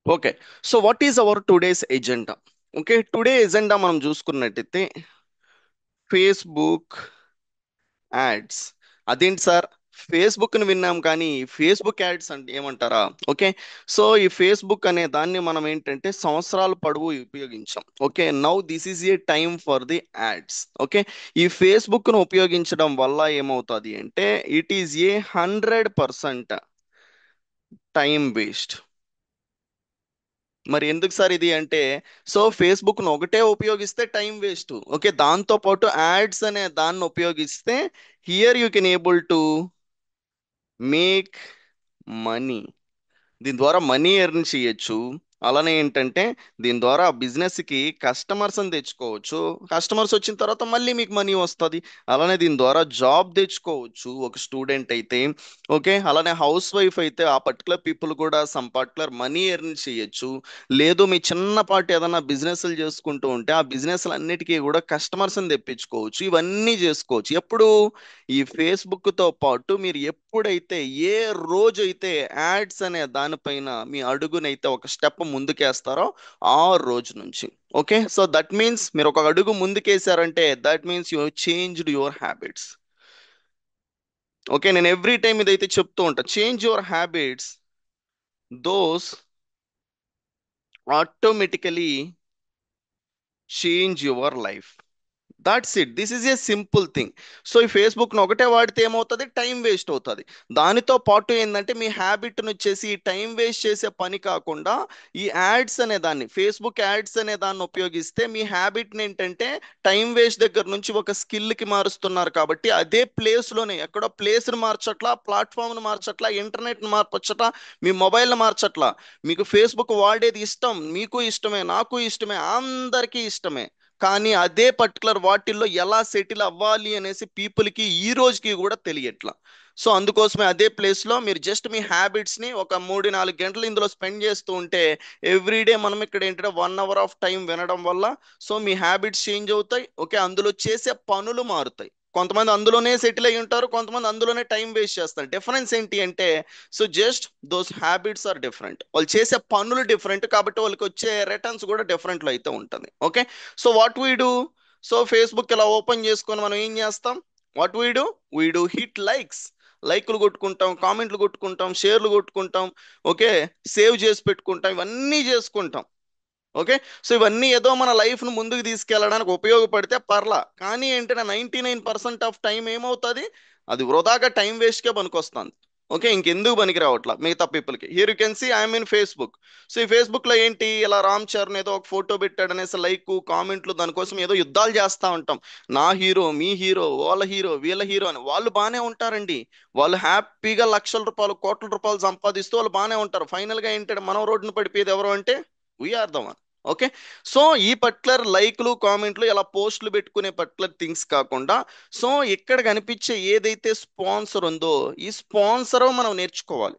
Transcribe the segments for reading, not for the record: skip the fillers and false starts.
Okay, so what is our today's agenda? Okay, today agenda మనం చూసుకున్నట్టయితే Facebook ads. అదేంటి sir, Facebook ని విన్నాం కానీ ఫేస్బుక్ యాడ్స్ అంటే ఏమంటారా? ఓకే, సో ఈ ఫేస్బుక్ అనే దాన్ని మనం ఏంటంటే సంవత్సరాల పొడవు ఉపయోగించాం. Okay, now this is a time for the ads. Okay, ఈ ఫేస్బుక్ ను ఉపయోగించడం వల్ల ఏమవుతుంది అంటే it is a 100% time waste. మరి ఎందుకు సార్ ఇది అంటే, సో ఫేస్బుక్ ను ఒకటే ఉపయోగిస్తే టైం వేస్ట్. ఓకే, దాంతో పాటు యాడ్స్ అనే దాన్ని ఉపయోగిస్తే here you can able to make money. దీని ద్వారా మనీ ఎర్న్ చేయొచ్చు. అలానే ఏంటంటే దీని ద్వారా బిజినెస్ కి కస్టమర్స్ అని తెచ్చుకోవచ్చు. కస్టమర్స్ వచ్చిన తర్వాత మళ్ళీ మీకు మనీ వస్తుంది. అలానే దీని ద్వారా జాబ్ తెచ్చుకోవచ్చు ఒక స్టూడెంట్ అయితే. ఓకే, అలానే హౌస్ వైఫ్ అయితే ఆ పర్టికులర్ పీపుల్ కూడా సమ్ పర్టికులర్ మనీ ఎర్న్ చేయొచ్చు. లేదు మీ చిన్నపాటి ఏదైనా బిజినెస్లు చేసుకుంటూ ఉంటే ఆ బిజినెస్ అన్నిటికీ కూడా కస్టమర్స్ అని తెప్పించుకోవచ్చు. ఇవన్నీ చేసుకోవచ్చు ఎప్పుడు, ఈ ఫేస్బుక్ తో పాటు మీరు ఎప్పుడైతే ఏ రోజైతే యాడ్స్ అనే దానిపైన మీ అడుగునైతే ఒక స్టెప్ ముందుకేస్తారో ఆ రోజు నుంచి. ఓకే, సో దట్ మీన్స్ మీరు ఒక అడుగు ముందుకేసారంటే that means you changed your habits. Okay, నేను ఎవ్రీ టైం ఇదైతే చెప్తూ ఉంటా, change your habits, those automatically change your life. That's it, this is a simple thing. So ఈ ఫేస్బుక్ను ఒకటే వాడితే ఏమవుతుంది, టైం వేస్ట్ అవుతుంది. దానితో పాటు ఏంటంటే మీ హ్యాబిట్ను వచ్చేసి ఈ టైం వేస్ట్ చేసే పని కాకుండా ఈ యాడ్స్ అనే దాన్ని, ఫేస్బుక్ యాడ్స్ అనే దాన్ని ఉపయోగిస్తే మీ హ్యాబిట్ని ఏంటంటే టైం వేస్ట్ దగ్గర నుంచి ఒక స్కిల్కి మారుస్తున్నారు. కాబట్టి అదే ప్లేస్లోనే ఎక్కడో ప్లేస్ని మార్చట్లా, ప్లాట్ఫామ్ను మార్చట్లా, ఇంటర్నెట్ని మార్చట్లా, మీ మొబైల్ని మార్చట్లా. మీకు ఫేస్బుక్ వాడేది ఇష్టం, మీకు ఇష్టమే, నాకు ఇష్టమే, అందరికీ ఇష్టమే. కానీ అదే పర్టికులర్ వాటిల్లో ఎలా సెటిల్ అవ్వాలి అనేసి పీపుల్కి ఈ రోజుకి కూడా తెలియట్లా. సో అందుకోసమే అదే ప్లేస్లో మీరు జస్ట్ మీ హ్యాబిట్స్ని ఒక 3-4 గంటలు ఇందులో స్పెండ్ చేస్తూ ఉంటే ఎవ్రీడే మనం ఇక్కడ ఏంటంటే 1 అవర్ ఆఫ్ టైం వినడం వల్ల సో మీ హ్యాబిట్స్ చేంజ్ అవుతాయి. ఓకే, అందులో చేసే పనులు మారుతాయి. కొంతమంది అందులోనే సెటిల్ అయి ఉంటారు, కొంతమంది అందులోనే టైం వేస్ట్ చేస్తారు. డిఫరెన్స్ ఏంటి అంటే, so just those habits are different, వాళ్ళు చేసే పనులు డిఫరెంట్ కాబట్టి వాళ్ళకి వచ్చే రిటర్న్స్ కూడా డిఫరెంట్లో అయితే ఉంటుంది. Okay, so what we do, so Facebook ఇలా ఓపెన్ చేసుకొని మనం ఏం చేస్తాం, what we do hit likes. లైక్లు కొట్టుకుంటాం, కామెంట్లు కొట్టుకుంటాం, షేర్లు కొట్టుకుంటాం. ఓకే, సేవ్ చేసి పెట్టుకుంటాం, ఇవన్నీ చేసుకుంటాం. ఓకే, సో ఇవన్నీ ఏదో మన లైఫ్ను ముందుకు తీసుకెళ్ళడానికి ఉపయోగపడితే పర్లా. కానీ ఏంటంటే 99% ఆఫ్ టైం ఏమవుతుంది, అది వృధాగా టైం వేస్ట్కే పనికొస్తుంది. ఓకే, ఇంకెందుకు పనికి రావట్లా మిగతా పీపుల్కి. Here you can see I'm in Facebook. So ఈ ఫేస్బుక్లో ఏంటి, ఇలా రామ్ చరణ్ ఏదో ఒక ఫోటో పెట్టాడు అనేసి లైక్ కామెంట్లు, దానికోసం ఏదో యుద్ధాలు చేస్తూ ఉంటాం. నా హీరో, మీ హీరో, వాళ్ళ హీరో, వీళ్ళ హీరో అని. వాళ్ళు బాగానే ఉంటారండి, వాళ్ళు హ్యాపీగా లక్షల రూపాయలు, కోట్ల రూపాయలు సంపాదిస్తూ వాళ్ళు బాగానే ఉంటారు. ఫైనల్గా ఏంటంటే మనం రోడ్డును పడిపోయేది ఎవరు అంటే we are the one. Okay, so ఈ పర్టికులర్ లైక్లు కామెంట్లు ఇలా పోస్టులు పెట్టుకునే పర్టికులర్ థింగ్స్ కాకుండా సో ఇక్కడ కనిపించే ఏదైతే స్పాన్సర్ ఉందో ఈ స్పాన్సర్ మనం నేర్చుకోవాలి.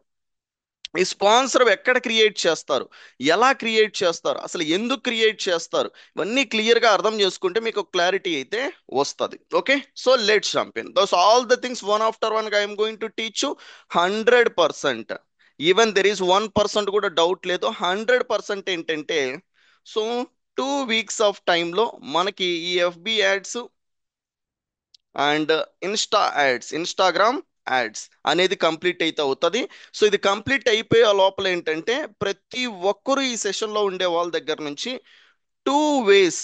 ఈ స్పాన్సర్ ఎక్కడ క్రియేట్ చేస్తారు, ఎలా క్రియేట్ చేస్తారు, అసలు ఎందుకు క్రియేట్ చేస్తారు, ఇవన్నీ క్లియర్గా అర్థం చేసుకుంటే మీకు క్లారిటీ అయితే వస్తుంది. Okay, so let's jump in those all the things one after one I'm going to teach you 100%. Even there is 1% కూడా డౌట్ లేదు. 100% ఏంటంటే, సో 2 వీక్స్ ఆఫ్ టైంలో మనకి ఈ FB ads and Instagram ads అనేది కంప్లీట్ అయితే అవుతుంది. సో ఇది కంప్లీట్ అయిపోయే లోపల ఏంటంటే ప్రతి ఒక్కరు ఈ సెషన్లో ఉండే వాళ్ళ దగ్గర నుంచి 2 వేస్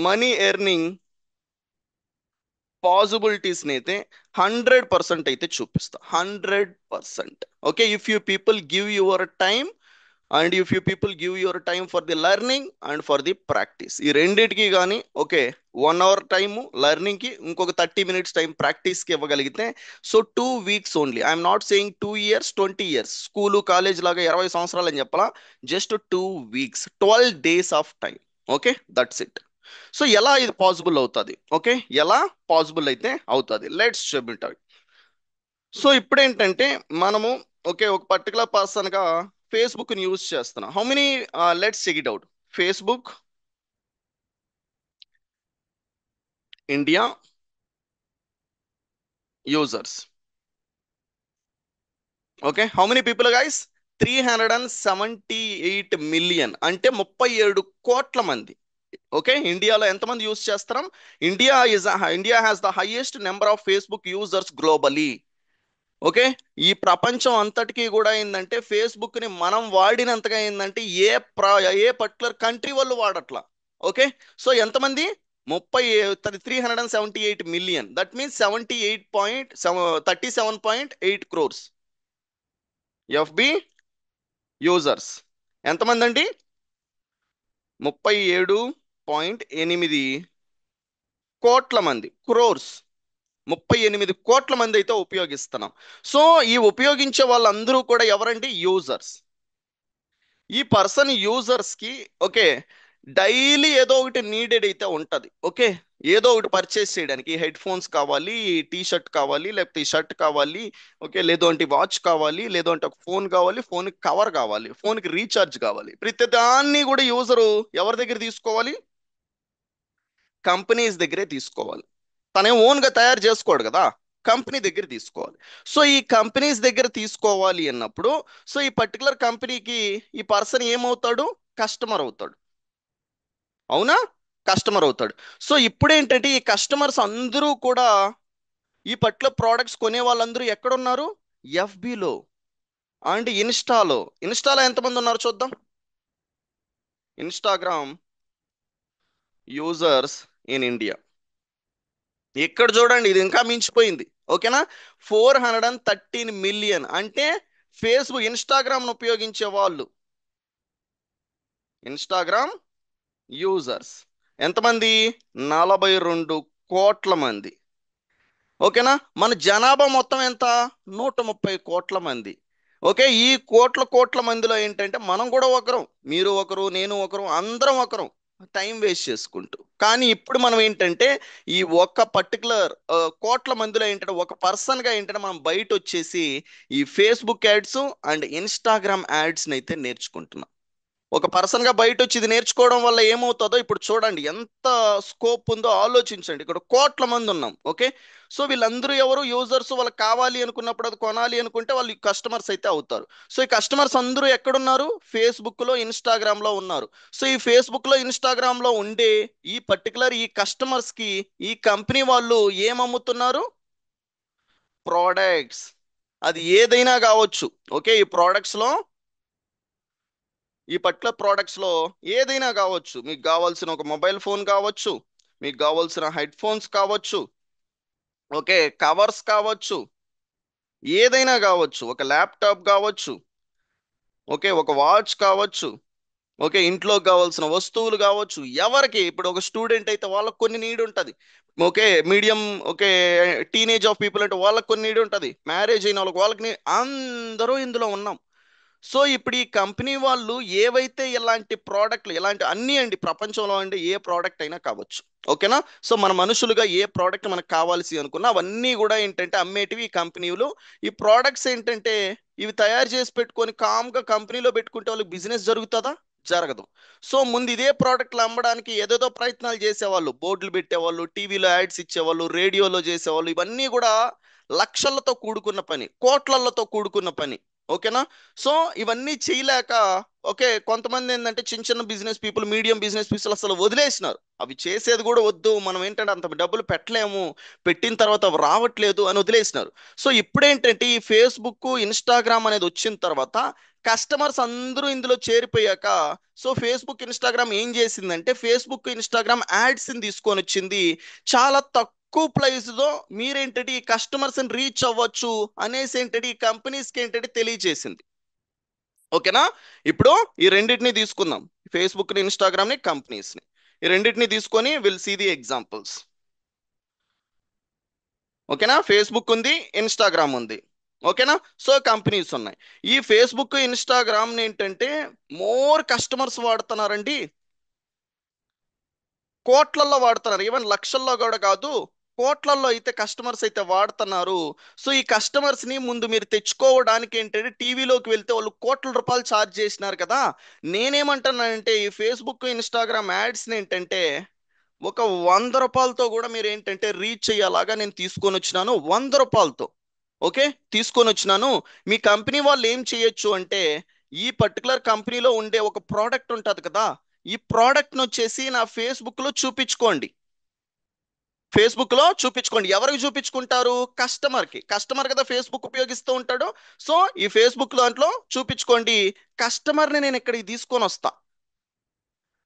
మనీ ఎర్నింగ్ పాసిబిలిటీస్ని అయితే 100% అయితే చూపిస్తా. 100%. Okay, if you people give your time and if you people give your time for the learning and for the practice, ఈ రెండిటికి కానీ ఓకే 1 అవర్ టైము లెర్నింగ్కి, ఇంకొక 30 minutes టైం ప్రాక్టీస్కి ఇవ్వగలిగితే so 2 weeks only, I'm not saying 2 years 20 years school college లాగా 20 సంవత్సరాలు అని చెప్పాలా. Just 2 weeks 12 days of time. Okay, that's it. So ఎలా ఇది పాసిబుల్ అవుతుంది, ఓకే ఎలా పాసిబుల్ అయితే అవుతుంది, లెట్స్ చెబిట్. సో ఇప్పుడేంటంటే మనము ఓకే ఒక పర్టికులర్ పర్సన్గా ఫేస్బుక్ని యూజ్ చేస్తున్నాం. How many, let's check it out. Facebook India users. Okay, how many people guys, 378 million అంటే 37 కోట్ల మంది. ఓకే, ఇండియాలో ఎంతమంది యూజ్ చేస్తాం? India has the highest number of Facebook users globally. Okay, ఈ ప్రపంచం అంతటికీ కూడా ఏంటంటే ఫేస్బుక్ ని మనం వాడినంతగా ఏంటంటే ఏ పర్టికులర్ కంట్రీ వాళ్ళు వాడట్లా. ఓకే, సో ఎంతమంది? 378 million, that means 37.8 crores FB users. ఎంతమంది అండి? 37.8 కోట్ల మంది, క్రోర్స్. 38 కోట్ల మంది అయితే ఉపయోగిస్తున్నాం. సో ఈ ఉపయోగించే వాళ్ళందరూ కూడా ఎవరండి? యూజర్స్. ఈ పర్సన్ యూజర్స్ కి, ఓకే, డైలీ ఏదో ఒకటి నీడెడ్ అయితే ఉంటది. ఓకే, ఏదో ఒకటి పర్చేస్ చేయడానికి హెడ్ ఫోన్స్ కావాలి, టీ షర్ట్ కావాలి, లేకపోతే ఈ షర్ట్ కావాలి, ఓకే, లేదో అంటే వాచ్ కావాలి, లేదో అంటే ఒక ఫోన్ కావాలి, ఫోన్ కవర్ కావాలి, ఫోన్ కి రీఛార్జ్ కావాలి. ప్రతి దాన్ని కూడా యూజరు ఎవరి దగ్గర తీసుకోవాలి? కంపెనీస్ దగ్గరే తీసుకోవాలి. తనే ఓన్ గా తయారు చేసుకోడు కదా, కంపెనీ దగ్గర తీసుకోవాలి. సో ఈ కంపెనీస్ దగ్గర తీసుకోవాలి అన్నప్పుడు, సో ఈ పర్టికులర్ కంపెనీకి ఈ పర్సన్ ఏమవుతాడు? కస్టమర్ అవుతాడు. అవునా? కస్టమర్ అవుతాడు. సో ఇప్పుడు ఏంటంటే ఈ కస్టమర్స్ అందరూ కూడా ఈ పర్టికులర్ ప్రోడక్ట్స్ కొనే వాళ్ళందరూ ఎక్కడున్నారు? ఎఫ్బిలో అండ్ ఇన్స్టాలో. ఇన్స్టాలో ఎంతమంది ఉన్నారు చూద్దాం. Instagram users in India. ఇక్కడ చూడండి, ఇది ఇంకా మించిపోయింది. ఓకేనా? 413 మిలియన్ అంటే ఫేస్బుక్ ఇన్స్టాగ్రామ్ ఉపయోగించే వాళ్ళు, ఇన్స్టాగ్రామ్ యూజర్స్ ఎంతమంది? 42 కోట్ల మంది. ఓకేనా? మన జనాభా మొత్తం ఎంత? 130 కోట్ల మంది. ఓకే, ఈ కోట్ల కోట్ల మందిలో ఏంటంటే మనం కూడా ఒకరం, మీరు ఒకరు, నేను ఒకరు, అందరం ఒకరం టైం వేస్ట్ చేసుకుంటూ. కానీ ఇప్పుడు మనం ఏంటంటే ఈ ఒక్క పర్టికులర్ కోట్ల మందిలో ఏంటంటే ఒక పర్సన్ గా ఏంటంటే మనం బయట వచ్చేసి ఈ Facebook ads and Instagram ads అయితే నేర్చుకుంటున్నాం. ఒక పర్సన్ గా బయట వచ్చి ఇది నేర్చుకోవడం వల్ల ఏమవుతుందో ఇప్పుడు చూడండి, ఎంత స్కోప్ ఉందో ఆలోచించండి. ఇక్కడ కోట్ల మంది ఉన్నాం. ఓకే, సో వీళ్ళందరూ ఎవరు? యూజర్స్. వాళ్ళకి కావాలి అనుకున్నప్పుడు, అది కొనాలి అనుకుంటే వాళ్ళు కస్టమర్స్ అయితే అవుతారు. సో ఈ కస్టమర్స్ అందరూ ఎక్కడున్నారు? ఫేస్బుక్ లో, ఇన్స్టాగ్రామ్ లో ఉన్నారు. సో ఈ ఫేస్బుక్ లో, ఇన్స్టాగ్రామ్ లో ఉండే ఈ పర్టికులర్ ఈ కస్టమర్స్ కి ఈ కంపెనీ వాళ్ళు ఏం అమ్ముతున్నారు? ప్రోడక్ట్స్. అది ఏదైనా కావచ్చు. ఓకే, ఈ ప్రోడక్ట్స్ లో, ఈ పర్టికులర్ ప్రోడక్ట్స్ లో ఏదైనా కావచ్చు. మీకు కావాల్సిన ఒక మొబైల్ ఫోన్ కావచ్చు, మీకు కావాల్సిన హెడ్ ఫోన్స్ కావచ్చు, ఓకే, కవర్స్ కావచ్చు, ఏదైనా కావచ్చు, ఒక ల్యాప్టాప్ కావచ్చు, ఓకే, ఒక వాచ్ కావచ్చు, ఓకే, ఇంట్లోకి కావాల్సిన వస్తువులు కావచ్చు. ఎవరికి? ఇప్పుడు ఒక స్టూడెంట్ అయితే వాళ్ళకి కొన్ని నీడ్ ఉంటుంది. Okay, medium, okay, teenage of people అంటే వాళ్ళకి కొన్ని నీడ్ ఉంటుంది. మ్యారేజ్ అయిన వాళ్ళకి అందరూ ఇందులో ఉన్నాం. సో ఇప్పుడు ఈ కంపెనీ వాళ్ళు ఏవైతే ఇలాంటి ప్రోడక్ట్లు, ఇలాంటి అన్ని అండి ప్రపంచంలో అండి ఏ ప్రోడక్ట్ అయినా కావచ్చు. ఓకేనా? సో మన మనుషులుగా ఏ ప్రోడక్ట్ మనకు కావాల్సి అనుకున్నా అవన్నీ కూడా ఏంటంటే అమ్మేటివి ఈ కంపెనీలు. ఈ ప్రోడక్ట్స్ ఏంటంటే ఇవి తయారు చేసి పెట్టుకొని కామ్గా కంపెనీలో పెట్టుకుంటే వాళ్ళకి బిజినెస్ జరుగుతుందా? జరగదు. సో ముందు ఇదే ప్రోడక్ట్లు అమ్మడానికి ఏదేదో ప్రయత్నాలు చేసేవాళ్ళు, బోర్డులు పెట్టేవాళ్ళు, టీవీలో యాడ్స్ ఇచ్చేవాళ్ళు, రేడియోలో చేసేవాళ్ళు. ఇవన్నీ కూడా లక్షలతో కూడుకున్న పని, కోట్లలతో కూడుకున్న పని. ఓకేనా? సో ఇవన్నీ చేయలేక, ఓకే, కొంతమంది ఏంటంటే చిన్న చిన్న business people, medium business people అసలు వదిలేసినారు. అవి చేసేది కూడా వద్దు, మనం ఏంటంటే అంత డబ్బులు పెట్టలేము, పెట్టిన తర్వాత అవి రావట్లేదు అని వదిలేసినారు. సో ఇప్పుడేంటంటే ఈ ఫేస్బుక్, ఇన్స్టాగ్రామ్ అనేది వచ్చిన తర్వాత కస్టమర్స్ అందరూ ఇందులో చేరిపోయాక, సో ఫేస్బుక్, ఇన్స్టాగ్రామ్ ఏం చేసిందంటే ఫేస్బుక్, ఇన్స్టాగ్రామ్ యాడ్స్ ని తీసుకొని వచ్చింది. చాలా తక్కువ ప్రైస్ తో మీరేంటంటే ఈ కస్టమర్స్ రీచ్ అవ్వచ్చు అనేసి ఏంటంటే ఈ కంపెనీస్ కి ఏంటంటే తెలియజేసింది. ఓకేనా? ఇప్పుడు ఈ రెండింటిని తీసుకుందాం, ఫేస్బుక్ ని, ఇన్స్టాగ్రామ్ ని, కంపెనీస్ ని. ఈ రెండింటిని తీసుకొని విల్ సీ ది ఎగ్జాంపుల్స్. ఓకేనా? ఫేస్బుక్ ఉంది, ఇన్స్టాగ్రామ్ ఉంది. ఓకేనా? సో కంపెనీస్ ఉన్నాయి. ఈ ఫేస్బుక్, ఇన్స్టాగ్రామ్ ఏంటంటే మోర్ కస్టమర్స్ వాడుతున్నారండి. కోట్లల్లో వాడుతున్నారు, ఈవెన్ లక్షల్లో కూడా కాదు, కోట్లల్లో అయితే కస్టమర్స్ అయితే వాడుతున్నారు. సో ఈ కస్టమర్స్ ని ముందు మీరు తెచ్చుకోవడానికి ఏంటంటే టీవీలోకి వెళ్తే వాళ్ళు కోట్ల రూపాయలు ఛార్జ్ చేసినారు కదా. నేనేమంటున్నానంటే ఈ ఫేస్బుక్, ఇన్స్టాగ్రామ్ యాడ్స్ ఏంటంటే ఒక 100 రూపాయలతో కూడా మీరు ఏంటంటే రీచ్ అయ్యేలాగా నేను తీసుకొని వచ్చినాను. 100 రూపాయలతో. ఓకే, తీసుకొని వచ్చినాను. మీ కంపెనీ వాళ్ళు ఏం చేయొచ్చు అంటే, ఈ పర్టికులర్ కంపెనీలో ఉండే ఒక ప్రోడక్ట్ ఉంటుంది కదా, ఈ ప్రోడక్ట్ను వచ్చేసి నా ఫేస్బుక్లో చూపించుకోండి. ఫేస్బుక్లో చూపించుకోండి. ఎవరికి చూపించుకుంటారు? కస్టమర్కి. కస్టమర్ కదా ఫేస్బుక్ ఉపయోగిస్తూ ఉంటాడు. సో ఈ ఫేస్బుక్ దాంట్లో చూపించుకోండి. కస్టమర్ని నేను ఇక్కడికి తీసుకొని వస్తా.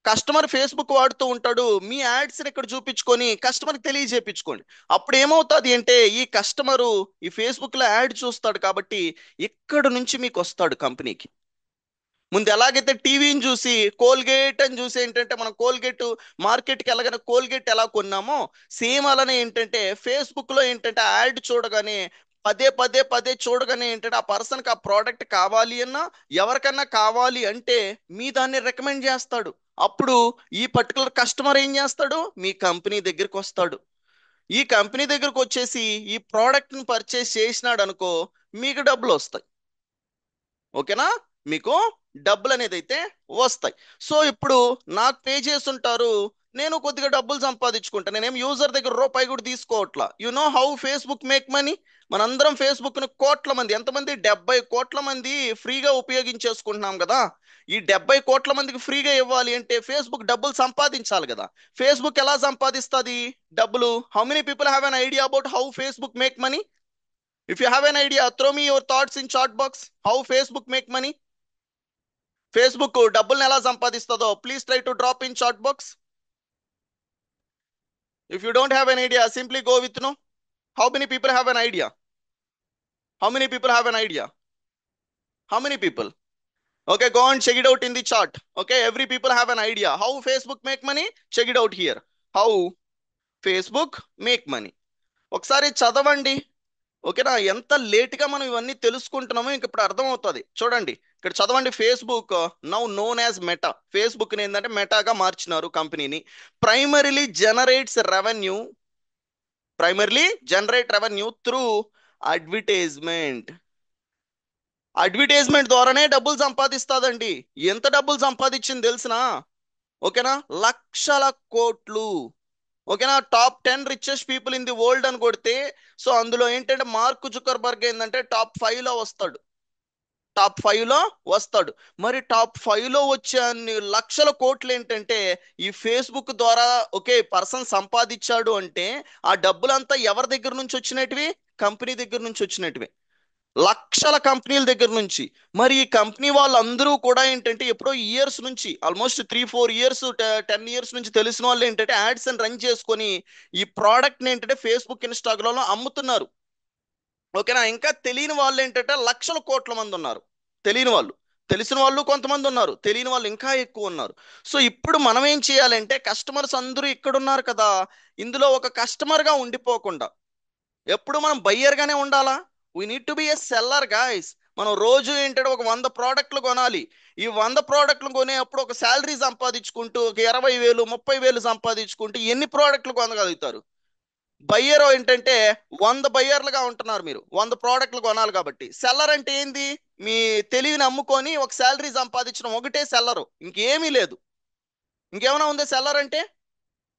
కస్టమర్ ఫేస్బుక్ వాడుతూ ఉంటాడు, మీ యాడ్స్ని ఇక్కడ చూపించుకొని కస్టమర్కి తెలియజేపించుకోండి. అప్పుడు ఏమవుతుంది అంటే, ఈ కస్టమరు ఈ ఫేస్బుక్లో యాడ్ చూస్తాడు కాబట్టి ఇక్కడ నుంచి మీకు వస్తాడు కంపెనీకి. ముందు ఎలాగైతే టీవీని చూసి కోల్గేట్ అని చూసి ఏంటంటే, మనం కోల్గేట్ మార్కెట్కి వెళ్ళగానే కోల్గేట్ ఎలా కొన్నామో, సేమ్ అలానే ఏంటంటే ఫేస్బుక్లో ఏంటంటే యాడ్ చూడగానే పదే పదే పదే చూడగానే ఏంటంటే, ఆ పర్సన్కి ఆ ప్రోడక్ట్ కావాలి అన్నా, ఎవరికన్నా కావాలి అంటే మీ దాన్ని రికమెండ్ చేస్తాడు. అప్పుడు ఈ పర్టికులర్ కస్టమర్ ఏం చేస్తాడు? మీ కంపెనీ దగ్గరికి వస్తాడు. ఈ కంపెనీ దగ్గరకు వచ్చేసి ఈ ప్రోడక్ట్ని పర్చేస్ చేసినాడు అనుకో, మీకు డబ్బులు వస్తాయి. ఓకేనా? మీకు డబ్బులు అనేది అయితే వస్తాయి. సో ఇప్పుడు నాకు పే చేసి ఉంటారు, నేను కొద్దిగా డబ్బులు సంపాదించుకుంటా. నేనేం యూజర్ దగ్గర రూపాయి కూడా తీసుకోవట్లా. You know how Facebook make money? మనందరం ఫేస్బుక్ను కోట్ల మంది, ఎంతమంది, 70 కోట్ల మంది ఫ్రీగా ఉపయోగించేసుకుంటున్నాం కదా. ఈ 70 కోట్ల మందికి ఫ్రీగా ఇవ్వాలి అంటే ఫేస్బుక్ డబ్బులు సంపాదించాలి కదా. ఫేస్బుక్ ఎలా సంపాదిస్తుంది డబ్బులు? How many people have an idea about how Facebook make money? If you have an idea, throw me your thoughts in chat box. How Facebook make money? Facebook డబ్బుల్ని ఎలా సంపాదిస్తుందో please try to drop in chat box. If you don't have an idea, simply go with no. How many people have an idea? How many people have an idea? How many people? Okay, go and check it out in the chart. Okay, every people have an idea. How Facebook make money? Check it out here. How Facebook make money. ఒకసారి చదవండి. ఓకేనా? ఎంత లేట్గా మనం ఇవన్నీ తెలుసుకుంటున్నామో ఇంక ఇప్పుడు అర్థమవుతుంది. చూడండి ఇక్కడ చదవండి. Facebook now known as meta. Facebook ఏంటంటే మెటాగా మార్చినారు కంపెనీని. Primarily generates revenue, primarily generate revenue through advertisement. Advertisement ద్వారానే డబ్బులు సంపాదిస్తుందండి. ఎంత డబ్బులు సంపాదించింది తెలిసినా? ఓకేనా? లక్షల కోట్లు. ఓకేనా? Top 10 richest people in the world అని కొడితే, సో అందులో ఏంటంటే మార్క్ జుకర్బర్గ్ ఏంటంటే టాప్ 5లో వస్తాడు. టాప్ 5లో వస్తాడు. మరి టాప్ 5లో వచ్చే అన్ని లక్షల కోట్లు ఏంటంటే ఈ ఫేస్బుక్ ద్వారా ఒకే పర్సన్ సంపాదించాడు అంటే, ఆ డబ్బులంతా ఎవరి దగ్గర నుంచి వచ్చినటివి? కంపెనీ దగ్గర నుంచి వచ్చినటివి. లక్షల కంపెనీల దగ్గర నుంచి. మరి ఈ కంపెనీ వాళ్ళందరూ కూడా ఏంటంటే ఎప్పుడో ఇయర్స్ నుంచి, ఆల్మోస్ట్ 3-4 ఇయర్స్ 10 ఇయర్స్ నుంచి తెలిసిన వాళ్ళు ఏంటంటే యాడ్స్ అని రన్ చేసుకొని ఈ ప్రోడక్ట్ని ఏంటంటే ఫేస్బుక్ ఇన్స్టాగ్రామ్లో అమ్ముతున్నారు. ఓకేనా? ఇంకా తెలియని వాళ్ళు ఏంటంటే లక్షల కోట్ల మంది ఉన్నారు. తెలియని వాళ్ళు. తెలిసిన వాళ్ళు కొంతమంది ఉన్నారు, తెలియని వాళ్ళు ఇంకా ఎక్కువ ఉన్నారు. సో ఇప్పుడు మనం ఏం చేయాలంటే, కస్టమర్స్ అందరూ ఇక్కడ ఉన్నారు కదా, ఇందులో ఒక కస్టమర్గా ఉండిపోకుండా ఎప్పుడు మనం బయ్యర్గానే ఉండాలా? We need to be a seller guys. మనం రోజు ఏంటంటే ఒక 100 ప్రోడక్ట్లు కొనాలి. ఈ 100 ప్రోడక్ట్లు కొనేటప్పుడు ఒక శాలరీ సంపాదించుకుంటూ ఒక 20,000 30,000 సంపాదించుకుంటూ ఎన్ని ప్రోడక్ట్లు కొనగలుగుతారు? బయ్యర్ ఏంటంటే 100 బయ్యర్లుగా ఉంటున్నారు మీరు, 100 ప్రోడక్ట్లు కొనాలి కాబట్టి. సెల్లర్ అంటే ఏంది? మీ తెలివిని అమ్ముకొని ఒక శాలరీ సంపాదించడం ఒకటే సెల్లరు, ఇంకేమీ లేదు. ఇంకేమైనా ఉందా సెల్లర్ అంటే?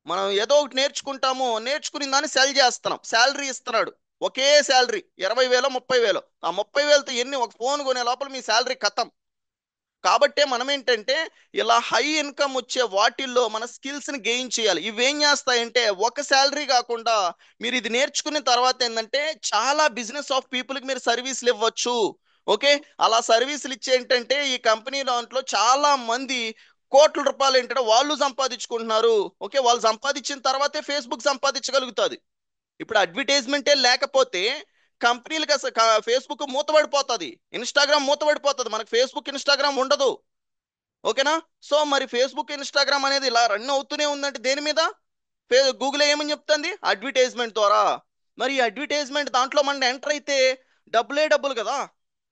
మనం ఏదో ఒకటి నేర్చుకుంటాము, నేర్చుకుని దాన్ని సెల్ చేస్తున్నాం, శాలరీ ఇస్తున్నాడు. ఒకే శాలరీ 20,000 30,000. ఆ 30,000తో ఎన్ని, ఒక ఫోన్ కొనే లోపల మీ శాలరీ ఖతం. కాబట్టే మనం ఏంటంటే ఇలా హై ఇన్కమ్ వచ్చే వాటిల్లో మన స్కిల్స్ని గెయిన్ చేయాలి. ఇవేం చేస్తాయంటే ఒక శాలరీ కాకుండా మీరు ఇది నేర్చుకున్న తర్వాత ఏంటంటే చాలా బిజినెస్ ఆఫ్ పీపుల్కి మీరు సర్వీసులు ఇవ్వచ్చు. ఓకే, అలా సర్వీసులు ఇచ్చే ఏంటంటే ఈ కంపెనీ దాంట్లో చాలా మంది కోట్ల రూపాయలు ఏంటంటే వాళ్ళు సంపాదించుకుంటున్నారు. ఓకే, వాళ్ళు సంపాదించిన తర్వాతే ఫేస్బుక్ సంపాదించగలుగుతుంది. ఇప్పుడు అడ్వర్టైజ్మెంటే లేకపోతే కంపెనీలకు అసలు ఫేస్బుక్ మూతపడిపోతుంది, ఇన్స్టాగ్రామ్ మూతపడిపోతుంది, మనకు ఫేస్బుక్ ఇన్స్టాగ్రామ్ ఉండదు. ఓకేనా? సో మరి ఫేస్బుక్ ఇన్స్టాగ్రామ్ అనేది ఇలా రన్ అవుతూనే ఉందంటే దేని మీద? గూగుల్ ఏమని చెప్తుంది? అడ్వర్టైజ్మెంట్ ద్వారా. మరి ఈ అడ్వర్టైజ్మెంట్ దాంట్లో మనం ఎంటర్ అయితే డబ్బులే డబ్బులు కదా.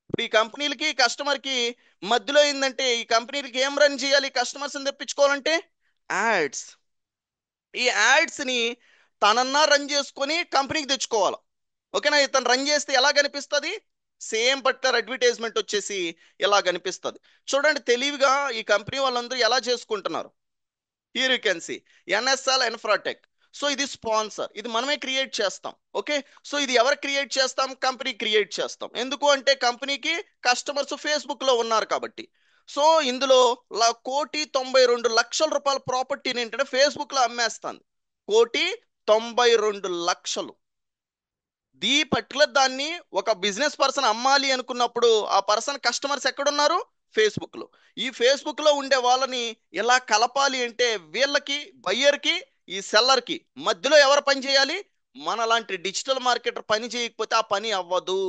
ఇప్పుడు ఈ కంపెనీలకి కస్టమర్కి మధ్యలో ఏంటంటే, ఈ కంపెనీలకి ఏం రన్ చేయాలి కస్టమర్స్ని తెప్పించుకోవాలంటే? యాడ్స్. ఈ యాడ్స్ని తనన్నా రన్ చేసుకొని కంపెనీకి తెచ్చుకోవాలి. ఓకేనా? ఇతను రన్ చేస్తే ఎలా కనిపిస్తుంది? సేమ్ పర్టికులర్ అడ్వర్టైజ్మెంట్ వచ్చేసి ఇలా కనిపిస్తుంది. చూడండి తెలివిగా ఈ కంపెనీ వాళ్ళందరూ ఎలా చేసుకుంటున్నారు. Here you can C NSL Infratech. So ఇది స్పాన్సర్, ఇది మనమే క్రియేట్ చేస్తాం. ఓకే, సో ఇది ఎవరు క్రియేట్ చేస్తాం? కంపెనీ క్రియేట్ చేస్తాం. ఎందుకు అంటే కంపెనీకి కస్టమర్స్ ఫేస్బుక్ లో ఉన్నారు కాబట్టి. సో ఇందులో 1,92,00,000 ప్రాపర్టీని ఏంటంటే ఫేస్బుక్ లో అమ్మేస్తాను. 1,92,00,000. ఈ పర్టికులర్ దాన్ని ఒక బిజినెస్ పర్సన్ అమ్మాలి అనుకున్నప్పుడు ఆ పర్సన్ కస్టమర్స్ ఎక్కడున్నారు? ఫేస్బుక్ లో. ఈ ఫేస్బుక్ లో ఉండే వాళ్ళని ఎలా కలపాలి అంటే వీళ్ళకి, బయ్యర్ కి, ఈ సెల్లర్ కి మధ్యలో ఎవరు పని చేయాలి? మనలాంటి డిజిటల్ మార్కెటర్ పని చేయకపోతే ఆ పని అవ్వదు.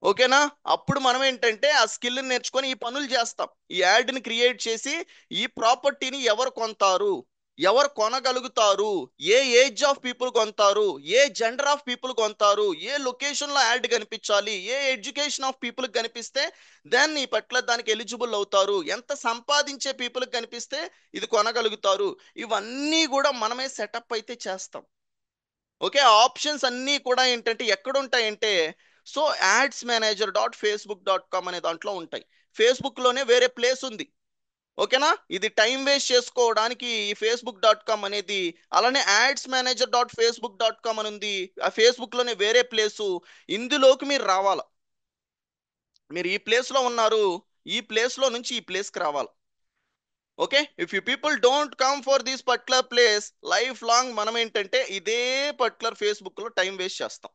ఓకేనా? అప్పుడు మనం ఏంటంటే ఆ స్కిల్ నేర్చుకొని ఈ పనులు చేస్తాం. ఈ యాడ్ని క్రియేట్ చేసి ఈ ప్రాపర్టీని ఎవరు కొంటారు, ఎవరు కొనగలుగుతారు, ఏ ఏజ్ ఆఫ్ పీపుల్ కొంటారు, ఏ జెండర్ ఆఫ్ పీపుల్ కొంటారు, ఏ లొకేషన్ లో యాడ్ కనిపించాలి, ఏ ఎడ్యుకేషన్ ఆఫ్ పీపుల్ కనిపిస్తే దెన్ ఈ పట్ల దానికి ఎలిజిబుల్ అవుతారు, ఎంత సంపాదించే పీపుల్ కనిపిస్తే ఇది కొనగలుగుతారు. ఇవన్నీ కూడా మనమే సెటప్ అయితే చేస్తాం. ఓకే, ఆప్షన్స్ అన్నీ కూడా ఏంటంటే ఎక్కడ ఉంటాయంటే సో adsmanager.facebook.com అనే దాంట్లో ఉంటాయి. ఫేస్బుక్ లోనే వేరే ప్లేస్ ఉంది. ఓకేనా? ఇది టైం వేస్ట్ చేసుకోవడానికి ఈ facebook.com అనేది, అలానే adsmanager.facebook.com అని ఉంది. ఆ ఫేస్బుక్ లోనే వేరే ప్లేసు. ఇందులోకి మీరు రావాల. మీరు ఈ ప్లేస్ లో ఉన్నారు, ఈ ప్లేస్ లో నుంచి ఈ ప్లేస్ కి రావాలి. Okay, if you people don't come for this particular place, life long మనం ఏంటంటే ఇదే పర్టికులర్ ఫేస్బుక్ లో టైం వేస్ట్ చేస్తాం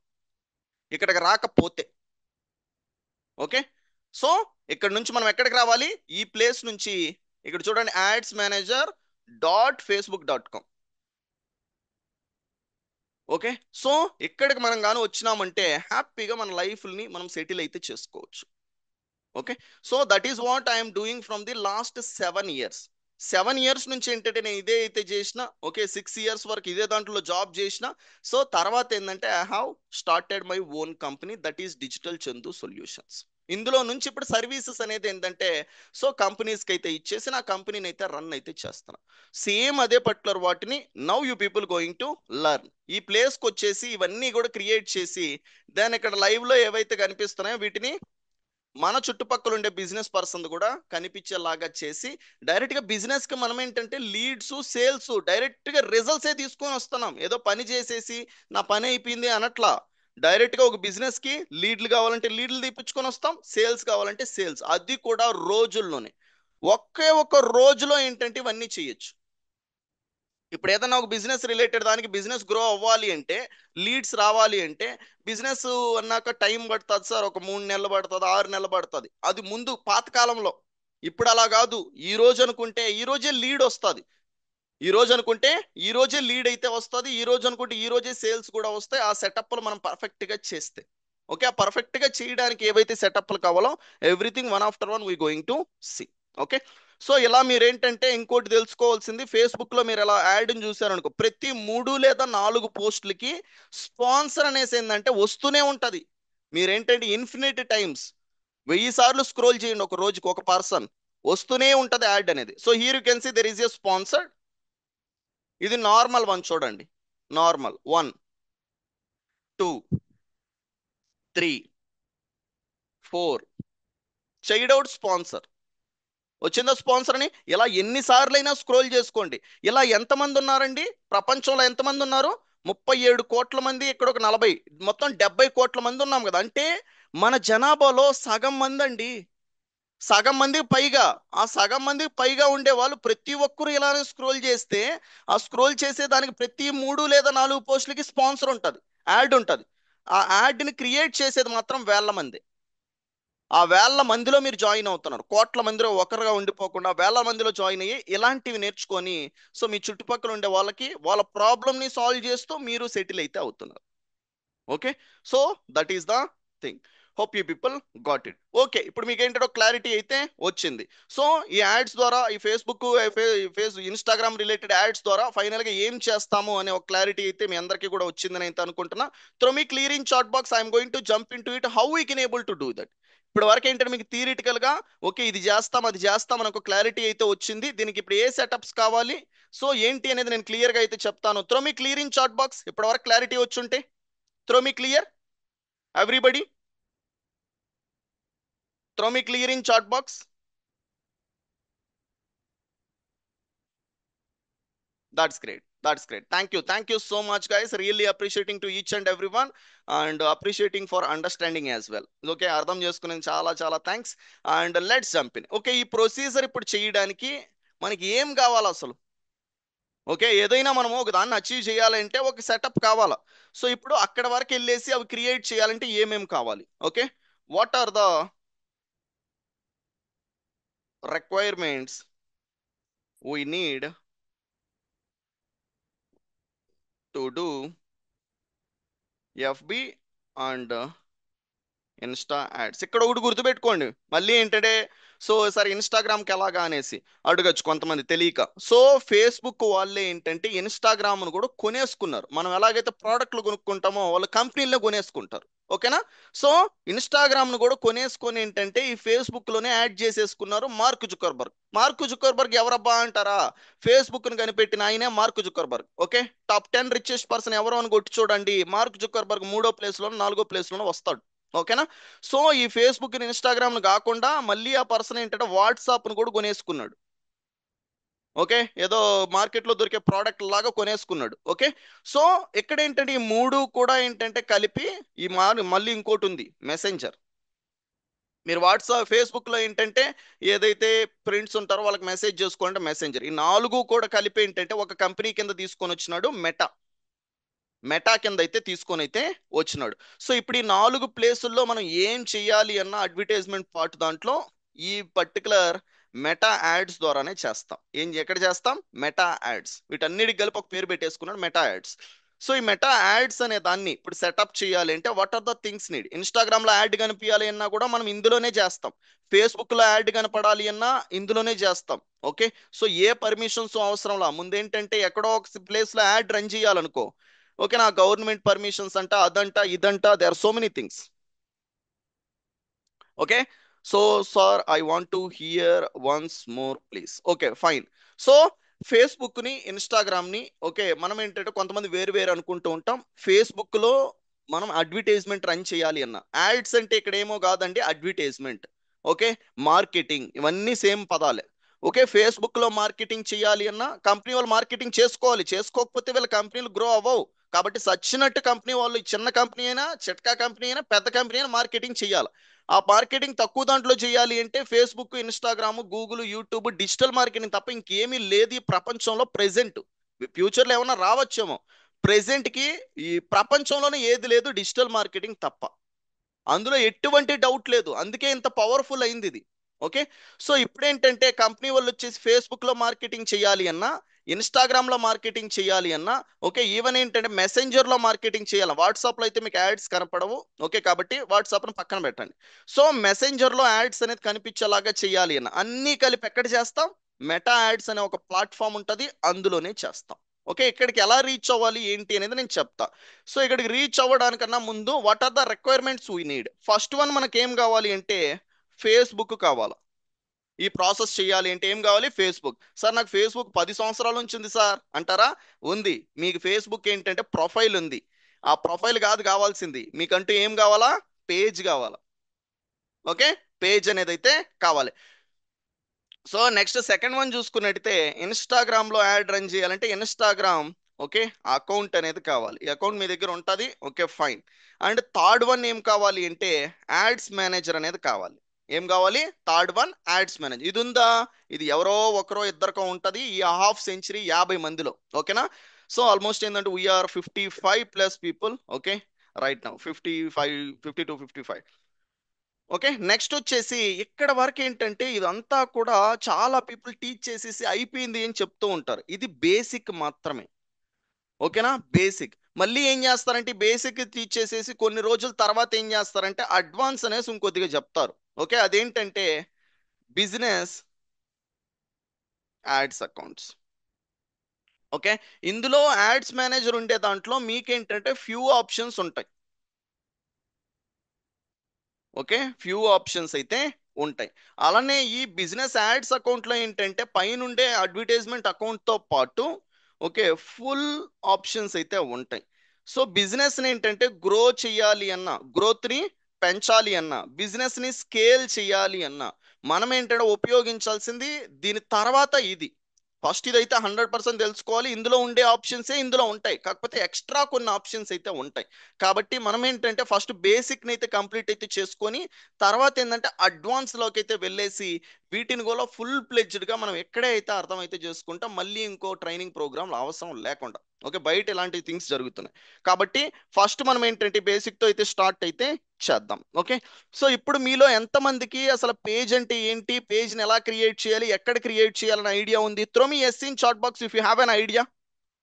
ఇక్కడికి రాకపోతే. ఓకే, సో ఇక్కడ నుంచి మనం ఎక్కడికి రావాలి? ఈ ప్లేస్ నుంచి. ఇక్కడ చూడండి, adsmanager.facebook.com. ఓకే, సో ఇక్కడికి మనం గాను వచ్చినామంటే హ్యాపీగా మన లైఫ్ని మనం సెటిల్ అయితే చేసుకోవచ్చు. Okay, so that is what I'm doing from the last 7 years. 7 years నుంచి ఏంటంటే నేను ఇదే అయితే చేసిన. ఓకే, 6 years వరకు ఇదే దాంట్లో జాబ్ చేసిన. సో తర్వాత ఏంటంటే I have started my own company, that is digital Chandu solutions. ఇందులో నుంచి ఇప్పుడు సర్వీసెస్ అనేది ఏంటంటే సో కంపెనీస్కి అయితే ఇచ్చేసి నా కంపెనీని అయితే రన్ అయితే చేస్తాను. సేమ్ అదే పర్టికులర్ వాటిని now you people going to learn. ఈ ప్లేస్కి వచ్చేసి ఇవన్నీ కూడా క్రియేట్ చేసి దాని ఇక్కడ లైవ్ లో ఏవైతే కనిపిస్తున్నాయో వీటిని మన చుట్టుపక్కల ఉండే బిజినెస్ పర్సన్ కూడా కనిపించేలాగా చేసి డైరెక్ట్ గా బిజినెస్ కి మనం ఏంటంటే లీడ్స్, సేల్స్, డైరెక్ట్ గా రిజల్ట్స్ ఏ తీసుకొని వస్తున్నాం. ఏదో పని చేసేసి నా పని అయిపోయింది అనట్లా. డైరెక్ట్ గా ఒక బిజినెస్ కి లీడ్లు కావాలంటే లీడ్లు తీపించుకొని వస్తాం, సేల్స్ కావాలంటే సేల్స్, అది కూడా రోజుల్లోనే. ఒకే ఒక రోజులో ఏంటంటే ఇవన్నీ చేయొచ్చు. ఇప్పుడు ఏదైనా ఒక బిజినెస్ రిలేటెడ్ దానికి బిజినెస్ గ్రో అవ్వాలి అంటే, లీడ్స్ రావాలి అంటే, బిజినెస్ అన్నాక టైం పడుతుంది సార్. ఒక 3 నెలలు పడుతుంది, 6 నెలలు పడుతుంది. అది ముందు పాతకాలంలో. ఇప్పుడు అలా కాదు. ఈ రోజు అనుకుంటే ఈ రోజే లీడ్ వస్తుంది. ఈ రోజు అనుకుంటే ఈ రోజే లీడ్ అయితే వస్తుంది. ఈ రోజు అనుకుంటే ఈ రోజే సేల్స్ కూడా వస్తాయి. ఆ సెటప్లు మనం పర్ఫెక్ట్ గా చేస్తే. ఓకే, ఆ పర్ఫెక్ట్ గా చేయడానికి ఏవైతే సెటప్లు కావాలో everything one after one we going to see. Okay, so ఇలా మీరేంటంటే ఇంకోటి తెలుసుకోవాల్సింది, ఫేస్బుక్ లో మీరు ఎలా యాడ్ చూసారనుకో ప్రతి 3 లేదా 4 పోస్టులకి స్పాన్సర్ అనేసి ఏంటంటే వస్తూనే ఉంటది. మీరేంటంటే ఇన్ఫినిట్ టైమ్స్ 1000 సార్లు స్క్రోల్ చేయండి ఒక రోజుకి, ఒక పర్సన్ వస్తూనే ఉంటది యాడ్ అనేది. So here you can see there is a sponsor. ఇది నార్మల్ వన్ చూడండి. నార్మల్ 1, 2, 3, 4. Child out sponsor. వచ్చిందా స్పాన్సర్ అని? ఇలా ఎన్నిసార్లైనా స్క్రోల్ చేసుకోండి. ఇలా ఎంతమంది ఉన్నారండి ప్రపంచంలో? ఎంతమంది ఉన్నారు? 37 కోట్ల మంది, ఇక్కడ ఒక 40, మొత్తం 70 కోట్ల మంది ఉన్నాం కదా. అంటే మన జనాభాలో సగం మంది అండి. సగం మందికి పైగా. ఆ సగం మందికి పైగా ఉండే వాళ్ళు ప్రతి ఒక్కరు ఇలానే స్క్రోల్ చేస్తే ఆ స్క్రోల్ చేసే దానికి ప్రతి 3 లేదా 4 పోస్టులకి స్పాన్సర్ ఉంటుంది, యాడ్ ఉంటుంది. ఆ యాడ్ని క్రియేట్ చేసేది మాత్రం వేల మంది. ఆ వేల మందిలో మీరు జాయిన్ అవుతున్నారు. కోట్ల మందిలో ఒకరుగా ఉండిపోకుండా వేల మందిలో జాయిన్ అయ్యి ఇలాంటివి నేర్చుకొని సో మీ చుట్టుపక్కల ఉండే వాళ్ళకి వాళ్ళ ప్రాబ్లమ్ని సాల్వ్ చేస్తూ మీరు సెటిల్ అయితే అవుతున్నారు. Okay, so that is the thing. Hope you people got it. Okay, ఇప్పుడు మీకు ఏంటో క్లారిటీ అయితే వచ్చింది. సో ఈ యాడ్స్ ద్వారా ఈ ఫేస్బుక్, ఇన్స్టాగ్రామ్ రిలేటెడ్ యాడ్స్ ద్వారా ఫైనల్ గా ఏం చేస్తాము అనే ఒక క్లారిటీ అయితే మీ అందరికీ కూడా వచ్చిందని అయితే అనుకుంటున్నా. Throw me clearing chat box I'm going to jump into it how we can able to do that. ఇప్పుడు వరకు ఏంటంటే మీకు థియరిటికల్ గా ఓకే ఇది చేస్తాం అది చేస్తాం అని ఒక క్లారిటీ అయితే వచ్చింది. దీనికి ఇప్పుడు ఏ సెటప్స్ కావాలి సో ఏంటి అనేది నేను క్లియర్ గా అయితే చెప్తాను. Throw me clearing chat box ఇప్పటి వరకు క్లారిటీ వచ్చుంటే. Throw me clear, everybody. Throw me clear in chat box. That's great. That's great. Thank you. Thank you so much, guys. Really appreciating to each and everyone and appreciating for understanding as well. Okay, అర్థం చేసుకునేది చాలా చాలా thanks. And let's jump in. Okay, ఈ procedure ఇప్పుడు చేయడానికి మనకి ఏం కావాలి అసలు? ఓకే, ఏదైనా మనము ఒక దాన్ని అచీవ్ చేయాలంటే ఒక సెటప్ కావాలా. సో ఇప్పుడు అక్కడ వరకు వెళ్ళేసి అవి క్రియేట్ చేయాలంటే ఏమేం కావాలి? Okay, what are the requirements we need to do FB and insta ads? ఇక్కడ ఒకటి గుర్తుపెట్టుకోండి, మళ్ళీ ఏంటంటే సో సార్ ఇన్స్టాగ్రామ్కి ఎలాగా అనేసి అడగచ్చు కొంతమంది తెలియక. సో ఫేస్బుక్ వాళ్ళే ఏంటంటే ఇన్స్టాగ్రామ్ను కూడా కొనేసుకున్నారు. మనం ఎలాగైతే ప్రోడక్ట్లు కొనుక్కుంటామో వాళ్ళు కంపెనీలనే కొనేసుకుంటారు. ఓకేనా? సో ఇన్స్టాగ్రామ్ను కూడా కొనేసుకొని ఏంటంటే ఈ ఫేస్బుక్ లోనే యాడ్ చేసేసుకున్నారు మార్క్ జుకర్బర్గ్. మార్క్ జుకర్బర్గ్ ఎవరబ్బా అంటారా? ఫేస్బుక్ ను కనిపెట్టిన ఆయనే mark Zuckerberg. Okay, top 10 richest person ఎవరు అని కొట్టి చూడండి, మార్క్ జుకర్బర్గ్ 3వ ప్లేస్ లోనో 4వ ప్లేస్ లోనో వస్తాడు. ఓకేనా? సో ఈ ఫేస్బుక్ ఇన్స్టాగ్రామ్ కాకుండా మళ్ళీ ఆ పర్సన్ ఏంటంటే వాట్సాప్ ను కూడా కొనేసుకున్నాడు. ఓకే, ఏదో మార్కెట్ లో దొరికే ప్రోడక్ట్ లాగా కొనేసుకున్నాడు. ఓకే, సో ఇక్కడ ఏంటంటే ఈ మూడు కూడా ఏంటంటే కలిపి ఈ మళ్ళీ ఇంకోటి ఉంది, మెసెంజర్. మీరు వాట్సాప్ ఫేస్బుక్ లో ఏంటంటే ఏదైతే ఫ్రెండ్స్ ఉంటారో వాళ్ళకి మెసేజ్ చేసుకోవాలంటే మెసెంజర్. ఈ నాలుగు కూడా కలిపి ఏంటంటే ఒక కంపెనీ కింద తీసుకొని వచ్చినాడు మెటా. మెటా కింద అయితే తీసుకొని అయితే వచ్చినాడు. సో ఇప్పుడు ఈ 4 ప్లేసుల్లో మనం ఏం చేయాలి అన్న అడ్వర్టైజ్మెంట్ పార్ట్ దాంట్లో ఈ పర్టికులర్ మెటా యాడ్స్ ద్వారానే చేస్తాం. ఎక్కడ చేస్తాం? Meta ads. వీటన్నిటికి కలిపి ఒక పేరు పెట్టేసుకున్నాడు, మెటా యాడ్స్. సో ఈ మెటా యాడ్స్ అనే దాన్ని ఇప్పుడు సెటప్ చేయాలి అంటే what are the things need? Instagram లో యాడ్ కనిపించాలి అన్నా కూడా మనం ఇందులోనే చేస్తాం. ఫేస్బుక్ లో యాడ్ కనపడాలి అన్నా ఇందులోనే చేస్తాం. ఓకే, సో ఏ పర్మిషన్స్ అవసరంలా. ముందేంటంటే ఎక్కడో ఒక ప్లేస్ లో యాడ్ రన్ చేయాలనుకో, ఓకే, నా గవర్నమెంట్ పర్మిషన్స్ అంట, అదంట ఇదంట, they are so many things. Okay, so sir I want to hear once more please. Okay, fine. So Facebook ని ఇన్స్టాగ్రామ్ ని ఓకే, మనం ఏంటంటే కొంతమంది వేరు వేరు అనుకుంటూ ఉంటాం. ఫేస్బుక్ లో మనం అడ్వర్టైజ్మెంట్ రన్ చేయాలి అన్న, యాడ్స్ అంటే ఇక్కడ ఏమో కాదండి, అడ్వర్టైజ్మెంట్. ఓకే, మార్కెటింగ్, ఇవన్నీ సేమ్ పదాలే. ఓకే, ఫేస్బుక్ లో మార్కెటింగ్ చేయాలి అన్న కంపెనీ వాళ్ళు మార్కెటింగ్ చేసుకోవాలి, చేసుకోకపోతే వీళ్ళ కంపెనీలు గ్రో అవ్వవు. కాబట్టి సచ్చినట్టు కంపెనీ వాళ్ళు, చిన్న కంపెనీ అయినా, చిట్కా కంపెనీ అయినా, పెద్ద కంపెనీ అయినా మార్కెటింగ్ చేయాలి. ఆ మార్కెటింగ్ తక్కువ దాంట్లో చేయాలి అంటే Facebook, Instagram, Google, YouTube, digital marketing తప్ప ఇంకేమీ లేదు ఈ ప్రపంచంలో ప్రెసెంట్. ఫ్యూచర్లో ఏమన్నా రావచ్చేమో. ప్రెసెంట్ కి ఈ ప్రపంచంలోనే ఏది లేదు డిజిటల్ మార్కెటింగ్ తప్ప. అందులో ఎటువంటి డౌట్ లేదు, అందుకే ఇంత పవర్ఫుల్ అయింది ఇది. ఓకే, సో ఇప్పుడేంటంటే కంపెనీ వాళ్ళు వచ్చేసి ఫేస్బుక్ లో మార్కెటింగ్ చేయాలి అన్నా, ఇన్స్టాగ్రామ్ లో మార్కెటింగ్ చేయాలి అన్నా, ఓకే, ఈవెన్ ఏంటంటే మెసెంజర్ లో మార్కెటింగ్ చేయాలి. వాట్సాప్ లో అయితే మీకు యాడ్స్ కనపడవు. ఓకే, కాబట్టి వాట్సాప్ ను పక్కన పెట్టండి. సో మెసెంజర్ లో యాడ్స్ అనేది కనిపించేలాగా చేయాలి అన్న అన్ని కలిపి ఎక్కడ చేస్తాం? మెటా యాడ్స్ అనే ఒక ప్లాట్ఫామ్ ఉంటుంది, అందులోనే చేస్తాం. ఓకే, ఇక్కడికి ఎలా రీచ్ అవ్వాలి ఏంటి అనేది నేను చెప్తా. సో ఇక్కడికి రీచ్ అవ్వడానికన్నా ముందు what are the requirements we need? First one మనకి ఏం కావాలి అంటే ఫేస్బుక్ కావాలి. ఈ ప్రాసెస్ చేయాలి అంటే ఏం కావాలి? ఫేస్బుక్. సార్ నాకు ఫేస్బుక్ 10 సంవత్సరాల నుంచి ఉంది సార్ అంటారా? ఉంది. మీకు ఫేస్బుక్ ఏంటంటే ప్రొఫైల్ ఉంది. ఆ ప్రొఫైల్ కాదు కావాల్సింది, మీకంటూ ఏం కావాలా? పేజ్ కావాలా. ఓకే, పేజ్ అనేది అయితే కావాలి. సో నెక్స్ట్ సెకండ్ వన్ చూసుకున్నట్టయితే ఇన్స్టాగ్రామ్ లో యాడ్ రన్ చేయాలంటే ఇన్స్టాగ్రామ్ ఓకే అకౌంట్ అనేది కావాలి. ఈ అకౌంట్ మీ దగ్గర ఉంటుంది. Okay, fine. And third one ఏం కావాలి అంటే యాడ్స్ మేనేజర్ అనేది కావాలి. ఏం కావాలి? Third one ads manager. ఇది ఉందా? ఇది ఎవరో ఒకరో ఇద్దరికో ఉంటుంది ఈ హాఫ్ సెంచరీ 50 మందిలో. ఓకేనా? సో ఆల్మోస్ట్ ఏంటంటే we are 55+ people. Okay, right now 55, 50 to 55. Okay, next వచ్చేసి ఇక్కడ వరకు ఏంటంటే ఇదంతా కూడా చాలా పీపుల్ టీచ్ చేసేసి అయిపోయింది అని చెప్తూ ఉంటారు. ఇది బేసిక్ మాత్రమే. ఓకేనా? బేసిక్. మళ్ళీ ఏం చేస్తారంటే బేసిక్ టీచ్ చేసేసి కొన్ని రోజుల తర్వాత ఏం చేస్తారంటే అడ్వాన్స్ అనేసి ఇంకొద్దిగా చెప్తారు. ఓకే, అదేంటంటే బిజినెస్ యాడ్స్ అకౌంట్స్. ఓకే, ఇందులో యాడ్స్ మేనేజర్ ఉండే దాంట్లో మీకేంటంటే ఫ్యూ ఆప్షన్స్ ఉంటాయి. ఓకే, ఫ్యూ ఆప్షన్స్ అయితే ఉంటాయి. అలానే ఈ బిజినెస్ యాడ్స్ అకౌంట్ లో ఏంటంటే పైనుండే అడ్వర్టైజ్మెంట్ అకౌంట్ తో పాటు ఓకే ఫుల్ ఆప్షన్స్ అయితే ఉంటాయి. సో బిజినెస్ ని ఏంటంటే గ్రో చేయాలి అన్న, గ్రోత్ ని పెంచాలి అన్న, బిజినెస్ ని స్కేల్ చేయాలి అన్న మనం ఏంటంటే ఉపయోగించాల్సింది దీని తర్వాత ఇది. ఫస్ట్ ఇదైతే 100% తెలుసుకోవాలి. ఇందులో ఉండే ఆప్షన్సే ఇందులో ఉంటాయి, కాకపోతే ఎక్స్ట్రా కొన్ని ఆప్షన్స్ అయితే ఉంటాయి. కాబట్టి మనం ఏంటంటే ఫస్ట్ బేసిక్ అయితే కంప్లీట్ అయితే చేసుకొని తర్వాత ఏంటంటే అడ్వాన్స్ లోకి అయితే వెళ్ళేసి వీటిని కూడా ఫుల్ ప్లెడ్జ్డ్ గా మనం ఎక్కడే అయితే అర్థమైతే చేసుకుంటాం, మళ్ళీ ఇంకో ట్రైనింగ్ ప్రోగ్రామ్ అవసరం లేకుండా. ఓకే, బయట ఇలాంటి థింగ్స్ జరుగుతున్నాయి. కాబట్టి ఫస్ట్ మనం ఏంటంటే బేసిక్ తో అయితే స్టార్ట్ అయితే చేద్దాం. ఓకే, సో ఇప్పుడు మీలో ఎంతమందికి అసలు పేజ్ అంటే ఏంటి, పేజ్ ని ఎలా క్రియేట్ చేయాలి, ఎక్కడ క్రియేట్ చేయాలని ఐడియా ఉంది? Throw me yes in chat box if you have an idea.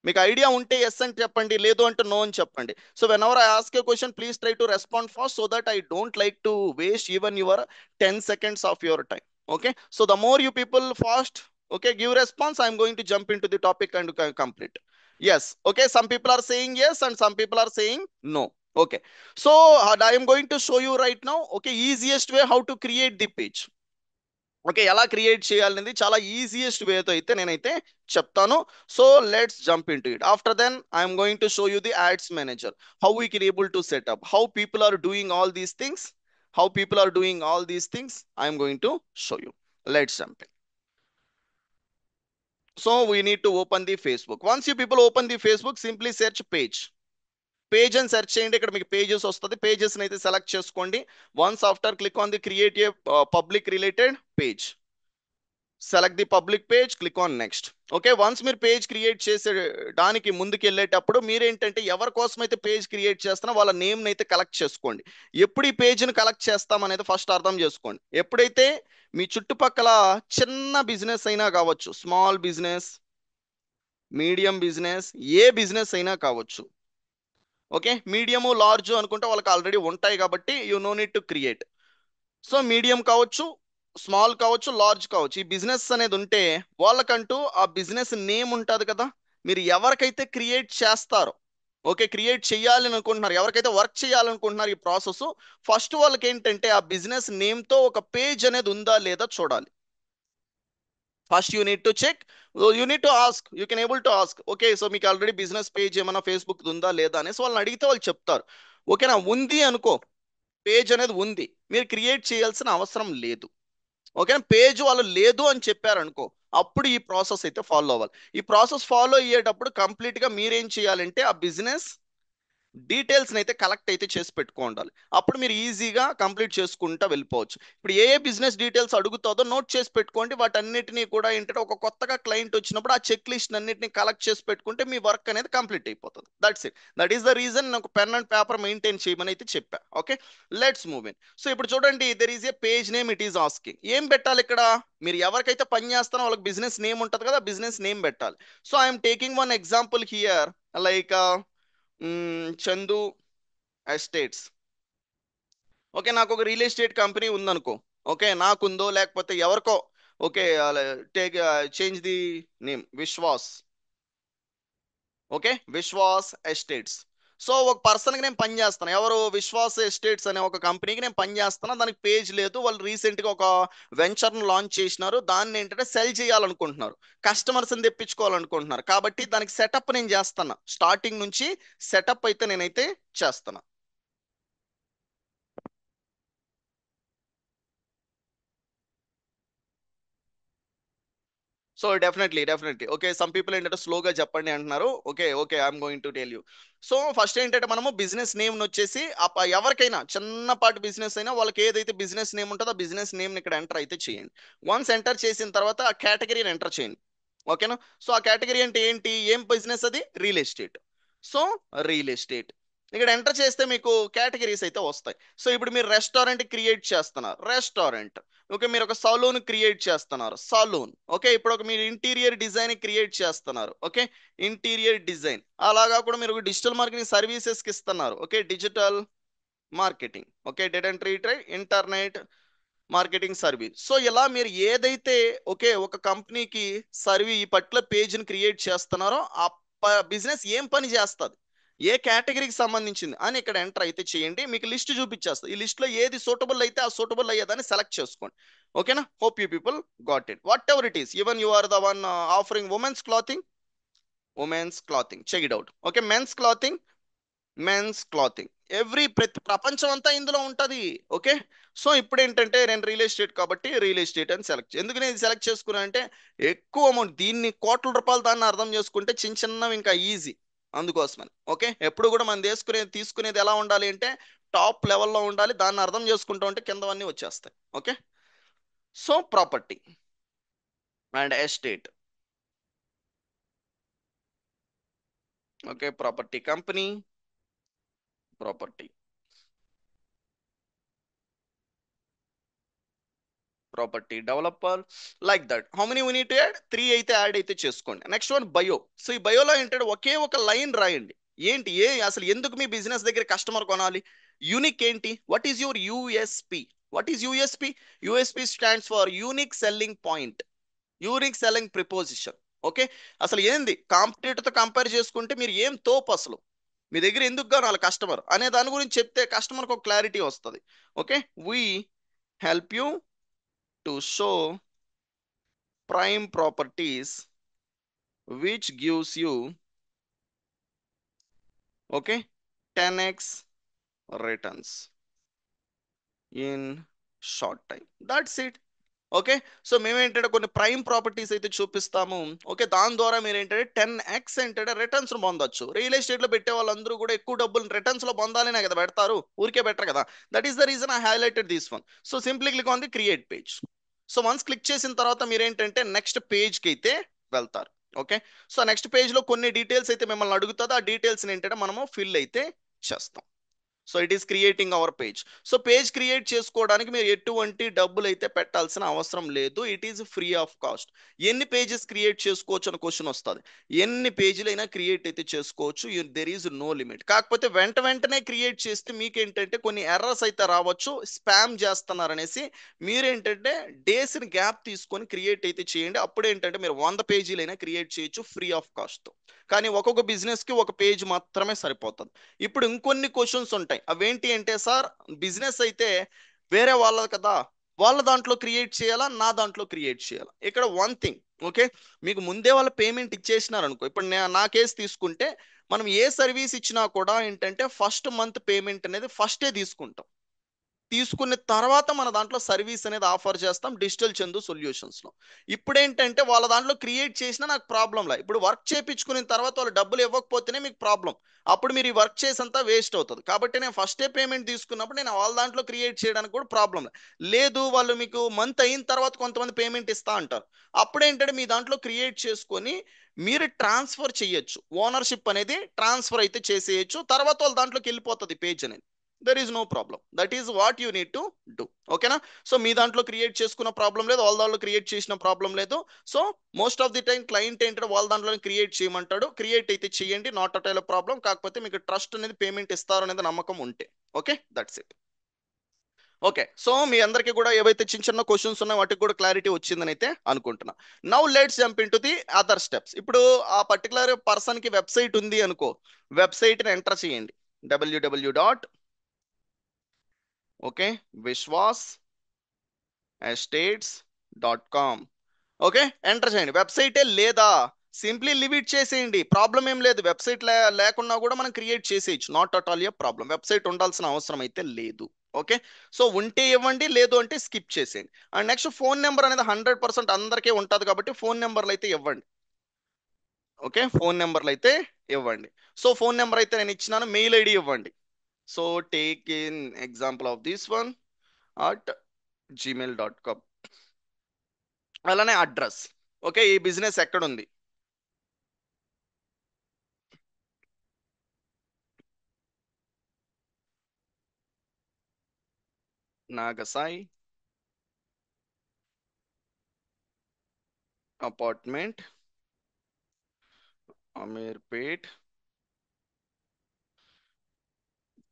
మీకు ఐడియా ఉంటే ఎస్ అని చెప్పండి, లేదు అంటే నో అని చెప్పండి. So whenever I ask a question please try to respond fast so that I don't like to waste even your 10 seconds of your time. Okay, so the more you people fast okay give response, I'm going to jump into the topic and complete. Yes, okay, some people are saying yes and some people are saying no. Okay, so I am going to show you right now, okay, easiest way how to create the page. Okay, ఎలా create చేయాలనేది చాలా easiest వేతో అయితే నేనైతే చెప్తాను. So let's jump into it. After then I'm going to show you the ads manager, how we can able to setup, how people are doing all these things, how people are doing all these things I'm going to show you. Let's jump in. So we need to open the Facebook. Once you people open the Facebook, simply search page. Page అని search చేయండి, ఇక్కడ మీకు pages వస్తుంది. Pages అయితే select చేసుకోండి. Once after click on the create a public related page. Select the public page, click on next. Okay, once మీరు page create చేసే దానికి ముందుకు వెళ్ళేటప్పుడు మీరేంటంటే ఎవరి కోసం అయితే పేజ్ క్రియేట్ చేస్తున్నా వాళ్ళ నేమ్ అయితే కలెక్ట్ చేసుకోండి. ఎప్పుడు ఈ పేజ్ని కలెక్ట్ చేస్తాం అనేది ఫస్ట్ అర్థం చేసుకోండి. ఎప్పుడైతే మీ చుట్టుపక్కల చిన్న బిజినెస్ అయినా కావచ్చు, స్మాల్ బిజినెస్, మీడియం బిజినెస్, ఏ బిజినెస్ అయినా కావచ్చు. ఓకే, మీడియము లార్జ్ అనుకుంటే వాళ్ళకి ఆల్రెడీ ఉంటాయి కాబట్టి you know need to create. So medium కావచ్చు, స్మాల్ కావచ్చు, లార్జ్ కావచ్చు, ఈ బిజినెస్ అనేది ఉంటే వాళ్ళకంటూ ఆ బిజినెస్ నేమ్ ఉంటుంది కదా. మీరు ఎవరికైతే క్రియేట్ చేస్తారో, ఓకే, క్రియేట్ చేయాలని అనుకుంటున్నారు, ఎవరికైతే వర్క్ చేయాలనుకుంటున్నారు ఈ ప్రాసెస్, ఫస్ట్ వాళ్ళకి ఏంటంటే ఆ బిజినెస్ నేమ్తో ఒక పేజ్ అనేది ఉందా లేదా చూడాలి. First you need to check, you need to ask, you can able to ask. Okay, so మీకు ఆల్రెడీ బిజినెస్ పేజ్ ఏమైనా ఫేస్బుక్ ఉందా లేదా అనేసి వాళ్ళని అడిగితే వాళ్ళు చెప్తారు. ఓకేనా, ఉంది అనుకో, పేజ్ అనేది ఉంది, మీరు క్రియేట్ చేయాల్సిన అవసరం లేదు. ఓకేనా, పేజ్ వాళ్ళు లేదు అని చెప్పారు అనుకో, అప్పుడు ఈ ప్రాసెస్ అయితే ఫాలో అవ్వాలి. ఈ ప్రాసెస్ ఫాలో అయ్యేటప్పుడు కంప్లీట్ గా మీరేం చేయాలంటే ఆ బిజినెస్ డీటెయిల్స్ అయితే కలెక్ట్ అయితే చేసి పెట్టుకోండాలి. అప్పుడు మీరు ఈజీగా కంప్లీట్ చేసుకుంటా వెళ్ళిపోవచ్చు. ఇప్పుడు ఏ ఏ బిజినెస్ డీటెయిల్స్ అడుగుతుందో నోట్ చేసి పెట్టుకోండి. వాటన్నిటిని కూడా ఏంటంటే ఒక కొత్తగా క్లయింట్ వచ్చినప్పుడు ఆ చెక్ లిస్ట్ అన్నిటిని కలెక్ట్ చేసి పెట్టుకుంటే మీ వర్క్ అనేది కంప్లీట్ అయిపోతుంది. That's it, that is the reason నాకు పెన్ అండ్ పేపర్ మెయింటైన్ చేయమని అయితే చెప్పా. Okay, let's move in. So ఇప్పుడు చూడండి, there is A page name, it is asking. ఏం పెట్టాలి ఇక్కడ? మీరు ఎవరికైతే పని చేస్తారో వాళ్ళకి బిజినెస్ నేమ్ ఉంటుంది కదా, బిజినెస్ నేమ్ పెట్టాలి. So I'm taking one example here, like Chandu estates. Okay, నాకు ఒక రియల్ ఎస్టేట్ కంపెనీ ఉందనుకో. ఓకే, నాకుందో లేకపోతే ఎవరికో, okay, take change the name Vishwas. Okay, Vishwas estates. So ఒక పర్సన్కి నేను పని చేస్తాను, ఎవరు? విశ్వాస్ ఎస్టేట్స్ అనే ఒక కంపెనీకి నేను పని చేస్తాను. దానికి పేజ్ లేదు, వాళ్ళు రీసెంట్గా ఒక వెంచర్ను లాంచ్ చేసినారు, దాన్ని ఏంటంటే సెల్ చేయాలనుకుంటున్నారు, కస్టమర్స్ని తెప్పించుకోవాలనుకుంటున్నారు. కాబట్టి దానికి సెటప్ నేను చేస్తాను, స్టార్టింగ్ నుంచి సెటప్ అయితే నేనైతే చేస్తాను. So definitely okay, some people ఏంటంటే స్లోగా చెప్పండి అంటున్నారు. Okay okay, I'm going to tell you. So first ఏంటంటే మనము బిజినెస్ నేమ్ వచ్చేసి ఎవరికైనా చిన్నపాటి బిజినెస్ అయినా వాళ్ళకి ఏదైతే బిజినెస్ నేమ్ ఉంటుందో ఆ బిజినెస్ నేమ్ ఇక్కడ ఎంటర్ అయితే చేయండి. వన్స్ ఎంటర్ చేసిన తర్వాత ఆ కేటగిరీని ఎంటర్ చేయండి. ఓకేనా, సో ఆ కేటగిరీ అంటే ఏంటి, ఏం బిజినెస్ అది? Real estate. So real estate ఇక్కడ ఎంటర్ చేస్తే మీకు కేటగిరీస్ అయితే వస్తాయి. సో ఇప్పుడు మీరు రెస్టారెంట్ క్రియేట్ చేస్తున్నారు, రెస్టారెంట్. ఓకే, మీరు ఒక సలూన్ క్రియేట్ చేస్తున్నారు, సలూన్. ఓకే, ఇప్పుడు ఒక మీరు ఇంటీరియర్ డిజైన్ క్రియేట్ చేస్తున్నారు, ఓకే, ఇంటీరియర్ డిజైన్. అలాగా కూడా మీరు డిజిటల్ మార్కెటింగ్ సర్వీసెస్ కి ఇస్తున్నారు, okay, digital marketing. Okay, data entry, internet marketing service. So ఇలా మీరు ఏదైతే ఓకే ఒక కంపెనీకి ఈ పర్టికులర్ పేజ్ని క్రియేట్ చేస్తున్నారో ఆ బిజినెస్ ఏం పని చేస్తుంది, ఏ కేటగిరీకి సంబంధించింది అని ఇక్కడ ఎంటర్ అయితే చేయండి. మీకు లిస్ట్ చూపించేస్తుంది. ఈ లిస్ట్ లో ఏది సూటబుల్ అయితే ఆ సూటబుల్ అయ్యేదాన్ని సెలెక్ట్ చేసుకోండి. ఓకేనా, hope you people got it. Whatever it is, even you are the one offering women's clothing, check it out. Okay, men's clothing every ప్రపంచం అంతా ఇందులో ఉంటది. ఓకే, సో ఇప్పుడు ఏంటంటే నేను రియల్ ఎస్టేట్ కాబట్టి రియల్ ఎస్టేట్ అని ఎందుకు నేను సెలెక్ట్ చేసుకున్నా అంటే ఎక్కువ అమౌంట్, దీన్ని కోట్ల రూపాయలు దాన్ని అర్థం చేసుకుంటే చిన్న చిన్నవి ఇంకా ఈజీ, అందుకోసమని. ఓకే, ఎప్పుడు కూడా మనం తీసుకునేది ఎలా ఉండాలి అంటే టాప్ లెవెల్లో ఉండాలి, దాన్ని అర్థం చేసుకుంటూ ఉంటే కిందవన్నీ వచ్చేస్తాయి. Okay, so property and estate. Okay, property company, property, property developer, like that. How many we need to add? 3 అయితే యాడ్ అయితే చేసుకోండి. Next one bio. సో ఈ బయోలో ఏంటంటే ఒకే ఒక లైన్ రాయండి. ఏంటి అసలు ఎందుకు మీ బిజినెస్ దగ్గర కస్టమర్ కొనాలి, యూనిక్ ఏంటి, what is your USP. What is USP? USP stands for unique selling point, unique selling preposition. Okay, అసలు ఏంది కాంపిటేటర్ తో కంపేర్ చేసుకుంటే మీరు ఏం తోపు అసలు, మీ దగ్గర ఎందుకు కావాలి కస్టమర్ అనే దాని గురించి చెప్తే కస్టమర్కి ఒక క్లారిటీ వస్తుంది. Okay, we help you to show prime properties which gives you, okay, 10x returns in short time. That's it. Okay, so మేము ఏంటంటే కొన్ని ప్రైమ్ ప్రాపర్టీస్ అయితే చూపిస్తాము. ఓకే, దాని ద్వారా మీరు ఏంటంటే 10x ఏంటంటే రిటర్న్స్ పొందొచ్చు. రియల్ ఎస్టేట్ లో పెట్టే వాళ్ళందరూ కూడా ఎక్కువ డబ్బులు రిటర్న్స్ లో పొందాలనే కదా పెడతారు, ఊరికే బెటర్ కదా. That is the reason I highlighted this one. So simply click on the create page. So once click చేసిన తర్వాత మీరు ఏంటంటే నెక్స్ట్ పేజ్ కి అయితే వెళ్తారు. ఓకే, సో నెక్స్ట్ పేజ్ లో కొన్ని డీటెయిల్స్ అయితే మిమ్మల్ని అడుగుతుంది, ఆ డీటెయిల్స్ ఏంటంటే మనము ఫిల్ అయితే చేస్తాం. So it is creating hour page. So page create చేసుకోవడానికి మీరు ఎటువంటి డబ్బులు అయితే పెట్టాల్సిన అవసరం లేదు, it is free of cost. ఎన్ని పేజెస్ క్రియేట్ చేసుకోవచ్చు అని క్వశ్చన్ వస్తుంది. ఎన్ని పేజీలు అయినా క్రియేట్ అయితే చేసుకోవచ్చు, దెర్ ఈజ్ నో లిమిట్. కాకపోతే వెంటనే క్రియేట్ చేస్తే మీకు ఏంటంటే కొన్ని ఎర్రర్స్ అయితే రావచ్చు, స్పామ్ చేస్తున్నారు అనేసి మీరేంటంటే డేస్ని గ్యాప్ తీసుకొని క్రియేట్ అయితే చేయండి. అప్పుడు ఏంటంటే మీరు 100 పేజీలైనా క్రియేట్ చేయొచ్చు ఫ్రీ ఆఫ్ కాస్ట్. కానీ ఒక్కొక్క బిజినెస్ కి ఒక పేజ్ మాత్రమే సరిపోతుంది. ఇప్పుడు ఇంకొన్ని క్వశ్చన్స్ ఉంటాయి, అవేంటి అంటే సార్ బిజినెస్ అయితే వేరే వాళ్ళది కదా, వాళ్ళ దాంట్లో క్రియేట్ చేయాలా నా దాంట్లో క్రియేట్ చేయాలా. ఇక్కడ వన్ థింగ్, ఓకే, మీకు ముందే వాళ్ళ పేమెంట్ ఇచ్చేసినారు అనుకో. ఇప్పుడు నా కేసు తీసుకుంటే మనం ఏ సర్వీస్ ఇచ్చినా కూడా ఏంటంటే ఫస్ట్ మంత్ పేమెంట్ అనేది ఫస్టే తీసుకుంటాం. తీసుకున్న తర్వాత మన దాంట్లో సర్వీస్ అనేది ఆఫర్ చేస్తాం డిజిటల్ చందు సొల్యూషన్స్ లో. ఇప్పుడు ఏంటంటే వాళ్ళ దాంట్లో క్రియేట్ చేసినా నాకు ప్రాబ్లం లే, ఇప్పుడు వర్క్ చేయించుకున్న తర్వాత వాళ్ళు డబ్బులు ఇవ్వకపోతేనే మీకు ప్రాబ్లం, అప్పుడు మీరు ఈ వర్క్ చేసంతా వేస్ట్ అవుతుంది. కాబట్టి నేను ఫస్టే పేమెంట్ తీసుకున్నప్పుడు నేను వాళ్ళ దాంట్లో క్రియేట్ చేయడానికి కూడా ప్రాబ్లం లేదు. వాళ్ళు మీకు మంత్ అయిన తర్వాత కొంతమంది పేమెంట్ ఇస్తా అంటారు, అప్పుడు ఏంటంటే మీ దాంట్లో క్రియేట్ చేసుకొని మీరు ట్రాన్స్ఫర్ చేయొచ్చు, ఓనర్షిప్ అనేది ట్రాన్స్ఫర్ అయితే చేసేయచ్చు, తర్వాత వాళ్ళ దాంట్లోకి వెళ్ళిపోతుంది పేజ్ అనేది. There is no problem, that is what you need to do. ఓకేనా, సో మీ దాంట్లో క్రియేట్ చేసుకున్న ప్రాబ్లం లేదు, వాళ్ళ దాంట్లో క్రియేట్ చేసిన ప్రాబ్లం లేదు. So most of the time client ఏంటంటే వాళ్ళ దాంట్లో క్రియేట్ చేయమంటాడు, క్రియేట్ అయితే చేయండి, నాట్ అట్ ఆల్ ప్రాబ్లం. కాకపోతే మీకు ట్రస్ట్ అనేది పేమెంట్ ఇస్తారు అనేది నమ్మకం ఉంటే. Okay, that's it. Okay, so మీ అందరికీ కూడా ఏవైతే చిన్న చిన్న క్వశ్చన్స్ ఉన్నాయో వాటికి కూడా క్లారిటీ వచ్చిందని అయితే అనుకుంటున్నా. Now let's jump in to the other steps. ఇప్పుడు ఆ పర్టికులర్ పర్సన్ కి వెబ్సైట్ ఉంది అనుకో, వెబ్సైట్ ని ఎంటర్ చేయండి, www dot, okay, Vishwas estates dot com. Okay, enter చేయండి. వెబ్సైటే లేదా సింప్లీ లివ్ ఇట్ చేసేయండి, ప్రాబ్లం ఏం లేదు. వెబ్సైట్ లేకున్నా కూడా మనం క్రియేట్ చేసేయచ్చు, not at all a problem. Website ఉండాల్సిన అవసరం అయితే లేదు. ఓకే, సో ఉంటే ఇవ్వండి, లేదు అంటే స్కిప్ చేసేయండి. అండ్ నెక్స్ట్ ఫోన్ నెంబర్ అనేది 100% అందరికీ ఉంటుంది కాబట్టి ఫోన్ నెంబర్లు అయితే ఇవ్వండి. ఓకే, ఫోన్ నెంబర్లు అయితే ఇవ్వండి. సో ఫోన్ నెంబర్ అయితే నేను ఇచ్చినాను, మెయిల్ ఐడి ఇవ్వండి. So take in example of this one at gmail.com. అలానే అడ్రస్. ఓకే, ఈ బిజినెస్ ఎక్కడుంది, Nagasai apartment, Ameerpet,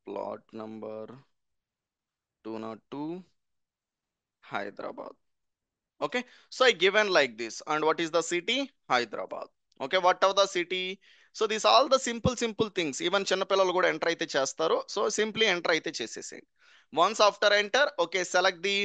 plot number 202, Hyderabad. Okay, so I given like this, and what is the city? Hyderabad. Okay, what of the city? So these all the simple things, even చిన్న పిల్లలు కూడా enter అయితే చేస్తారు. So simply enter అయితే చేసేసేయండి. Once after enter, okay, select the,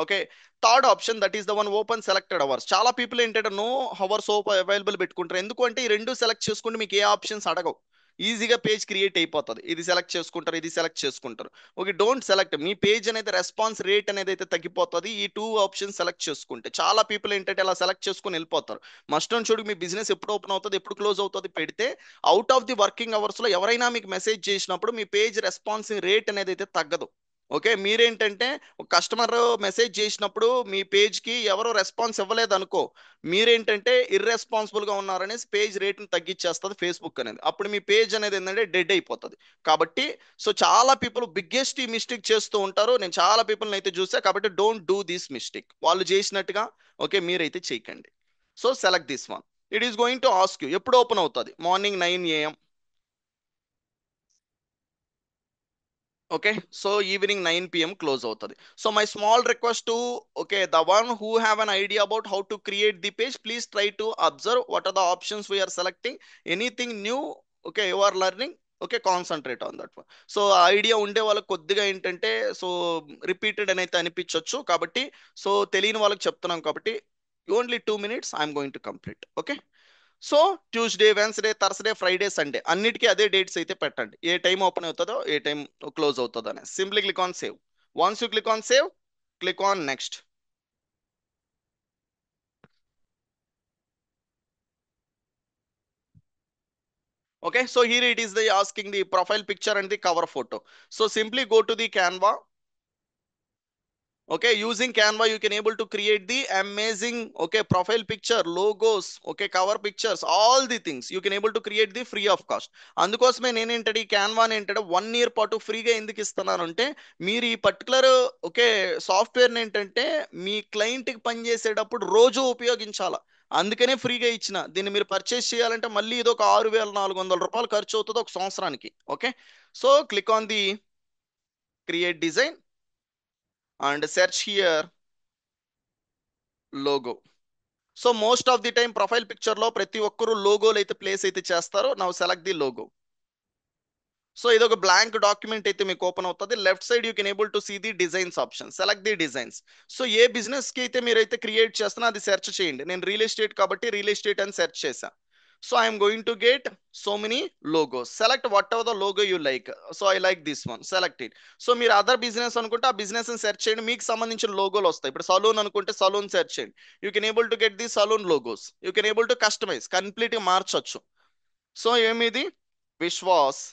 okay, third option that is the one open selected hours. చాలా people ఏంటంటే no hours available పెట్టుకుంటారు, ఎందుకంటే ఈ రెండు సెలెక్ట్ చేసుకుంటే మీకు ఏ ఆప్షన్స్ అడగవు. ఈజీగా పేజ్ క్రియేట్ అయిపోతుంది. ఇది సెలెక్ట్ చేసుకుంటారు, ఇది సెలెక్ట్ చేసుకుంటారు. Okay, don't select. Me page అనేది రెస్పాన్స్ రేట్ అనేది అయితే తగ్గిపోతుంది ఈ టూ ఆప్షన్ సెలెక్ట్ చేసుకుంటే. చాలా పీపుల్ ఏంటంటే అలా సెలెక్ట్ చేసుకుని వెళ్ళిపోతారు. మస్ట్ అండ్ చూడు, మీ బిజినెస్ ఎప్పుడు ఓపెన్ అవుతుంది, ఎప్పుడు క్లోజ్ అవుతుంది పెడితే out of the working hours లో ఎవరైనా మీకు మెసేజ్ చేసినప్పుడు మీ పేజ్ రెస్పాన్స్ రేట్ అనేది అయితే తగ్గదు. ఓకే, మీరేంటంటే ఒక కస్టమర్ మెసేజ్ చేసినప్పుడు మీ పేజ్ కి ఎవరు రెస్పాన్స్ ఇవ్వలేదు అనుకో, మీరేంటంటే ఇర్రెస్పాన్సిబుల్ గా ఉన్నారనేసి పేజ్ రేట్ని తగ్గించేస్తుంది ఫేస్బుక్ అనేది. అప్పుడు మీ పేజ్ అనేది ఏంటంటే డెడ్ అయిపోతుంది. కాబట్టి సో చాలా పీపుల్ బిగ్గెస్ట్ ఈ మిస్టేక్ చేస్తూ ఉంటారు. నేను చాలా పీపుల్ని అయితే చూసా. కాబట్టి డోంట్ డూ దిస్ మిస్టేక్. వాళ్ళు చేసినట్టుగా ఓకే మీరైతే చేయకండి. So select this one. It is going to ask you ఎప్పుడు ఓపెన్ అవుతుంది. Morning 9 AM. Okay, so evening 9 PM close అవుతుంది. So my small request to okay the one who have an idea about how to create the page, please try to observe what are the options we're selecting. Anything new okay you are learning, okay concentrate on that one. So idea ఉండే వాళ్ళకి కొద్దిగా ఏంటంటే so repeated అని అయితే అనిపించవచ్చు. కాబట్టి so తెలియని వాళ్ళకి చెప్తున్నాం కాబట్టి only 2 minutes I'm going to complete. Okay, so Tuesday, Wednesday, Thursday, Friday, Sunday అన్నిటికీ అదే డేట్స్ అయితే పెట్టండి. ఏ టైం ఓపెన్ అవుతుందో ఏ టైం క్లోజ్ అవుతుందో అని. Simply click on save. Once you click on save, click on next. Okay, so here it is the asking the profile picture and the cover photo. So simply go to the Canva. Okay, using Canva you can able to create the amazing okay profile picture, logos, okay cover pictures, all the things you can able to create the free of cost. అందుకోసమే నేనేంటంటే ఈ Canva ఏంటంటే 1 year పాటు ఫ్రీగా ఎందుకు ఇస్తున్నాను అంటే, మీరు ఈ పర్టికులర్ ఓకే సాఫ్ట్వేర్ ఏంటంటే మీ క్లయింట్ కి పనిచేసేటప్పుడు రోజు ఉపయోగించాల. అందుకనే ఫ్రీగా ఇచ్చిన. దీన్ని మీరు పర్చేస్ చేయాలంటే మళ్ళీ ఇది ఒక 6,400 రూపాయలు ఖర్చు అవుతుంది ఒక సంవత్సరానికి. Okay, so click on the create design and search here logo. So most of the time profile picture లో ప్రతి ఒక్కరు లోగోలు అయితే ప్లేస్ అయితే చేస్తారు. Now select the logo. So ఇది ఒక బ్లాంక్ డాక్యుమెంట్ అయితే మీకు ఓపెన్ అవుతుంది. Left side you can able to see the designs option. Select the designs. So ఏ బిజినెస్ కి అయితే మీరైతే క్రియేట్ చేస్తున్నా అది సెర్చ్ చేయండి. నేను రియల్ ఎస్టేట్ కాబట్టి రియల్ ఎస్టేట్ అని సెర్చ్ చేశా. So I'm going to get so many logos. Select what ever the logo you like. So I like this one, select it. So మీరు అదర్ బిజినెస్ అనుకుంటే ఆ business search చేయండి, మీకు సంబంధించిన లోగోలు వస్తాయి. ఇప్పుడు సలూన్ అనుకుంటే సలూన్ సెర్చ్ చేయండి. You can able to get the salon logos. You can able to customize, complete గా మార్చొచ్చు. సో ఏమిది Vishwas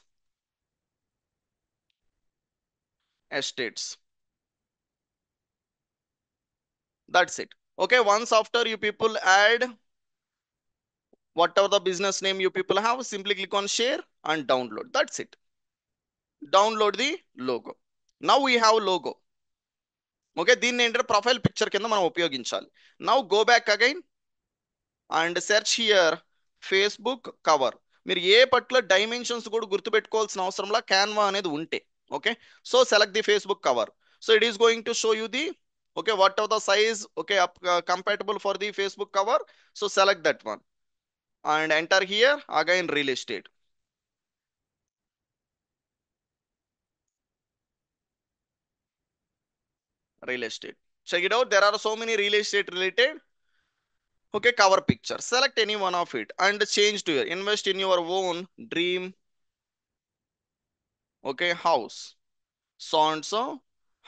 estates. That's it. Okay, once after you people add whatever the business name you people have, simply click on share and download. That's it. Download the logo. Now we have logo. Okay, దీన్ని ఏంటంటే profile picture కింద మనం ఉపయోగించాలి. Now go back again and search here Facebook cover. మీరు ఏ particular dimensions కూడా గుర్తుపెట్టుకోవాల్సిన అవసరంలా Canva అనేది ఉంటే. Okay, so select the Facebook cover. So it is going to show you the okay what are the size okay compatible for the Facebook cover. So select that one and enter here again real estate. Real estate, check it out. There are so many real estate related okay cover picture. Select any one of it and change to your invest in your own dream okay house. So and so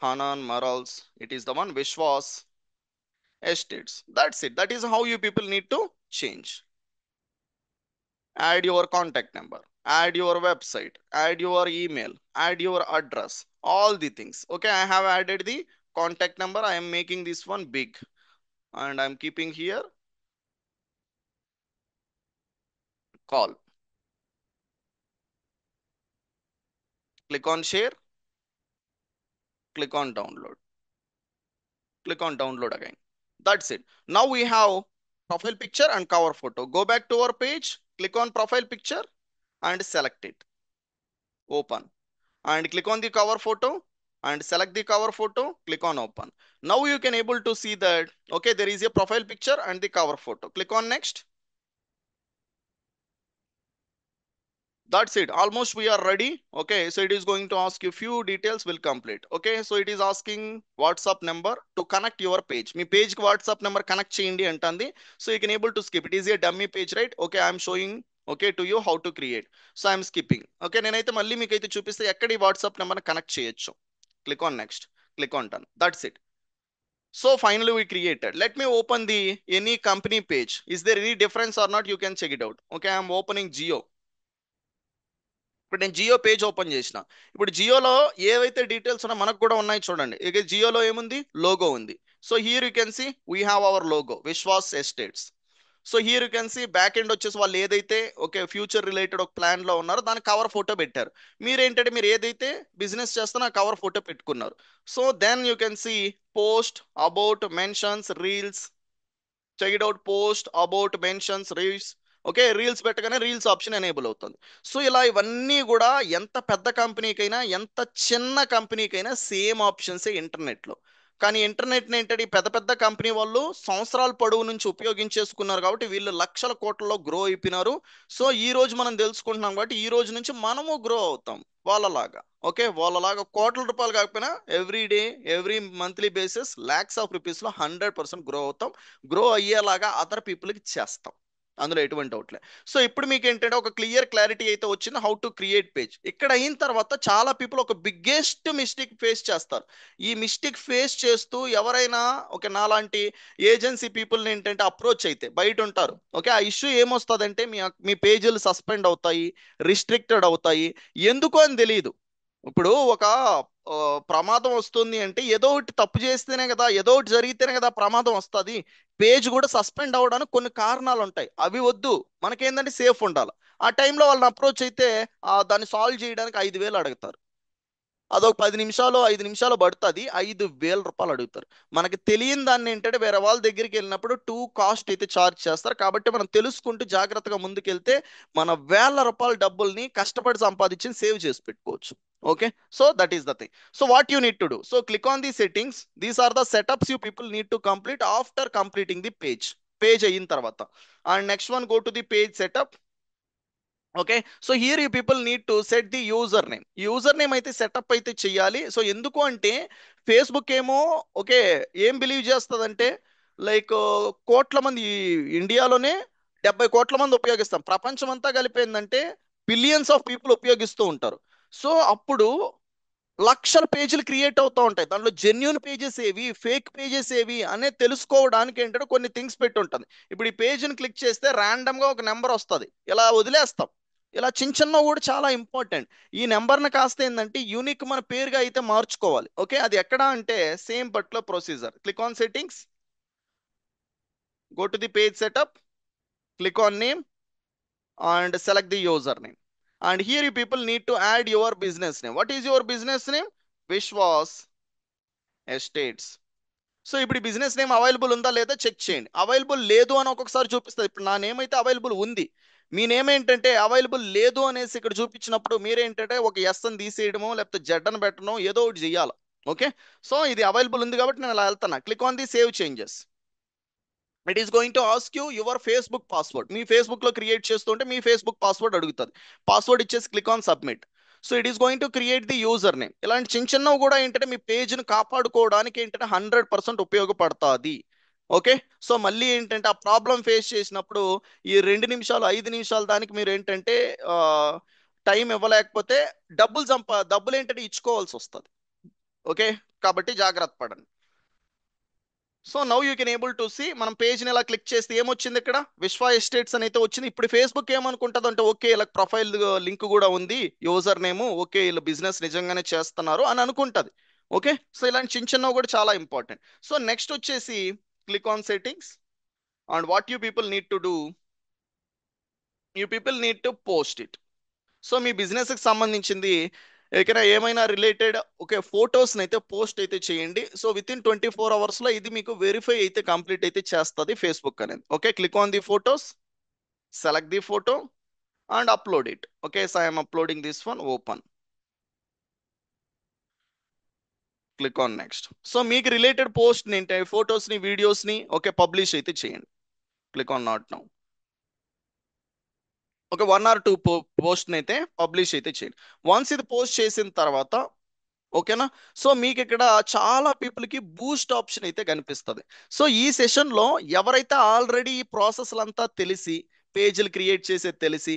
Hanan Marals, it is the one Vishwas Estates. That's it. That is how you people need to change. Add your contact number, add your website, add your email, add your address, all the things. Okay, I have added the contact number. I am making this one big and I'm keeping here call. Click on share, click on download, click on download again. That's it. Now we have profile picture and cover photo. Go back to our page, click on profile picture and select it. Open and click on the cover photo and select the cover photo, click on open. Now you can able to see that okay there is a profile picture and the cover photo. Click on next. That's it. Almost we are ready. Okay, so it is going to ask you few details will complete. Okay, so it is asking WhatsApp number to connect your page. Me page కి WhatsApp number connect చేయండి అంటుంది. So you can able to skip. It is a dummy page, right? Okay, I am showing okay to you how to create. So I'm skipping. Okay నేనైతే మళ్ళీ మీకైతే చూపిస్తే ఎక్కడ ఈ WhatsApp నెంబర్ని కనెక్ట్ చేయొచ్చు. Click on next, click on done, that's it. So finally we created. Let me open the any company page. Is there any difference or not? You can check it out. Okay, I'm opening Jio. ఇప్పుడు నేను Jio page open చేసిన. ఇప్పుడు జియోలో ఏవైతే details ఉన్నా మనకు కూడా ఉన్నాయి చూడండి. ఇక జియోలో ఏముంది, లోగో ఉంది. So here you can C we have our logo Vishwas estates. So here you can C back end వచ్చేసి వాళ్ళు ఏదైతే ఓకే ఫ్యూచర్ రిలేటెడ్ ఒక ప్లాన్ లో ఉన్నారో దాని కవర్ ఫోటో పెట్టారు. మీరేంటంటే మీరు ఏదైతే బిజినెస్ చేస్తారో ఆ కవర్ ఫోటో పెట్టుకున్నారు. So then you can see post about mentions reels. Check it out, post about mentions reels. Okay reels పెట్టగానే రీల్స్ ఆప్షన్ ఎనేబుల్ అవుతుంది. సో ఇలా ఇవన్నీ కూడా ఎంత పెద్ద కంపెనీకైనా ఎంత చిన్న కంపెనీకైనా సేమ్ ఆప్షన్సే ఇంటర్నెట్లో. కానీ ఇంటర్నెట్ ఏంటంటే ఈ పెద్ద పెద్ద కంపెనీ వాళ్ళు సంవత్సరాల పొడవు నుంచి ఉపయోగించేసుకున్నారు కాబట్టి వీళ్ళు లక్షల కోట్లలో గ్రో అయిపోయినారు. సో ఈ రోజు మనం తెలుసుకుంటున్నాం కాబట్టి ఈ రోజు నుంచి మనము గ్రో అవుతాం వాళ్ళలాగా. ఓకే వాళ్ళలాగా కోట్ల రూపాయలు కాకపోయినా every day every monthly basis lakhs of రూపీస్లో 100% గ్రో అవుతాం. గ్రో అయ్యేలాగా అదర్ పీపుల్కి చేస్తాం, అందులో ఎటువంటి డౌట్ లేదు. సో ఇప్పుడు మీకు ఏంటంటే ఒక క్లియర్ క్లారిటీ అయితే వచ్చింది హౌ టు క్రియేట్ పేజ్. ఇక్కడ అయిన తర్వాత చాలా పీపుల్ ఒక బిగ్గెస్ట్ మిస్టేక్ ఫేస్ చేస్తారు. ఈ మిస్టేక్ ఫేస్ చేస్తూ ఎవరైనా ఒక నాలాంటి ఏజెన్సీ పీపుల్ని ఏంటంటే అప్రోచ్ అయితే బయట ఉంటారు. ఓకే ఆ ఇష్యూ ఏమొస్తుందంటే మీ పేజీలు సస్పెండ్ అవుతాయి, రిస్ట్రిక్టెడ్ అవుతాయి. ఎందుకు అని తెలియదు. ఇప్పుడు ఒక ఆ, ప్రమాదం వస్తుంది అంటే ఏదో ఒకటి తప్పు చేస్తేనే కదా, ఏదో ఒకటి జరిగితేనే కదా ప్రమాదం వస్తుంది. పేజ్ కూడా సస్పెండ్ అవ్వడానికి కొన్ని కారణాలు ఉంటాయి, అవి వద్దు. మనకేంటంటే సేఫ్ ఉండాలి. ఆ టైంలో వాళ్ళని అప్రోచ్ అయితే దాన్ని సాల్వ్ చేయడానికి 5,000 అడుగుతారు. అదొక 10 నిమిషాలు 5 నిమిషాలు పడుతుంది, 5,000 రూపాయలు అడుగుతారు. మనకి తెలియని దాన్ని ఏంటంటే వేరే వాళ్ళ దగ్గరికి వెళ్ళినప్పుడు టూ కాస్ట్ అయితే ఛార్జ్ చేస్తారు. కాబట్టి మనం తెలుసుకుంటూ జాగ్రత్తగా ముందుకెళ్తే మన వేల రూపాయల డబ్బుల్ని కష్టపడి సంపాదించి సేవ్ చేసి పెట్టుకోవచ్చు. Okay so that is the thing. So what you need to do, so click on the settings. These are the setups you people need to complete after completing the page. Page అయిన తర్వాత and next one go to the page setup. Okay so here you people need to set the user name. User name అయితే setup అయితే చెయ్యాలి. So ఎందుకు అంటే Facebook ఏమో okay ఏం believe చేస్తుందంటే లైక్ కోట్ల మంది ఇండియాలోనే 70 కోట్ల మంది ఉపయోగిస్తాం, ప్రపంచం అంతా కలిపోయిందంటే బిలియన్స్ ఆఫ్ పీపుల్ ఉపయోగిస్తూ ఉంటారు. సో అప్పుడు లక్షల పేజీలు క్రియేట్ అవుతూ ఉంటాయి. దాంట్లో జెన్యున్ పేజెస్ ఏవి ఫేక్ పేజెస్ ఏవి అనేది తెలుసుకోవడానికి ఏంటంటే కొన్ని థింగ్స్ పెట్టి ఉంటుంది. ఇప్పుడు ఈ పేజ్ని క్లిక్ చేస్తే random గా ఒక నెంబర్ వస్తుంది, ఇలా వదిలేస్తాం. ఇలా చిన్న చిన్న కూడా చాలా ఇంపార్టెంట్. ఈ నెంబర్ని కాస్త ఏంటంటే యూనిక్ మన పేరుగా అయితే మార్చుకోవాలి. ఓకే అది ఎక్కడ అంటే same particular procedure. Click on settings, go to the page setup, click on name and select the username. And here you people need to add your business name. What is your business name? Vishwas Estates. So ఇప్పుడు ఈ business name available ఉందా లేదా check చేయండి. Available లేదు అని ఒక్కొక్కసారి చూపిస్తుంది. ఇప్పుడు నా నేమ్ అయితే అవైలబుల్ ఉంది. మీ నేమ్ ఏంటంటే అవైలబుల్ లేదు అనేసి ఇక్కడ చూపించినప్పుడు మీరేంటంటే ఒక ఎస్ అని తీసేయడమో లేకపోతే జెడ్ అని పెట్టడమో ఏదో ఒకటి చేయాలి. ఓకే సో ఇది అవైలబుల్ ఉంది కాబట్టి నేను అలా వెళ్తాను. Click on the save changes. It is going to ask you your Facebook password. Me Facebook లో క్రియేట్ చేస్తుంటే మీ ఫేస్బుక్ పాస్వర్డ్ అడుగుతుంది. పాస్వర్డ్ ఇచ్చేసి click on submit. So it is going to create the user name. ఇలాంటి చిన్న చిన్నవి కూడా ఏంటంటే మీ పేజ్ని కాపాడుకోవడానికి ఏంటంటే 100% ఉపయోగపడుతుంది. ఓకే సో మళ్ళీ ఏంటంటే ఆ ప్రాబ్లం ఫేస్ చేసినప్పుడు ఈ 2 నిమిషాలు 5 నిమిషాలు దానికి మీరు ఏంటంటే టైం ఇవ్వలేకపోతే డబ్బులు ఏంటంటే ఇచ్చుకోవాల్సి వస్తుంది. ఓకే కాబట్టి జాగ్రత్త పడండి. So now you can able to see మనం పేజ్ని ఇలా క్లిక్ చేస్తే ఏమొచ్చింది, ఇక్కడ విశ్వ ఎస్టేట్స్ అని అయితే వచ్చింది. ఇప్పుడు ఫేస్బుక్ ఏమనుకుంటుంది అంటే ఓకే ఇలా ప్రొఫైల్ లింక్ కూడా ఉంది, యూజర్ నేమ్ ఓకే వీళ్ళు బిజినెస్ నిజంగానే చేస్తున్నారు అని అనుకుంటుంది. ఓకే సో ఇలాంటి చిన్న చిన్నవి కూడా చాలా ఇంపార్టెంట్. సో నెక్స్ట్ వచ్చేసి click on settings and what you people need to do, you people need to post it. So మీ బిజినెస్కి సంబంధించింది ఎక్కడ ఏమైనా రిలేటెడ్ ఓకే ఫొటోస్ని అయితే పోస్ట్ అయితే చేయండి. సో విత్ ఇన్ 24 అవర్స్లో ఇది మీకు వెరిఫై అయితే కంప్లీట్ అయితే చేస్తుంది ఫేస్బుక్ అనేది. Okay click on the photos, select the photo and upload it. Okay so I'm uploading this one, open, click on next. So మీకు రిలేటెడ్ పోస్ట్ని ఏంటి ఫొటోస్ని వీడియోస్ని ఓకే పబ్లిష్ అయితే చేయండి. Click on not now. ఒక 1 or 2 పోస్ట్ని అయితే publish అయితే చేయండి. వన్స్ ఇది పోస్ట్ చేసిన తర్వాత ఓకేనా సో మీకు ఇక్కడ చాలా పీపుల్కి బూస్ట్ ఆప్షన్ అయితే కనిపిస్తుంది. సో ఈ సెషన్లో ఎవరైతే ఆల్రెడీ ఈ ప్రాసెస్లంతా తెలిసి పేజీలు క్రియేట్ చేసేది తెలిసి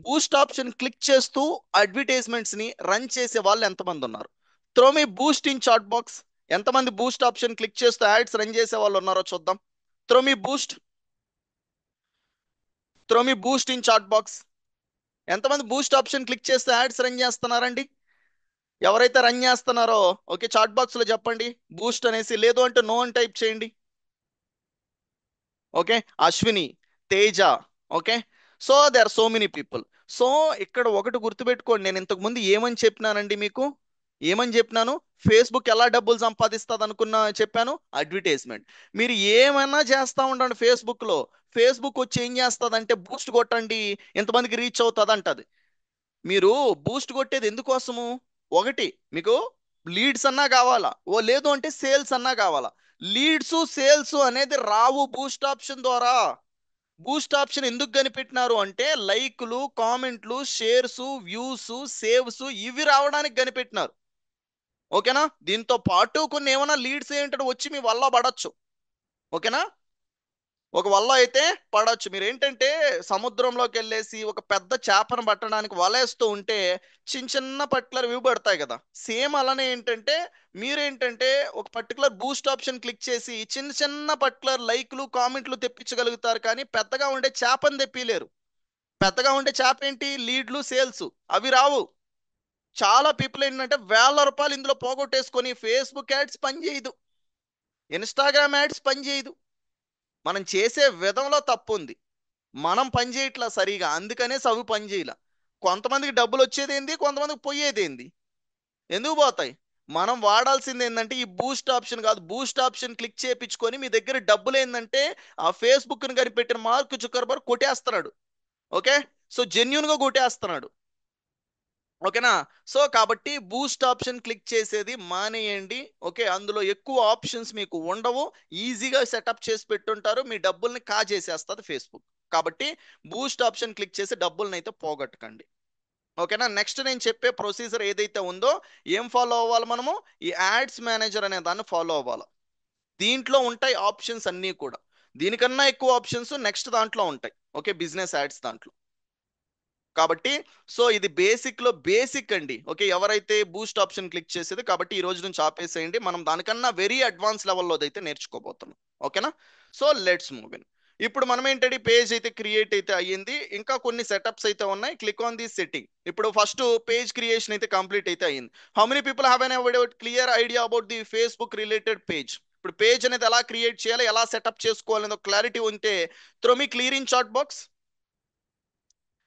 బూస్ట్ ఆప్షన్ క్లిక్ చేస్తూ అడ్వర్టైజ్మెంట్స్ ని రన్ చేసే వాళ్ళు ఎంతమంది ఉన్నారు? Throw me boost in chat box. ఎంతమంది బూస్ట్ ఆప్షన్ క్లిక్ చేస్తూ యాడ్స్ రన్ చేసే వాళ్ళు ఉన్నారో చూద్దాం. Throw me boost, throw me boost in chat box. ఎంతమంది బూస్ట్ ఆప్షన్ క్లిక్ చేస్తూ యాడ్స్ రన్ చేస్తున్నారండి? ఎవరైతే రన్ చేస్తున్నారో ఓకే చాట్ బాక్స్ లో చెప్పండి బూస్ట్ అనేసి, లేదు అంటే నో అని టైప్ చేయండి. Okay, Ashwini, Teja. Okay, so they are so many people. So ఇక్కడ ఒకటి గుర్తుపెట్టుకోండి, నేను ఇంతకు ముందు ఏమని చెప్పినానండి మీకు? ఏమని చెప్పినాను? ఫేస్బుక్ ఎలా డబ్బులు సంపాదిస్తుంది అనుకున్నా చెప్పాను, అడ్వర్టైజ్మెంట్. మీరు ఏమైనా చేస్తా ఉండండి ఫేస్బుక్ లో, ఫేస్బుక్ వచ్చి ఏం చేస్తుంది అంటే బూస్ట్ కొట్టండి ఇంతమందికి రీచ్ అవుతుంది అంటది. మీరు బూస్ట్ కొట్టేది ఎందుకోసము? ఒకటి, మీకు లీడ్స్ అన్నా కావాలా, ఓ లేదు అంటే సేల్స్ అన్నా కావాలా. లీడ్స్ సేల్స్ అనేది రావు బూస్ట్ ఆప్షన్ ద్వారా. బూస్ట్ ఆప్షన్ ఎందుకు కనిపెట్టినారు అంటే లైక్లు, కామెంట్లు, షేర్స్, వ్యూస్, సేవ్స్ ఇవి రావడానికి కనిపెట్టినారు. ఓకేనా? దీంతో పాటు కొన్ని ఏమైనా లీడ్స్ ఏంటంటే వచ్చి మీ వల్ల పడచ్చు. ఓకేనా? ఒక వల అయితే పడవచ్చు. మీరు ఏంటంటే సముద్రంలోకి వెళ్ళేసి ఒక పెద్ద చేపను పట్టడానికి వలేస్తూ ఉంటే చిన్న చిన్న పర్టికులర్ వ్యూ పడతాయి కదా. సేమ్ అలానే ఏంటంటే మీరేంటంటే ఒక పర్టికులర్ బూస్ట్ ఆప్షన్ క్లిక్ చేసి చిన్న చిన్న పర్టికులర్ లైక్లు, కామెంట్లు తెప్పించగలుగుతారు, కానీ పెద్దగా ఉండే చేపను తెప్పిలేరు. పెద్దగా ఉండే చేప ఏంటి? లీడ్లు, సేల్స్ అవి రావు. చాలా పీపుల్ ఏంటంటే ₹1,000 ఇందులో పోగొట్టేసుకొని ఫేస్బుక్ యాడ్స్ పనిచేయదు, ఇన్స్టాగ్రామ్ యాడ్స్ పనిచేయదు. మనం చేసే విధంలో తప్పు ఉంది. మనం పని చేయట్లా సరిగా, అందుకనే అవి పని చేయలే. కొంతమందికి డబ్బులు వచ్చేది ఏంది, కొంతమందికి పోయేది ఏంది? ఎందుకు పోతాయి? మనం వాడాల్సింది ఏంటంటే ఈ బూస్ట్ ఆప్షన్ కాదు, బూస్ట్ ఆప్షన్ క్లిక్ చేయించుకొని మీ దగ్గర డబ్బులు ఏంటంటే ఆ ఫేస్బుక్ ని కనిపెట్టిన మార్క్ జుకర్బర్గ్ కొట్టేస్తున్నాడు. ఓకే, సో జెన్యున్ గా కొట్టేస్తున్నాడు. ఓకేనా? సో కాబట్టి బూస్ట్ ఆప్షన్ క్లిక్ చేసేది మానేయండి. ఓకే, అందులో ఎక్కువ ఆప్షన్స్ మీకు ఉండవు, ఈజీగా సెటప్ చేసి పెట్టుంటారు, మీ డబ్బుల్ని కాజేసేస్తుంది ఫేస్బుక్. కాబట్టి బూస్ట్ ఆప్షన్ క్లిక్ చేసి డబ్బుల్ని అయితే పోగొట్టకండి. ఓకేనా? నెక్స్ట్ నేను చెప్పే ప్రొసీజర్ ఏదైతే ఉందో ఏం ఫాలో అవ్వాలి మనము? ఈ యాడ్స్ మేనేజర్ అనే దాన్ని ఫాలో అవ్వాలి. దీంట్లో ఉంటాయి ఆప్షన్స్ అన్నీ కూడా. దీనికన్నా ఎక్కువ ఆప్షన్స్ నెక్స్ట్ దాంట్లో ఉంటాయి. ఓకే, బిజినెస్ యాడ్స్ దాంట్లో. కాబట్టి సో ఇది బేసిక్ లో బేసిక్ అండి. ఓకే, ఎవరైతే బూస్ట్ ఆప్షన్ క్లిక్ చేసేది, కాబట్టి ఈ రోజు నుంచి ఆపేసేయండి, మనం దానికన్నా వెరీ అడ్వాన్స్ లెవెల్లో అయితే నేర్చుకోబోతున్నాం. ఓకేనా? So let's move in. ఇప్పుడు మనం ఏంటంటే పేజ్ అయితే క్రియేట్ అయితే అయ్యింది, ఇంకా కొన్ని సెటప్స్ అయితే ఉన్నాయి. Click on the setting. ఇప్పుడు ఫస్ట్ పేజ్ క్రియేషన్ అయితే కంప్లీట్ అయితే అయ్యింది. How many people have an clear idea about the Facebook related page? ఇప్పుడు పేజ్ అనేది ఎలా క్రియేట్ చేయాలి, ఎలా సెటప్ చేసుకోవాలి క్లారిటీ ఉంటే throw me clear in chat box.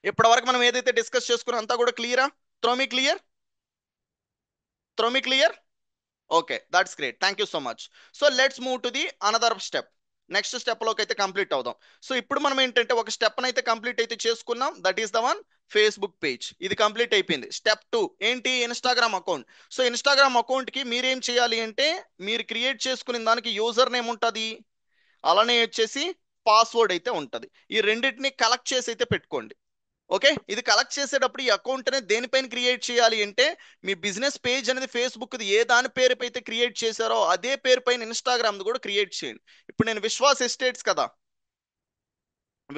ఇప్పటి వరకు మనం ఏదైతే డిస్కస్ చేసుకున్నా అంతా కూడా క్లియరా? Throw me clear, throw me clear. Okay, that's great, thank you so much. So let's move to the another step. Next step లోకి అయితే కంప్లీట్ అవుదాం. సో ఇప్పుడు మనం ఏంటంటే ఒక స్టెప్ అయితే కంప్లీట్ అయితే చేసుకున్నాం, that is the one Facebook page. ఇది కంప్లీట్ అయిపోయింది. స్టెప్ 2 ఏంటి? Instagram account. So Instagram account కి మీరేం చేయాలి అంటే మీరు క్రియేట్ చేసుకునే దానికి యూజర్ నేమ్ ఉంటుంది, అలానే వచ్చేసి పాస్వర్డ్ అయితే ఉంటుంది. ఈ రెండింటిని కలెక్ట్ చేసి అయితే పెట్టుకోండి. ఓకే, ఇది కలెక్ట్ చేసేటప్పుడు ఈ అకౌంట్ అనేది దేనిపైన క్రియేట్ చేయాలి అంటే మీ బిజినెస్ పేజ్ అనేది ఫేస్బుక్ ఏ దాని పేరు అయితే క్రియేట్ చేశారో అదే పేరు పైన ఇన్స్టాగ్రామ్ కూడా క్రియేట్ చేయండి. ఇప్పుడు నేను విశ్వాస్ ఎస్టేట్స్ కదా,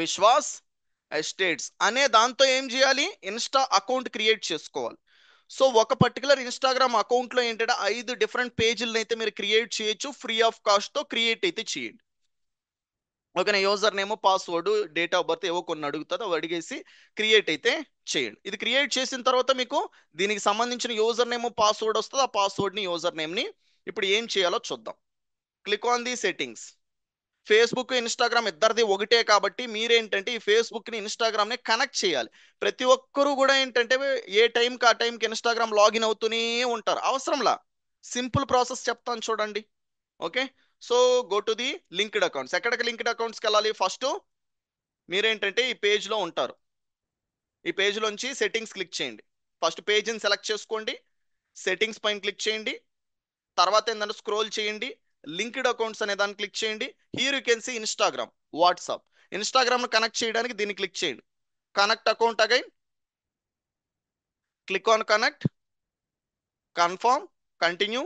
విశ్వాస్ ఎస్టేట్స్ అనే దాంతో ఏం చేయాలి? ఇన్స్టా అకౌంట్ క్రియేట్ చేసుకోవాలి. సో ఒక పర్టికులర్ ఇన్స్టాగ్రామ్ అకౌంట్ లో ఏంటంటే 5 డిఫరెంట్ పేజీలను అయితే మీరు క్రియేట్ చేయొచ్చు, ఫ్రీ ఆఫ్ కాస్ట్ తో క్రియేట్ అయితే చేయండి. ఓకేనా? User name, password, date of birth ఏవో కొన్ని అడుగుతుంది, అవి అడిగేసి క్రియేట్ అయితే చేయండి. ఇది క్రియేట్ చేసిన తర్వాత మీకు దీనికి సంబంధించిన యూజర్ నేమ్, పాస్వర్డ్ వస్తుంది. ఆ పాస్వర్డ్ని, యూజర్ నేమ్ని ఇప్పుడు ఏం చేయాలో చూద్దాం. Click on the settings. Facebook, Instagram ఇద్దరిది ఒకటే కాబట్టి మీరేంటంటే ఈ ఫేస్బుక్ని, ఇన్స్టాగ్రామ్ని కనెక్ట్ చేయాలి. ప్రతి ఒక్కరూ కూడా ఏంటంటే ఏ టైంకి ఆ టైంకి ఇన్స్టాగ్రామ్ లాగిన్ అవుతూనే ఉంటారు, అవసరంలా. సింపుల్ ప్రాసెస్ చెప్తాను చూడండి. Okay, so go to the linked accounts. ఎక్కడికి లింక్డ్ అకౌంట్స్కి వెళ్ళాలి? ఫస్ట్ మీరేంటంటే ఈ పేజ్లో ఉంటారు, ఈ పేజ్లోంచి సెట్టింగ్స్ క్లిక్ చేయండి. ఫస్ట్ పేజ్ని సెలెక్ట్ చేసుకోండి, సెట్టింగ్స్ పైన క్లిక్ చేయండి. తర్వాత ఏంటంటే స్క్రోల్ చేయండి, లింక్డ్ అకౌంట్స్ అనే దాన్ని క్లిక్ చేయండి. Here you can see Instagram, WhatsApp. ఇన్స్టాగ్రామ్ను కనెక్ట్ చేయడానికి దీన్ని క్లిక్ చేయండి. Connect account again, click on connect, confirm, continue,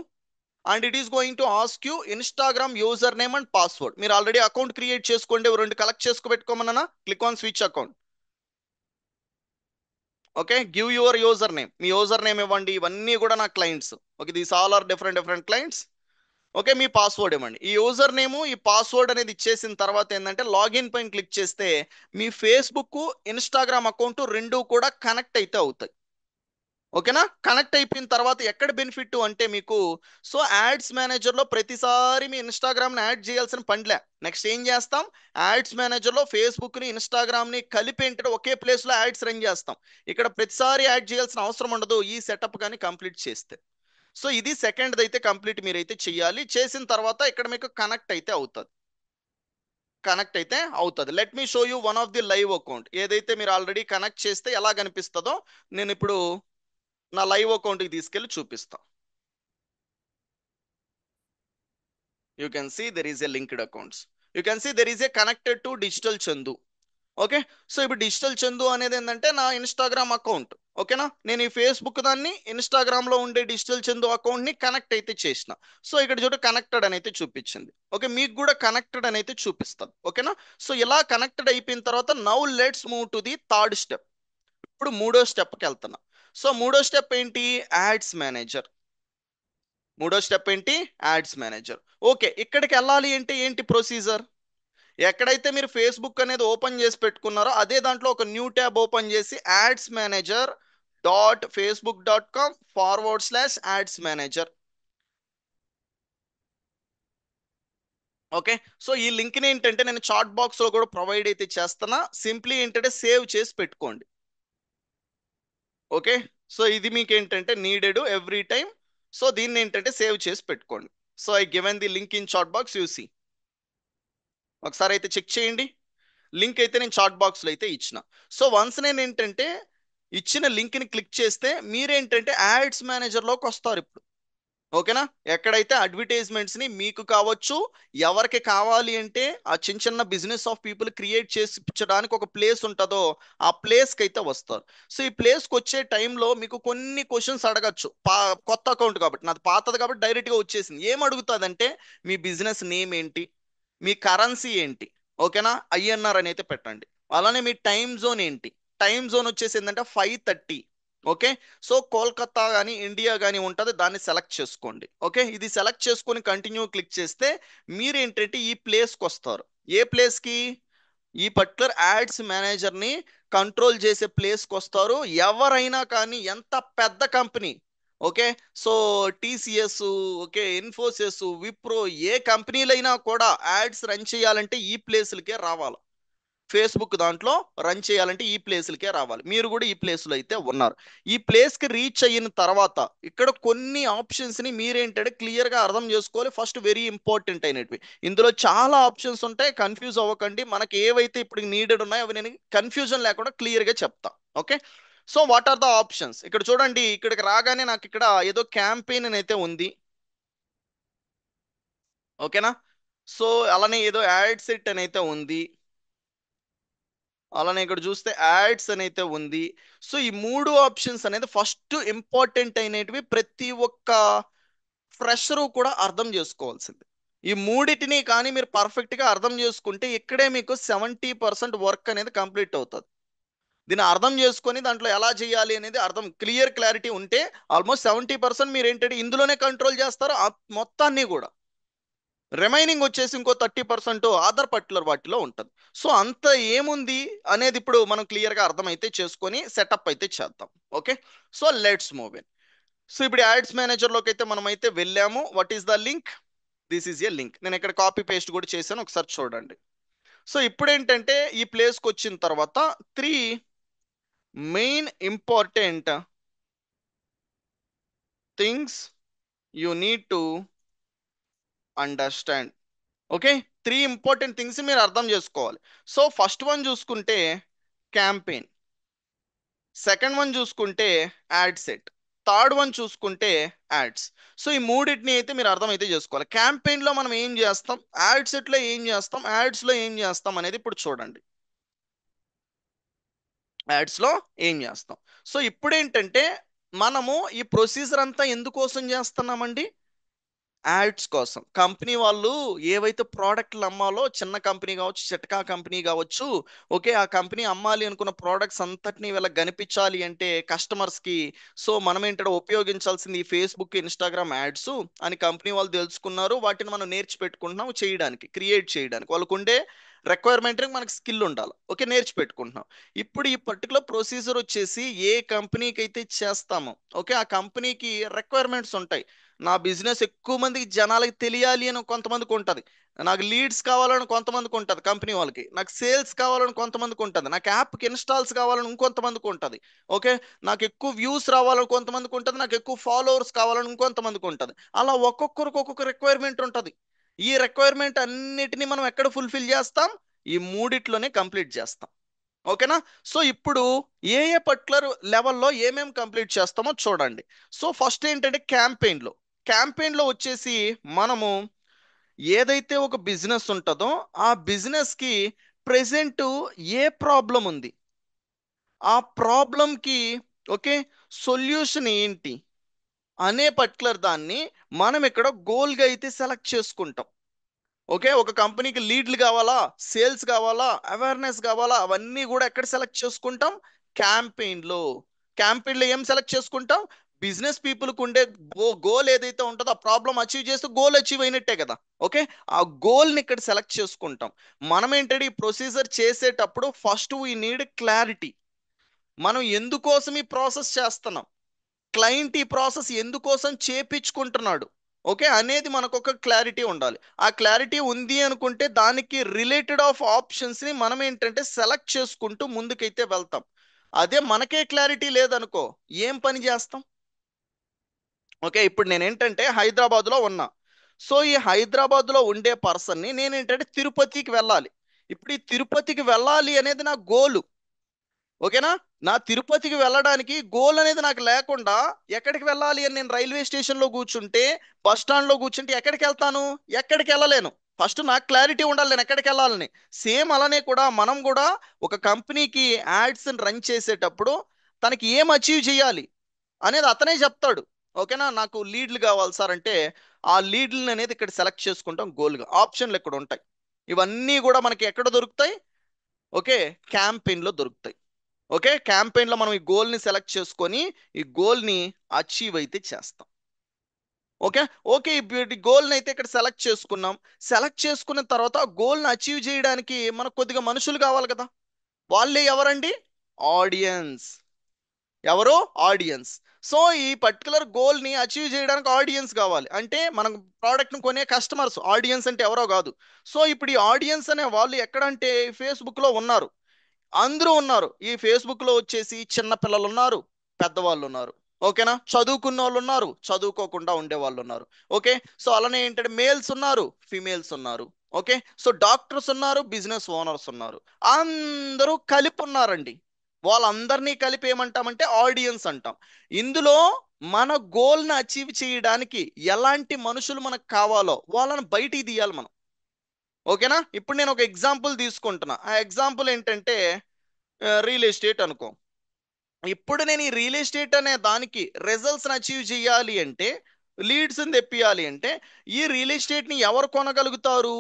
and it is going to ask you Instagram user name and password. మీరు already account create చేసుకోండి, రెండు collect చేసుకో పెట్టుకోమన్నా, click on switch account. Okay, give your user name, మీ user name ఇవ్వండి, ఇవన్నీ కూడా నా clients. Okay, these all are different different clients. Okay, me password ఇవ్వండి. ఈ యూజర్ నేమ్ ఈ పాస్వర్డ్ అనేది ఇచ్చేసిన తర్వాత ఏంటంటే లాగిన్ పైన క్లిక్ చేస్తే మీ ఫేస్బుక్ ఇన్స్టాగ్రామ్ అకౌంట్ రెండు కూడా కనెక్ట్ అయితే అవుతాయి. ఓకేనా, కనెక్ట్ అయిపోయిన తర్వాత ఎక్కడ బెనిఫిట్ అంటే మీకు, సో యాడ్స్ మేనేజర్ లో ప్రతిసారి మీ ఇన్స్టాగ్రామ్ ని యాడ్ చేయాల్సిన పనిలే. నెక్స్ట్ ఏం చేస్తాం, యాడ్స్ మేనేజర్ లో ఫేస్బుక్ ని ఇన్స్టాగ్రామ్ ని కలిపి ఏంటంటే ఒకే ప్లేస్ లో యాడ్స్ రన్ చేస్తాం. ఇక్కడ ప్రతిసారి యాడ్ చేయాల్సిన అవసరం ఉండదు ఈ సెటప్ కానీ కంప్లీట్ చేస్తే. సో ఇది సెకండ్ అయితే కంప్లీట్ మీరైతే చేయాలి. చేసిన తర్వాత ఇక్కడ మీకు కనెక్ట్ అయితే అవుతుంది. కనెక్ట్ అయితే అవుతుంది. Let me show you one of the live account. ఏదైతే మీరు ఆల్రెడీ కనెక్ట్ చేస్తే ఎలా కనిపిస్తుందో నేను ఇప్పుడు నా లైవ్ అకౌంట్కి తీసుకెళ్ళి చూపిస్తా. You can see there is a linked accounts. You can see there is a connected to digital Chandu. Okay, so ఇప్పుడు డిజిటల్ చందు అనేది ఏంటంటే నా ఇన్స్టాగ్రామ్ అకౌంట్. ఓకేనా, నేను ఈ ఫేస్బుక్ దాన్ని ఇన్స్టాగ్రామ్ లో ఉండే డిజిటల్ చందు అకౌంట్ ని కనెక్ట్ అయితే చేసిన. సో ఇక్కడ చూడ కనెక్టెడ్ అని అయితే చూపించింది. ఓకే, మీకు కూడా కనెక్టెడ్ అని అయితే చూపిస్తుంది. ఓకేనా, సో ఇలా కనెక్టెడ్ అయిపోయిన తర్వాత now let's move to the third step. ఇప్పుడు మూడో స్టెప్కి వెళ్తున్నా. సో మూడో స్టెప్ ఏంటి, యాడ్స్ మేనేజర్. మూడో స్టెప్ ఏంటి, యాడ్స్ మేనేజర్. ఓకే, ఇక్కడికి వెళ్ళాలి అంటే ఏంటి ప్రొసీజర్, ఎక్కడైతే మీరు ఫేస్బుక్ అనేది ఓపెన్ చేసి పెట్టుకున్నారో అదే దాంట్లో ఒక న్యూ ట్యాబ్ ఓపెన్ చేసి యాడ్స్ మేనేజర్ facebook.com/యాడ్స్ మేనేజర్. ఓకే, సో ఈ లింక్ ని ఏంటంటే నేను చాట్ బాక్స్ లో కూడా ప్రొవైడ్ అయితే చేస్తున్నా, సింప్లీ ఏంటంటే సేవ్ చేసి పెట్టుకోండి. ఓకే, సో ఇది మీకు ఏంటంటే నీడెడ్ ఎవ్రీ టైం. సో దీన్ని ఏంటంటే సేవ్ చేసి పెట్టుకోండి. So I given the link in chat box, you see. ఒకసారి అయితే చెక్ చేయండి. లింక్ అయితే నేను చాట్ బాక్స్లో అయితే ఇచ్చిన. సో వన్స్ నేను ఏంటంటే ఇచ్చిన లింక్ని క్లిక్ చేస్తే మీరేంటంటే యాడ్స్ మేనేజర్లోకి వస్తారు ఇప్పుడు. ఓకేనా, ఎక్కడైతే అడ్వర్టైజ్మెంట్స్ ని మీకు కావచ్చు, ఎవరికి కావాలి అంటే ఆ చిన్న చిన్న బిజినెస్ ఆఫ్ పీపుల్ క్రియేట్ చేసి ఇచ్చడానికి ఒక ప్లేస్ ఉంటుందో ఆ ప్లేస్కి అయితే వస్తారు. సో ఈ ప్లేస్కి వచ్చే టైంలో మీకు కొన్ని క్వశ్చన్స్ అడగచ్చు. కొత్త అకౌంట్ కాబట్టి, నాది పాతది కాబట్టి డైరెక్ట్గా వచ్చేసింది. ఏం అడుగుతుందంటే మీ బిజినెస్ నేమ్ ఏంటి, మీ కరెన్సీ ఏంటి, ఓకేనా, ఐఎన్ఆర్ అని అయితే పెట్టండి. అలానే మీ టైం జోన్ ఏంటి, టైం జోన్ వచ్చేసి ఏంటంటే 5:30. ఓకే, సో కోల్కతా కానీ ఇండియా కానీ ఉంటుంది, దాన్ని సెలెక్ట్ చేసుకోండి. ఓకే, ఇది సెలెక్ట్ చేసుకొని కంటిన్యూ క్లిక్ చేస్తే మీరు ఏంటంటే ఈ ప్లేస్కి వస్తారు. ఏ ప్లేస్కి, ఈ పర్టికులర్ యాడ్స్ మేనేజర్ని కంట్రోల్ చేసే ప్లేస్కి వస్తారు. ఎవరైనా కానీ ఎంత పెద్ద company, okay, so TCS, okay, Infosys, Wipro, ఏ కంపెనీలైనా కూడా యాడ్స్ రన్ చేయాలంటే ఈ ప్లేసులకే రావాలి. ఫేస్బుక్ దాంట్లో రన్ చేయాలంటే ఈ ప్లేసులకే రావాలి. మీరు కూడా ఈ ప్లేస్లో అయితే ఉన్నారు. ఈ ప్లేస్కి రీచ్ అయిన తర్వాత ఇక్కడ కొన్ని ఆప్షన్స్ని మీరేంటంటే క్లియర్గా అర్థం చేసుకోవాలి. ఫస్ట్ వెరీ ఇంపార్టెంట్ అయినవి, ఇందులో చాలా ఆప్షన్స్ ఉంటాయి, కన్ఫ్యూజ్ అవ్వకండి. మనకి ఏవైతే ఇప్పుడు నీడెడ్ ఉన్నాయో అవి నేను కన్ఫ్యూజన్ లేకుండా క్లియర్గా చెప్తా. Okay, so what are the options, ఇక్కడ చూడండి. ఇక్కడికి రాగానే నాకు ఇక్కడ ఏదో క్యాంపెయిన్ అని అయితే ఉంది. ఓకేనా, సో అలానే ఏదో యాడ్ సెట్ అని అయితే ఉంది. అలానే ఇక్కడ చూస్తే యాడ్స్ అని అయితే ఉంది. సో ఈ మూడు ఆప్షన్స్ అనేది ఫస్ట్ ఇంపార్టెంట్ అయినటివి, ప్రతి ఒక్క ఫ్రెషరు కూడా అర్థం చేసుకోవాల్సింది. ఈ మూడిటిని కానీ మీరు పర్ఫెక్ట్ గా అర్థం చేసుకుంటే ఇక్కడే మీకు 70% వర్క్ అనేది కంప్లీట్ అవుతుంది. దీన్ని అర్థం చేసుకొని దాంట్లో ఎలా చేయాలి అనేది అర్థం క్లారిటీ ఉంటే ఆల్మోస్ట్ 70% మీరు ఏంటంటే ఇందులోనే కంట్రోల్ చేస్తారు మొత్తాన్ని కూడా. రిమైనింగ్ వచ్చేసి ఇంకో 30% ఆధార్ పర్టికులర్ వాటిలో ఉంటుంది. సో అంత ఏముంది అనేది ఇప్పుడు మనం క్లియర్గా అర్థమైతే చేసుకొని సెటప్ అయితే చేద్దాం. Okay, so let's move in. So ఇప్పుడు యాడ్స్ మేనేజర్లోకి అయితే మనం అయితే వెళ్ళాము. What is the link, this is A link. నేను ఇక్కడ కాపీ పేస్ట్ కూడా చేశాను, ఒకసారి చూడండి. సో ఇప్పుడు ఏంటంటే ఈ ప్లేస్కి వచ్చిన తర్వాత 3 main important things you need to understand. Okay, 3 important things మీరు అర్థం చేసుకోవాలి. సో ఫస్ట్ వన్ చూసుకుంటే క్యాంపెయిన్, సెకండ్ వన్ చూసుకుంటే యాడ్ సెట్, థర్డ్ వన్ చూసుకుంటే యాడ్స్. సో ఈ మూడింటిని అయితే మీరు అర్థం అయితే చేసుకోవాలి. క్యాంపెయిన్ లో మనం ఏం చేస్తాం, యాడ్ సెట్ లో ఏం చేస్తాం, యాడ్స్ లో ఏం చేస్తాం అనేది ఇప్పుడు చూడండి. యాడ్స్ లో ఏం చేస్తాం. సో ఇప్పుడు ఏంటంటే మనము ఈ ప్రొసీజర్ అంతా ఎందుకోసం చేస్తున్నామండి, యాడ్స్ కోసం కంపెనీ వాళ్ళు ఏవైతే ప్రోడక్ట్లు అమ్మాలో, చిన్న కంపెనీ కావచ్చు, చిట్కా కంపెనీ కావచ్చు, ఓకే, ఆ కంపెనీ అమ్మాలి అనుకున్న ప్రోడక్ట్స్ అంతటినీ వీళ్ళకి కనిపించాలి అంటే కస్టమర్స్ కి, సో మనం ఏంటంటే ఉపయోగించాల్సింది ఈ ఫేస్బుక్, ఇన్స్టాగ్రామ్ యాడ్స్ అని కంపెనీ వాళ్ళు తెలుసుకున్నారు. వాటిని మనం నేర్చి పెట్టుకుంటున్నాం చేయడానికి, క్రియేట్ చేయడానికి. వాళ్ళకు ఉండే రిక్వైర్మెంట్ మనకి స్కిల్ ఉండాలి, ఓకే, నేర్చి పెట్టుకుంటున్నాం. ఇప్పుడు ఈ పర్టికులర్ ప్రొసీజర్ వచ్చేసి ఏ కంపెనీకి అయితే చేస్తామో, ఓకే, ఆ కంపెనీకి రిక్వైర్మెంట్స్ ఉంటాయి. నా బిజినెస్ ఎక్కువ మందికి జనాలకి తెలియాలి అని కొంతమందికి ఉంటుంది, నాకు లీడ్స్ కావాలని కొంతమందికి ఉంటుంది, కంపెనీ వాళ్ళకి నాకు సేల్స్ కావాలని కొంతమందికి ఉంటుంది, నాకు యాప్కి ఇన్స్టాల్స్ కావాలని ఇంకొంతమందికి ఉంటుంది, ఓకే, నాకు ఎక్కువ వ్యూస్ రావాలని కొంతమందికి ఉంటుంది, నాకు ఎక్కువ ఫాలోవర్స్ కావాలని ఇంకొంతమందికి ఉంటుంది. అలా ఒక్కొక్కరికి ఒక్కొక్క రిక్వైర్మెంట్ ఉంటుంది. ఈ రిక్వైర్మెంట్ అన్నిటిని మనం ఎక్కడ ఫుల్ఫిల్ చేస్తాం? ఈ మూడిట్లోనే కంప్లీట్ చేస్తాం. ఓకేనా? సో ఇప్పుడు ఏ ఏ పర్టికులర్ లెవెల్లో ఏమేం కంప్లీట్ చేస్తామో చూడండి. సో ఫస్ట్ ఏంటంటే క్యాంపెయిన్లో వచ్చేసి మనము ఏదైతే ఒక బిజినెస్ ఉంటుందో ఆ బిజినెస్కి ప్రెసెంట్ ఏ ప్రాబ్లం ఉంది, ఆ ప్రాబ్లంకి, ఓకే, సొల్యూషన్ ఏంటి అనే పర్టికులర్ దాన్ని మనం ఇక్కడ గోల్గా అయితే సెలెక్ట్ చేసుకుంటాం. ఓకే, ఒక కంపెనీకి లీడ్లు కావాలా, సేల్స్ కావాలా, అవేర్నెస్ కావాలా, అవన్నీ కూడా ఎక్కడ సెలెక్ట్ చేసుకుంటాం? క్యాంపెయిన్లో. క్యాంపెయిన్లో ఏం సెలెక్ట్ చేసుకుంటాం? బిజినెస్ పీపుల్కి ఉండే గోల్ ఏదైతే ఉంటుందో ఆ ప్రాబ్లం అచీవ్ చేస్తే గోల్ అచీవ్ అయినట్టే కదా. ఓకే, ఆ గోల్ని ఇక్కడ సెలెక్ట్ చేసుకుంటాం. మనం ఏంటంటే ఈ ప్రొసీజర్ చేసేటప్పుడు ఫస్ట్ వీ నీడ్ క్లారిటీ. మనం ఎందుకోసం ఈ ప్రాసెస్ చేస్తున్నాం, క్లయింట్ ఈ ప్రాసెస్ ఎందుకోసం చేపించుకుంటున్నాడు, ఓకే, అనేది మనకు ఒక క్లారిటీ ఉండాలి. ఆ క్లారిటీ ఉంది అనుకుంటే దానికి రిలేటెడ్ ఆఫ్ ఆప్షన్స్ ని మనం ఏంటంటే సెలెక్ట్ చేసుకుంటూ ముందుకైతే వెళ్తాం. అదే మనకే క్లారిటీ లేదనుకో, ఏం పని చేస్తాం? ఓకే, ఇప్పుడు నేను ఏంటంటే హైదరాబాద్లో ఉన్నా. సో ఈ హైదరాబాద్లో ఉండే పర్సన్ని నేను ఏంటంటే తిరుపతికి వెళ్ళాలి. ఇప్పుడు ఈ తిరుపతికి వెళ్ళాలి అనేది నా గోలు. ఓకేనా? నా తిరుపతికి వెళ్ళడానికి గోల్ అనేది నాకు లేకుండా ఎక్కడికి వెళ్ళాలి అని నేను రైల్వే స్టేషన్లో కూర్చుంటే, బస్ స్టాండ్లో కూర్చుంటే ఎక్కడికి వెళ్తాను? ఎక్కడికి వెళ్ళలేను. ఫస్ట్ నాకు క్లారిటీ ఉండాలి నేను ఎక్కడికి వెళ్ళాలని. సేమ్ అలానే కూడా మనం కూడా ఒక కంపెనీకి యాడ్స్ రన్ చేసేటప్పుడు తనకి ఏం అచీవ్ చేయాలి అనేది అతనే చెప్తాడు. ఓకేనా? నాకు లీడ్లు కావాలి సార్ అంటే ఆ లీడ్లు అనేది ఇక్కడ సెలెక్ట్ చేసుకుంటాం గోల్గా. ఆప్షన్లు ఇక్కడ ఉంటాయి. ఇవన్నీ కూడా మనకి ఎక్కడ దొరుకుతాయి? ఓకే, క్యాంపెయిన్లో దొరుకుతాయి. ఓకే, క్యాంపెయిన్లో మనం ఈ గోల్ని సెలెక్ట్ చేసుకొని ఈ గోల్ని అచీవ్ అయితే చేస్తాం. ఓకే, ఓకే, ఈ గోల్ని అయితే ఇక్కడ సెలెక్ట్ చేసుకున్నాం. సెలెక్ట్ చేసుకున్న తర్వాత ఆ గోల్ని అచీవ్ చేయడానికి మనకు కొద్దిగా మనుషులు కావాలి కదా. వాళ్ళే ఎవరండి? ఆడియన్స్. ఎవరు? ఆడియన్స్. సో ఈ పర్టికులర్ గోల్ని అచీవ్ చేయడానికి ఆడియన్స్ కావాలి. అంటే మనం ప్రోడక్ట్ని కొనే కస్టమర్స్ ఆడియన్స్ అంటే ఎవరో కాదు. సో ఇప్పుడు ఈ ఆడియన్స్ అనే వాళ్ళు ఎక్కడంటే ఫేస్బుక్లో ఉన్నారు. అందరూ ఉన్నారు. ఈ ఫేస్బుక్ లో వచ్చేసి చిన్న పిల్లలు ఉన్నారు, పెద్దవాళ్ళు ఉన్నారు. ఓకేనా? చదువుకున్న వాళ్ళు ఉన్నారు, చదువుకోకుండా ఉండే వాళ్ళు ఉన్నారు. ఓకే, సో అలానే ఏంటంటే మేల్స్ ఉన్నారు, ఫిమేల్స్ ఉన్నారు. ఓకే, సో డాక్టర్స్ ఉన్నారు, బిజినెస్ ఓనర్స్ ఉన్నారు. అందరూ కలిపి ఉన్నారండి. వాళ్ళందరినీ కలిపి ఏమంటామంటే ఆడియన్స్ అంటాం. ఇందులో మన గోల్ని అచీవ్ చేయడానికి ఎలాంటి మనుషులు మనకు కావాలో వాళ్ళని బయటికి తీయాలి మనం. ఓకేనా? ఇప్పుడు నేను ఒక ఎగ్జాంపుల్ తీసుకుంటున్నా. ఆ ఎగ్జాంపుల్ ఏంటంటే రియల్ ఎస్టేట్ అనుకో. ఇప్పుడు నేను ఈ రియల్ ఎస్టేట్ అనే దానికి రిజల్ట్స్ అచీవ్ చేయాలి అంటే, లీడ్స్ తెప్పియాలి అంటే ఈ రియల్ ఎస్టేట్ ని ఎవరు కొనగలుగుతారు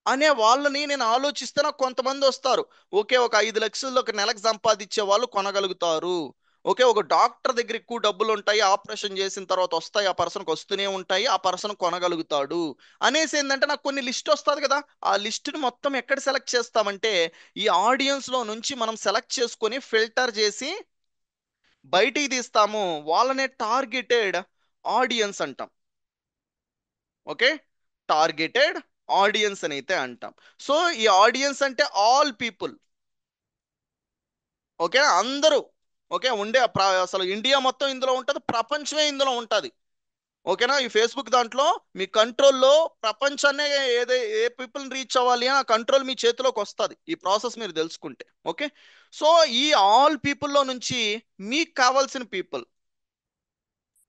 అనే వాళ్ళని నేను ఆలోచిస్తే నాకు కొంతమంది వస్తారు. ఓకే, ఒక 5 లక్షలు ఒక నెలకు సంపాదించే వాళ్ళు కొనగలుగుతారు. ఓకే, ఒక డాక్టర్ దగ్గర ఎక్కువ డబ్బులు ఉంటాయి, ఆపరేషన్ చేసిన తర్వాత వస్తాయి, ఆ పర్సన్కి వస్తూనే ఉంటాయి, ఆ పర్సన్ కొనగలుగుతాడు అనేసి ఏంటంటే నాకు కొన్ని లిస్ట్ వస్తుంది కదా. ఆ లిస్టుని మొత్తం ఎక్కడ సెలెక్ట్ చేస్తామంటే ఈ ఆడియన్స్ లో నుంచి మనం సెలెక్ట్ చేసుకొని ఫిల్టర్ చేసి బయటికి తీస్తాము. వాళ్ళనే టార్గెటెడ్ ఆడియన్స్ అంటాం. ఓకే, టార్గెటెడ్ ఆడియన్స్ అని అయితే అంటాం. సో ఈ ఆడియన్స్ అంటే ఆల్ పీపుల్. ఓకే, అందరూ. ఓకే, ఉండే అసలు ఇండియా మొత్తం ఇందులో ఉంటుంది, ప్రపంచమే ఇందులో ఉంటుంది. ఓకేనా? ఈ ఫేస్బుక్ దాంట్లో మీ కంట్రోల్లో ప్రపంచాన్నే ఏ పీపుల్ని రీచ్ అవ్వాలి అని ఆ కంట్రోల్ మీ చేతిలోకి వస్తుంది ఈ ప్రాసెస్ మీరు తెలుసుకుంటే. ఓకే, సో ఈ ఆల్ పీపుల్లో నుంచి మీకు కావాల్సిన పీపుల్,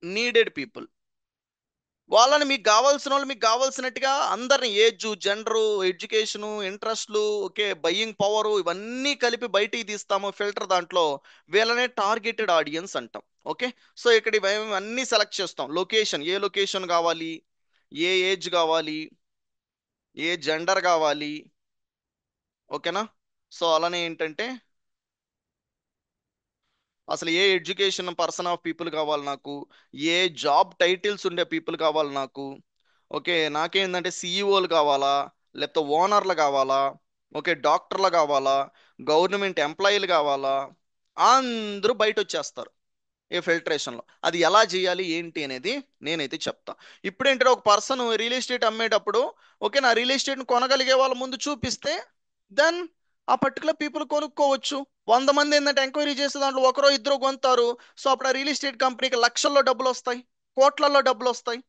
నీడెడ్ పీపుల్, వాళ్ళని మీకు కావాల్సిన వాళ్ళు మీకు కావాల్సినట్టుగా అందరిని ఏజ్, జెండరు, ఎడ్యుకేషను, ఇంట్రెస్ట్లు, ఓకే, బయ్యింగ్ పవరు, ఇవన్నీ కలిపి బయటికి తీస్తాము ఫిల్టర్ దాంట్లో. వీళ్ళనే టార్గెటెడ్ ఆడియన్స్ అంటాం. ఓకే, సో ఇక్కడ ఇవన్నీ సెలెక్ట్ చేస్తాం. లొకేషన్, ఏ లొకేషన్ కావాలి, ఏ ఏజ్ కావాలి, ఏ జెండర్ కావాలి, ఓకేనా. సో అలానే ఏంటంటే అసలు ఏ ఎడ్యుకేషన్ పర్సన్ ఆఫ్ పీపుల్ కావాలి నాకు, ఏ జాబ్ టైటిల్స్ ఉండే పీపుల్ కావాలి నాకు, ఓకే. నాకేంటంటే సిఇఓలు కావాలా, లేకపోతే ఓనర్లు కావాలా, ఓకే, డాక్టర్లు కావాలా, గవర్నమెంట్ ఎంప్లాయీలు కావాలా, అందరూ బయట వచ్చేస్తారు ఏ ఫిల్టరేషన్లో. అది ఎలా చేయాలి ఏంటి అనేది నేనైతే చెప్తా. ఇప్పుడేంటంటే ఒక పర్సన్ రియల్ ఎస్టేట్ అమ్మేటప్పుడు, ఓకే, నా రియల్ ఎస్టేట్ని కొనగలిగే వాళ్ళ ముందు చూపిస్తే దెన్ ఆ పర్టికులర్ పీపుల్ కొనుక్కోవచ్చు. 100 మంది ఏంటంటే ఎంక్వైరీ చేసే దాంట్లో ఒకరో ఇద్దరు కొంటారు. సో అప్పుడు ఆ రియల్ ఎస్టేట్ కంపెనీకి లక్షల్లో డబ్బులు వస్తాయి, కోట్లలో డబ్బులు వస్తాయి.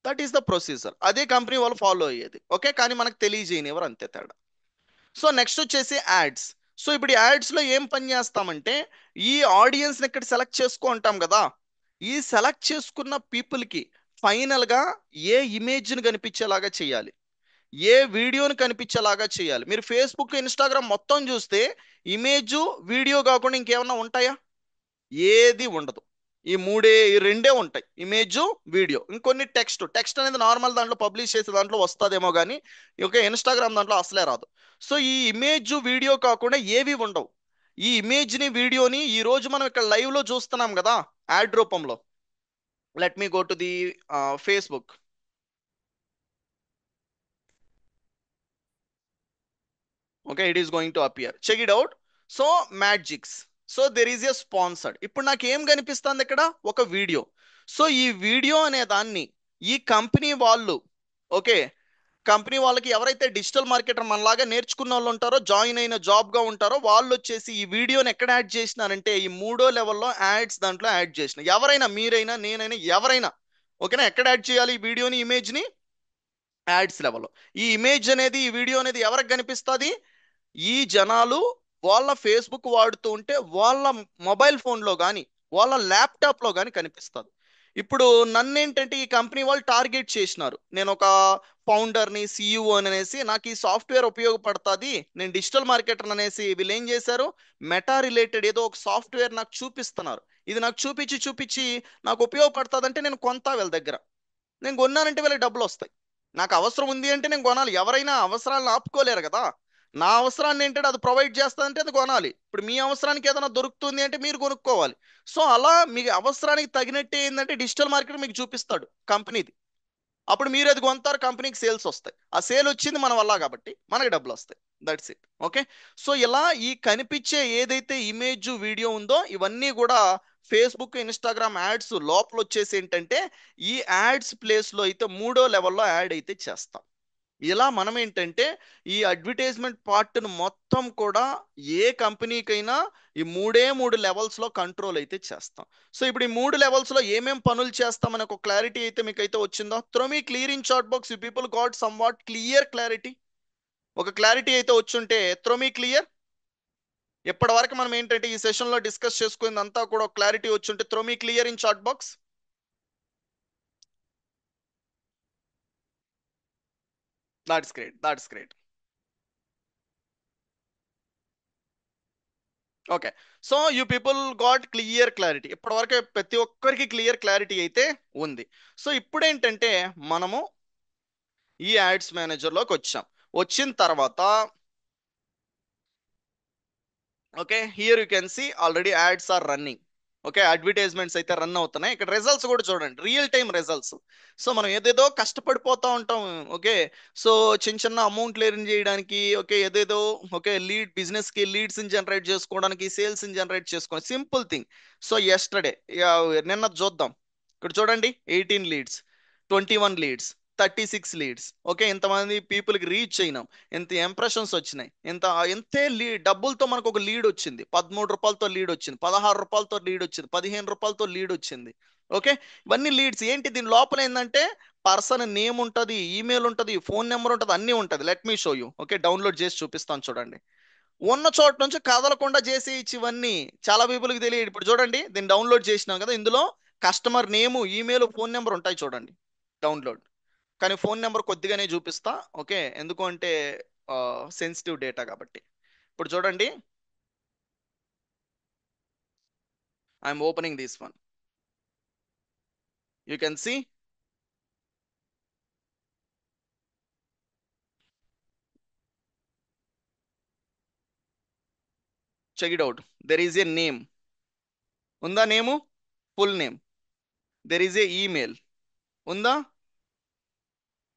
That is the procedure. అదే కంపెనీ వాళ్ళు ఫాలో అయ్యేది, ఓకే. కానీ మనకు తెలియజేయనివ్వరు, అంతే తేడా. సో నెక్స్ట్ వచ్చేసి యాడ్స్. సో ఇప్పుడు యాడ్స్ లో ఏం పని చేస్తామంటే ఈ ఆడియన్స్ ని ఇక్కడ సెలెక్ట్ చేసుకో ఉంటాం కదా. ఈ సెలెక్ట్ చేసుకున్న పీపుల్ కి ఫైనల్ గా ఏ ఇమేజ్ ని కనిపించేలాగా చేయాలి, ఏ వీడియోని కనిపించేలాగా చేయాలి. మీరు ఫేస్బుక్ ఇన్స్టాగ్రామ్ మొత్తం చూస్తే ఇమేజ్ వీడియో కాకుండా ఇంకేమన్నా ఉంటాయా? ఏది ఉండదు. ఈ రెండే ఉంటాయి, ఇమేజ్, వీడియో. ఇంకొన్ని టెక్స్ట్. టెక్స్ట్ అనేది నార్మల్ దాంట్లో పబ్లిష్ చేసే దాంట్లో వస్తుందేమో కానీ ఓకే ఇన్స్టాగ్రామ్ దాంట్లో అసలే రాదు. సో ఈ ఇమేజ్ వీడియో కాకుండా ఏవి ఉండవు. ఈ ఇమేజ్ని వీడియోని ఈ రోజు మనం ఇక్కడ లైవ్ లో చూస్తున్నాం కదా యాడ్ రూపంలో. Let me go to the Facebook. Okay, it is going to appear, check it out. So magics. So there is a sponsored. ఇప్పుడు నాకు ఏం కనిపిస్తుంది ఇక్కడ? ఒక వీడియో. సో ఈ వీడియో అనే దాన్ని ఈ కంపెనీ వాళ్ళు, ఓకే, కంపెనీ వాళ్ళకి ఎవరైతే డిజిటల్ మార్కెటర్ మనలాగా నేర్చుకున్న వాళ్ళు ఉంటారో, జాయిన్ అయిన జాబ్ గా ఉంటారో, వాళ్ళు వచ్చేసి ఈ వీడియోని ఎక్కడ యాడ్ చేసినారంటే ఈ మూడో లెవెల్లో యాడ్స్ దాంట్లో యాడ్ చేసిన. ఎవరైనా, మీరైనా, నేనైనా, ఎవరైనా, ఓకేనా. ఎక్కడ యాడ్ చేయాలి ఈ వీడియోని, ఇమేజ్ ని? యాడ్స్ లెవెల్లో. ఈ ఇమేజ్ అనేది, ఈ వీడియో అనేది ఎవరికి కనిపిస్తుంది? ఈ జనాలు వాళ్ళ ఫేస్బుక్ వాడుతూ ఉంటే వాళ్ళ మొబైల్ ఫోన్లో కానీ వాళ్ళ ల్యాప్టాప్లో కానీ కనిపిస్తుంది. ఇప్పుడు నన్ను ఏంటంటే ఈ కంపెనీ వాళ్ళు టార్గెట్ చేసినారు. నేను ఒక ఫౌండర్ని, సిఇఓ అనేసి, నాకు ఈ సాఫ్ట్వేర్ ఉపయోగపడుతుంది, నేను డిజిటల్ మార్కెటర్ అనేసి వీళ్ళు ఏం చేశారు, మెటా రిలేటెడ్ ఏదో ఒక సాఫ్ట్వేర్ నాకు చూపిస్తున్నారు. ఇది నాకు చూపించి చూపించి నాకు ఉపయోగపడుతుంది అంటే నేను కొంత వీళ్ళ దగ్గర, నేను కొన్నానంటే వీళ్ళకి డబ్బులు వస్తాయి. నాకు అవసరం ఉంది అంటే నేను కొనాలి. ఎవరైనా అవసరాలను ఆపుకోలేరు కదా. నా అవసరాన్ని ఏంటంటే అది ప్రొవైడ్ చేస్తుందంటే అది కొనాలి. ఇప్పుడు మీ అవసరానికి ఏదైనా దొరుకుతుంది అంటే మీరు కొనుక్కోవాలి. సో అలా మీ అవసరానికి తగినట్టే ఏంటంటే డిజిటల్ మార్కెట్ మీకు చూపిస్తాడు కంపెనీది. అప్పుడు మీరు అది కొంటారు, కంపెనీకి సేల్స్ వస్తాయి. ఆ సేల్ వచ్చింది మన వల్ల కాబట్టి మనకి డబ్బులు వస్తాయి. That's it, okay. సో ఇలా ఈ కనిపించే ఏదైతే ఇమేజ్ వీడియో ఉందో ఇవన్నీ కూడా ఫేస్బుక్ ఇన్స్టాగ్రామ్ యాడ్స్ లోపల వచ్చేసి ఏంటంటే ఈ యాడ్స్ ప్లేస్ లో అయితే మూడో లెవెల్లో యాడ్ అయితే చేస్తాం. ఇలా మనం ఏంటంటే ఈ అడ్వర్టైజ్మెంట్ పార్ట్ను మొత్తం కూడా ఏ కంపెనీకైనా ఈ మూడు లెవెల్స్ లో కంట్రోల్ అయితే చేస్తాం. సో ఇప్పుడు ఈ మూడు లెవెల్స్ లో ఏమేం పనులు చేస్తామని ఒక క్లారిటీ అయితే మీకు అయితే వచ్చిందో. Throw me clear in chat box, you people got somewhat clear clarity. ఒక క్లారిటీ అయితే వచ్చుంటే త్రో మీ క్లియర్. ఇప్పటి వరకు మనం ఏంటంటే ఈ సెషన్ లో డిస్కస్ చేసుకున్నదంతా కూడా ఒక క్లారిటీ వచ్చుంటే throw me clear in chat box. That's great, that's great. Okay. So you people got clear clarity. ఇప్పటివరకు ప్రతి ఒక్కరికి క్లియర్ క్లారిటీ అయితే ఉంది. సో ఇప్పుడు ఏంటంటే మనము ఈ యాడ్స్ మేనేజర్లోకి వచ్చాం. వచ్చిన తర్వాత okay, here you can see already ads are running. Okay, advertisements అయితే రన్ అవుతున్నాయి. ఇక్కడ రిజల్ట్స్ కూడా చూడండి, రియల్ టైం రిజల్ట్స్. సో మనం ఏదేదో కష్టపడిపోతూ ఉంటాం. ఓకే. సో చిన్న చిన్న అమౌంట్లు ఎర్న్ చేయడానికి, ఓకే, ఏదేదో, ఓకే, బిజినెస్ కి లీడ్స్ జనరేట్ చేసుకోవడానికి, సేల్స్ జనరేట్ చేసుకోవడానికి సింపుల్ థింగ్. సో ఎస్టర్డే, నిన్న చూద్దాం. ఇక్కడ చూడండి, 18 లీడ్స్, 21 లీడ్స్, 36 లీడ్స్. ఓకే, ఇంతమంది పీపుల్కి రీచ్ అయినాం, ఎంత ఇంప్రెషన్స్ వచ్చినాయి, ఎంతే డబ్బులతో మనకు ఒక లీడ్ వచ్చింది. 13 రూపాయలతో లీడ్ వచ్చింది, 16 రూపాయలతో లీడ్ వచ్చింది, 15 రూపాయలతో లీడ్ వచ్చింది. ఓకే. ఇవన్నీ లీడ్స్ ఏంటి, దీని లోపల ఏంటంటే పర్సన్ నేమ్ ఉంటుంది, ఈమెయిల్ ఉంటుంది, ఫోన్ నెంబర్ ఉంటుంది, అన్నీ ఉంటుంది. Let me show you. Okay, download చేసి చూపిస్తాను చూడండి. ఉన్న చోట నుంచి కదలకుండా చేసి ఇచ్చి ఇవన్నీ చాలా పీపుల్కి తెలియదు. ఇప్పుడు చూడండి, దీన్ని డౌన్లోడ్ చేసినాం కదా, ఇందులో కస్టమర్ నేము, ఈమెయిల్, ఫోన్ నెంబర్ ఉంటాయి చూడండి. డౌన్లోడ్. కానీ ఫోన్ నెంబర్ కొద్దిగానే చూపిస్తా, ఓకే, ఎందుకు అంటే సెన్సిటివ్ డేటా కాబట్టి. ఇప్పుడు చూడండి, I'm opening this one. You can see check it out. There is a name. ఉందా name? Full name. There is a email. ఉందా?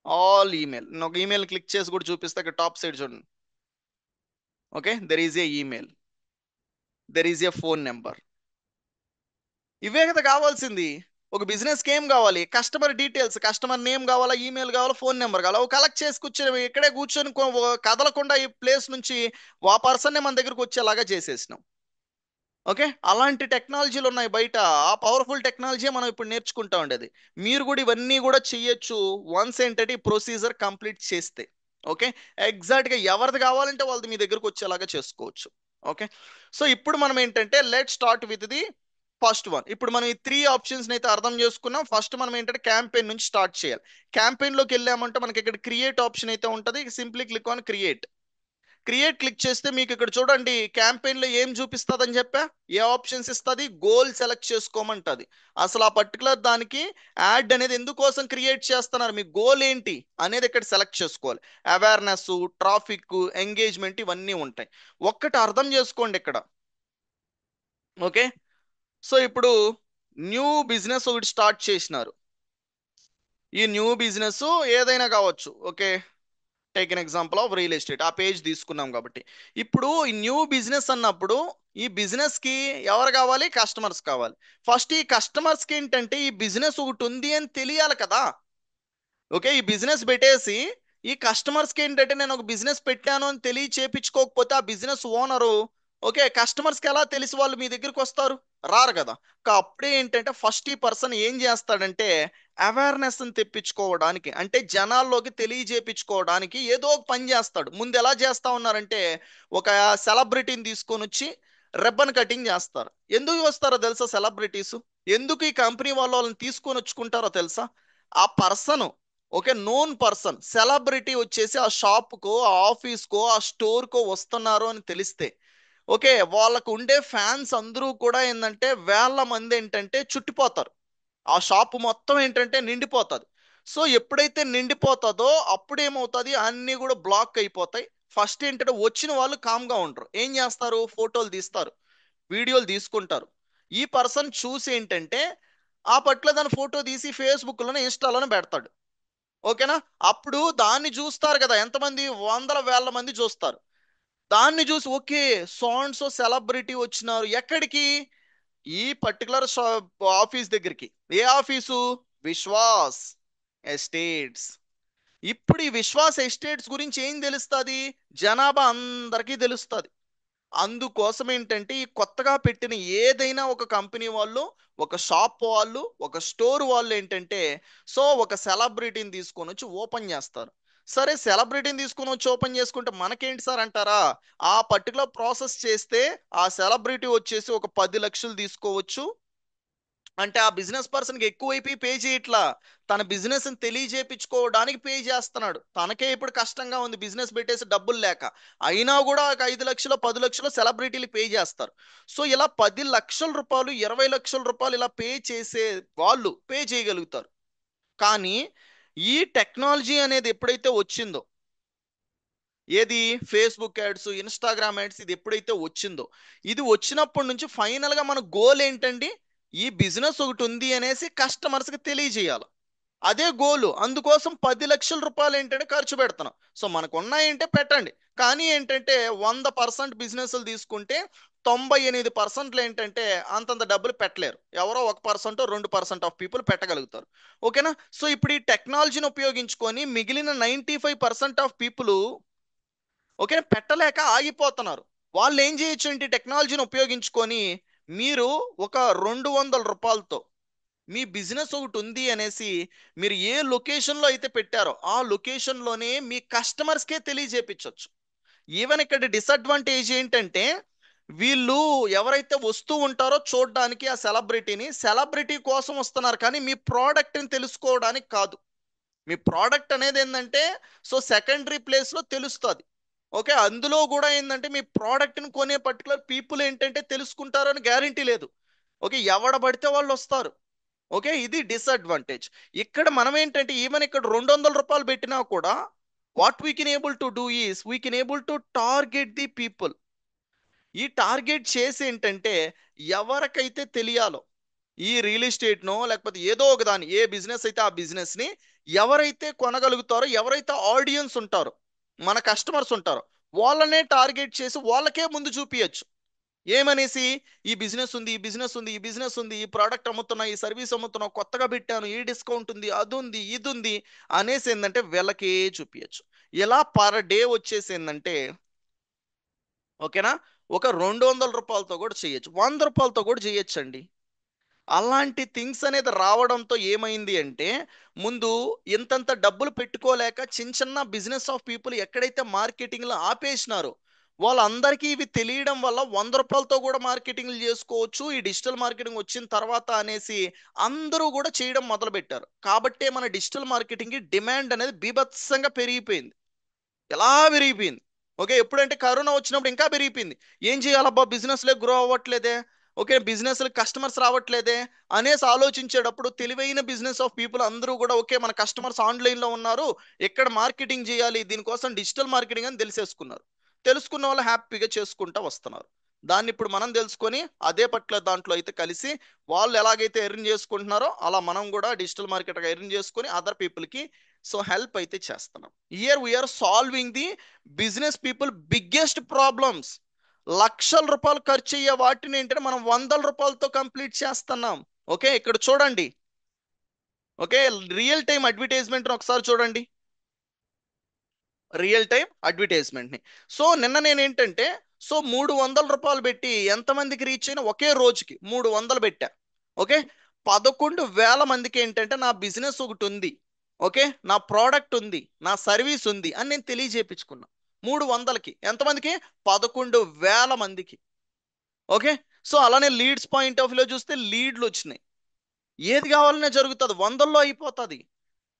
All email. నేను ఒక ఈమెయిల్ క్లిక్ చేసి కూడా చూపిస్తే ఇక్కడ టాప్ సైడ్ చూడండి. Okay, there is a email. There is a phone number. ఇవే కదా కావాల్సింది. ఒక బిజినెస్కి ఏం కావాలి? కస్టమర్ డీటెయిల్స్, కస్టమర్ నేమ్ కావాలా, ఈమెయిల్ కావాలా, ఫోన్ నెంబర్ కావాలా. అవి కలెక్ట్ చేసి కూర్చొని ఇక్కడే కూర్చొని కదలకుండా ఈ ప్లేస్ నుంచి ఆ పర్సన్నే మన దగ్గరకు వచ్చేలాగా చేసేసినాం. ఓకే, అలాంటి టెక్నాలజీలు ఉన్నాయి బయట. ఆ పవర్ఫుల్ టెక్నాలజీ మనం ఇప్పుడు నేర్చుకుంటా ఉండేది. మీరు కూడా ఇవన్నీ కూడా చెయ్యొచ్చు వన్స్ ఏంటంటే ఈ ప్రొసీజర్ కంప్లీట్ చేస్తే. ఓకే, ఎగ్జాక్ట్గా ఎవరిది కావాలంటే వాళ్ళది మీ దగ్గరకు వచ్చేలాగా చేసుకోవచ్చు. ఓకే, సో ఇప్పుడు మనం ఏంటంటే let start with the first one. ఇప్పుడు మనం ఈ 3 ఆప్షన్స్ అయితే అర్థం చేసుకున్నాం. ఫస్ట్ మనం ఏంటంటే క్యాంపెయిన్ నుంచి స్టార్ట్ చేయాలి. క్యాంపెయిన్ లోకి వెళ్ళామంటే మనకి ఇక్కడ క్రియేట్ ఆప్షన్ అయితే ఉంటుంది. Simply click on create. Create click చేస్తే మీకు ఇక్కడ చూడండి క్యాంపెయిన్ లో ఏం చూపిస్తుంది అని చెప్పా, ఏ ఆప్షన్స్ ఇస్తుంది, గోల్ సెలెక్ట్ చేసుకోమంటది. అసలు ఆ పర్టికులర్ దానికి యాడ్ అనేది ఎందుకోసం క్రియేట్ చేస్తున్నారు, మీ గోల్ ఏంటి అనేది ఇక్కడ సెలెక్ట్ చేసుకోవాలి. అవేర్నెస్, ట్రాఫిక్, ఎంగేజ్మెంట్ ఇవన్నీ ఉంటాయి. ఒక్కటి అర్థం చేసుకోండి ఇక్కడ. ఓకే, సో ఇప్పుడు న్యూ బిజినెస్ ఒకటి స్టార్ట్ చేసినారు. ఈ న్యూ బిజినెస్ ఏదైనా కావచ్చు. Okay, take an example of real estate. ఆ పేజ్ తీసుకున్నాం కాబట్టి ఇప్పుడు ఈ న్యూ బిజినెస్ అన్నప్పుడు ఈ బిజినెస్ కి ఎవరు కావాలి? కస్టమర్స్ కావాలి. ఫస్ట్ ఈ కస్టమర్స్ కి ఏంటంటే ఈ బిజినెస్ ఒకటి ఉంది అని తెలియాలి కదా. ఓకే, ఈ బిజినెస్ పెట్టేసి ఈ కస్టమర్స్ కి ఏంటంటే నేను ఒక బిజినెస్ పెట్టాను అని చేపించుకోకపోతే ఆ బిజినెస్ ఓనరు ఓకే కస్టమర్స్ కి ఎలా తెలిసి వాళ్ళు మీ దగ్గరికి వస్తారు? రారు కదా. అప్పుడే ఏంటంటే ఫస్ట్ ఈ పర్సన్ ఏం చేస్తాడంటే అవేర్నెస్ తెప్పించుకోవడానికి, అంటే జనాల్లోకి తెలియజేపించుకోవడానికి ఏదో ఒక పని చేస్తాడు. ముందు ఎలా చేస్తా ఉన్నారంటే ఒక సెలబ్రిటీని తీసుకొని వచ్చి రిబ్బన్ కటింగ్ చేస్తారు. ఎందుకు వస్తారో తెలుసా సెలబ్రిటీస్? ఎందుకు ఈ కంపెనీ వాళ్ళని తీసుకొని వచ్చుకుంటారో తెలుసా? ఆ person okay known person celebrity వచ్చేసి ఆ షాప్కో, ఆ ఆఫీస్కో, ఆ స్టోర్కో వస్తున్నారు అని తెలిస్తే ఓకే వాళ్ళకు ఉండే ఫ్యాన్స్ అందరూ కూడా ఏంటంటే వేల మంది ఏంటంటే చుట్టిపోతారు. ఆ షాప్ మొత్తం ఏంటంటే నిండిపోతుంది. సో ఎప్పుడైతే నిండిపోతుందో అప్పుడు ఏమవుతుంది, అన్నీ కూడా బ్లాక్ అయిపోతాయి. ఫస్ట్ ఏంటంటే వచ్చిన వాళ్ళు కామ్గా ఉంటారు. ఏం చేస్తారు? ఫోటోలు తీస్తారు, వీడియోలు తీసుకుంటారు. ఈ పర్సన్ చూసి ఏంటంటే ఆ పట్ల దాని ఫోటో తీసి ఫేస్బుక్లోనే, ఇన్స్టాలోనే పెడతాడు. ఓకేనా? అప్పుడు దాన్ని చూస్తారు కదా ఎంతమంది? వందల వేల మంది చూస్తారు. దాన్ని చూసి okay so and so celebrity వచ్చినారు. ఎక్కడికి? ఈ పర్టికులర్ ఆఫీస్ దగ్గరికి. ఏ ఆఫీసు? విశ్వాస్ ఎస్టేట్స్. ఇప్పుడు ఈ విశ్వాస్ ఎస్టేట్స్ గురించి ఏం తెలుస్తుంది? జనాభా అందరికీ తెలుస్తుంది. అందుకోసం ఏంటంటే ఈ కొత్తగా పెట్టిన ఏదైనా ఒక కంపెనీ వాళ్ళు, ఒక షాప్ వాళ్ళు, ఒక స్టోర్ వాళ్ళు ఏంటంటే సో ఒక సెలబ్రిటీని తీసుకొని వచ్చి ఓపెన్ చేస్తారు. సరే సెలబ్రిటీని తీసుకొని వచ్చి ఓపెన్ చేసుకుంటే మనకేంటి సార్ అంటారా? ఆ పర్టికులర్ ప్రాసెస్ చేస్తే ఆ సెలబ్రిటీ వచ్చేసి ఒక 10 లక్షలు తీసుకోవచ్చు. అంటే ఆ బిజినెస్ పర్సన్కి ఎక్కువైపోయి పే చేయట్లా, తన బిజినెస్ తెలియజేపించుకోవడానికి పే చేస్తున్నాడు. తనకే ఇప్పుడు కష్టంగా ఉంది బిజినెస్ పెట్టేసి డబ్బులు లేక. అయినా కూడా ఒక 5 లక్షలు 10 లక్షలు సెలబ్రిటీలు పే చేస్తారు. సో ఇలా 10 లక్షల రూపాయలు, 20 లక్షల రూపాయలు ఇలా పే చేసే వాళ్ళు పే చేయగలుగుతారు. కానీ ఈ టెక్నాలజీ అనేది ఎప్పుడైతే వచ్చిందో, ఏది ఫేస్బుక్ యాడ్స్, ఇన్స్టాగ్రామ్ యాడ్స్, ఇది ఎప్పుడైతే వచ్చిందో, ఇది వచ్చినప్పటి నుంచి ఫైనల్ గా మన గోల్ ఏంటండి? ఈ బిజినెస్ ఒకటి ఉంది అనేసి కస్టమర్స్ కి తెలియజేయాలి. అదే గోలు. అందుకోసం 10 లక్షల రూపాయలు ఏంటంటే ఖర్చు పెడుతున్నాం. సో మనకు ఉన్నాయంటే పెట్టండి. కానీ ఏంటంటే 100% బిజినెస్లు తీసుకుంటే 98% ఏంటంటే అంతంత డబ్బులు పెట్టలేరు. ఎవరో 1% 2% ఆఫ్ పీపుల్ పెట్టగలుగుతారు. ఓకేనా? సో ఇప్పుడు ఈ టెక్నాలజీని ఉపయోగించుకొని మిగిలిన 95% ఆఫ్ పీపుల్ ఓకే పెట్టలేక ఆగిపోతున్నారు. వాళ్ళు ఏం చేయొచ్చు అంటే టెక్నాలజీని ఉపయోగించుకొని మీరు ఒక 200 రూపాయలతో మీ బిజినెస్ ఒకటి ఉంది అనేసి మీరు ఏ లొకేషన్లో అయితే పెట్టారో ఆ లొకేషన్లోనే మీ కస్టమర్స్కే తెలియజేపించవచ్చు. ఈవెన్ ఇక్కడ డిసడ్వాంటేజ్ ఏంటంటే వీళ్ళు ఎవరైతే వస్తూ ఉంటారో చూడడానికి ఆ సెలబ్రిటీ కోసం వస్తున్నారు, కానీ మీ ప్రోడక్ట్ని తెలుసుకోవడానికి కాదు. మీ ప్రోడక్ట్ అనేది ఏంటంటే సో సెకండరీ ప్లేస్లో తెలుస్తుంది. ఓకే, అందులో కూడా ఏంటంటే మీ ప్రోడక్ట్ని కొనే పర్టికులర్ పీపుల్ ఏంటంటే తెలుసుకుంటారు అని గ్యారంటీ లేదు. ఓకే, ఎవడ పడితే వాళ్ళు వస్తారు. ఓకే, ఇది డిసడ్వాంటేజ్. ఇక్కడ మనం ఏంటంటే ఈవెన్ ఇక్కడ 200 రూపాయలు పెట్టినా కూడా what we can able to do is we can able to target the people. ఈ టార్గెట్ చేసి ఏంటంటే ఎవరికైతే తెలియాలో ఈ రియల్ ఎస్టేట్నో లేకపోతే ఏదో ఒక దాని ఏ బిజినెస్ అయితే ఆ బిజినెస్ని ఎవరైతే కొనగలుగుతారో, ఎవరైతే ఆడియన్స్ ఉంటారో, మన కస్టమర్స్ ఉంటారో, వాళ్ళనే టార్గెట్ చేసి వాళ్ళకే ముందు చూపించచ్చు. ఏమనేసి, ఈ బిజినెస్ ఉంది, ఈ బిజినెస్ ఉంది, ఈ బిజినెస్ ఉంది, ఈ ప్రోడక్ట్ అమ్ముతున్నా, ఈ సర్వీస్ అమ్ముతున్నా, కొత్తగా పెట్టాను, ఈ డిస్కౌంట్ ఉంది, అది ఉంది, ఇది ఉంది అనేసి ఏంటంటే వీళ్ళకే చూపించచ్చు. ఇలా పర్ డే వచ్చేసి ఏంటంటే, ఓకేనా, ఒక 200 రూపాయలతో కూడా చేయొచ్చు, 100 రూపాయలతో కూడా చేయొచ్చండి. అలాంటి థింగ్స్ అనేది రావడంతో ఏమైంది అంటే, ముందు ఇంతంత డబ్బులు పెట్టుకోలేక చిన్న చిన్న బిజినెస్ ఆఫ్ పీపుల్ ఎక్కడైతే మార్కెటింగ్లో ఆపేసినారో వాళ్ళందరికీ ఇవి తెలియడం వల్ల 100 రూపాయలతో కూడా మార్కెటింగ్లు చేసుకోవచ్చు ఈ డిజిటల్ మార్కెటింగ్ వచ్చిన తర్వాత అనేసి అందరూ కూడా చేయడం మొదలు పెట్టారు. కాబట్టే మన డిజిటల్ మార్కెటింగ్ డిమాండ్ అనేది బీభత్సంగా పెరిగిపోయింది. ఎలా పెరిగిపోయింది! ఓకే, ఎప్పుడంటే కరోనా వచ్చినప్పుడు ఇంకా పెరిగిపోయింది. ఏం చేయాలబ్బా, బిజినెస్లే గ్రో అవ్వట్లేదే, ఓకే, బిజినెస్ కస్టమర్స్ రావట్లేదే అనేసి ఆలోచించేటప్పుడు తెలివైన బిజినెస్ ఆఫ్ పీపుల్ అందరూ కూడా ఓకే మన కస్టమర్స్ ఆన్లైన్లో ఉన్నారు, ఎక్కడ మార్కెటింగ్ చేయాలి, దీనికోసం డిజిటల్ మార్కెటింగ్ అని తెలిసేసుకున్నారు. తెలుసుకున్న వాళ్ళు హ్యాపీగా చేసుకుంటూ వస్తున్నారు. దాన్ని ఇప్పుడు మనం తెలుసుకొని అదే పట్ల దాంట్లో అయితే కలిసి వాళ్ళు ఎలాగైతే ఎర్న్ చేసుకుంటున్నారో అలా మనం కూడా డిజిటల్ మార్కెట్గా ఎర్న్ చేసుకొని అదర్ పీపుల్కి సో హెల్ప్ అయితే చేస్తున్నాం. Here we're solving the business people biggest problems. లక్షల రూపాయలు ఖర్చు అయ్యే వాటిని ఏంటంటే మనం 100 రూపాయలతో కంప్లీట్ చేస్తున్నాం. ఓకే, ఇక్కడ చూడండి. ఓకే, రియల్ టైం అడ్వర్టైజ్మెంట్ ఒకసారి చూడండి, రియల్ టైం అడ్వర్టైజ్మెంట్ ని. సో నిన్న నేను ఏంటంటే, సో 300 రూపాయలు పెట్టి ఎంతమందికి రీచ్ అయినా ఒకే రోజుకి 300 పెట్టా. ఓకే, 11,000 మందికి ఏంటంటే నా బిజినెస్ ఒకటి ఉంది, ఓకే, నా ప్రోడక్ట్ ఉంది, నా సర్వీస్ ఉంది అని నేను తెలియజేపించుకున్నా. 300కి ఎంతమందికి? 11,000 మందికి. ఓకే, సో అలానే లీడ్స్ పాయింట్ ఆఫ్ వ్యూలో చూస్తే లీడ్లు వచ్చినాయి. ఏది కావాలనే జరుగుతుంది, వందల్లో అయిపోతుంది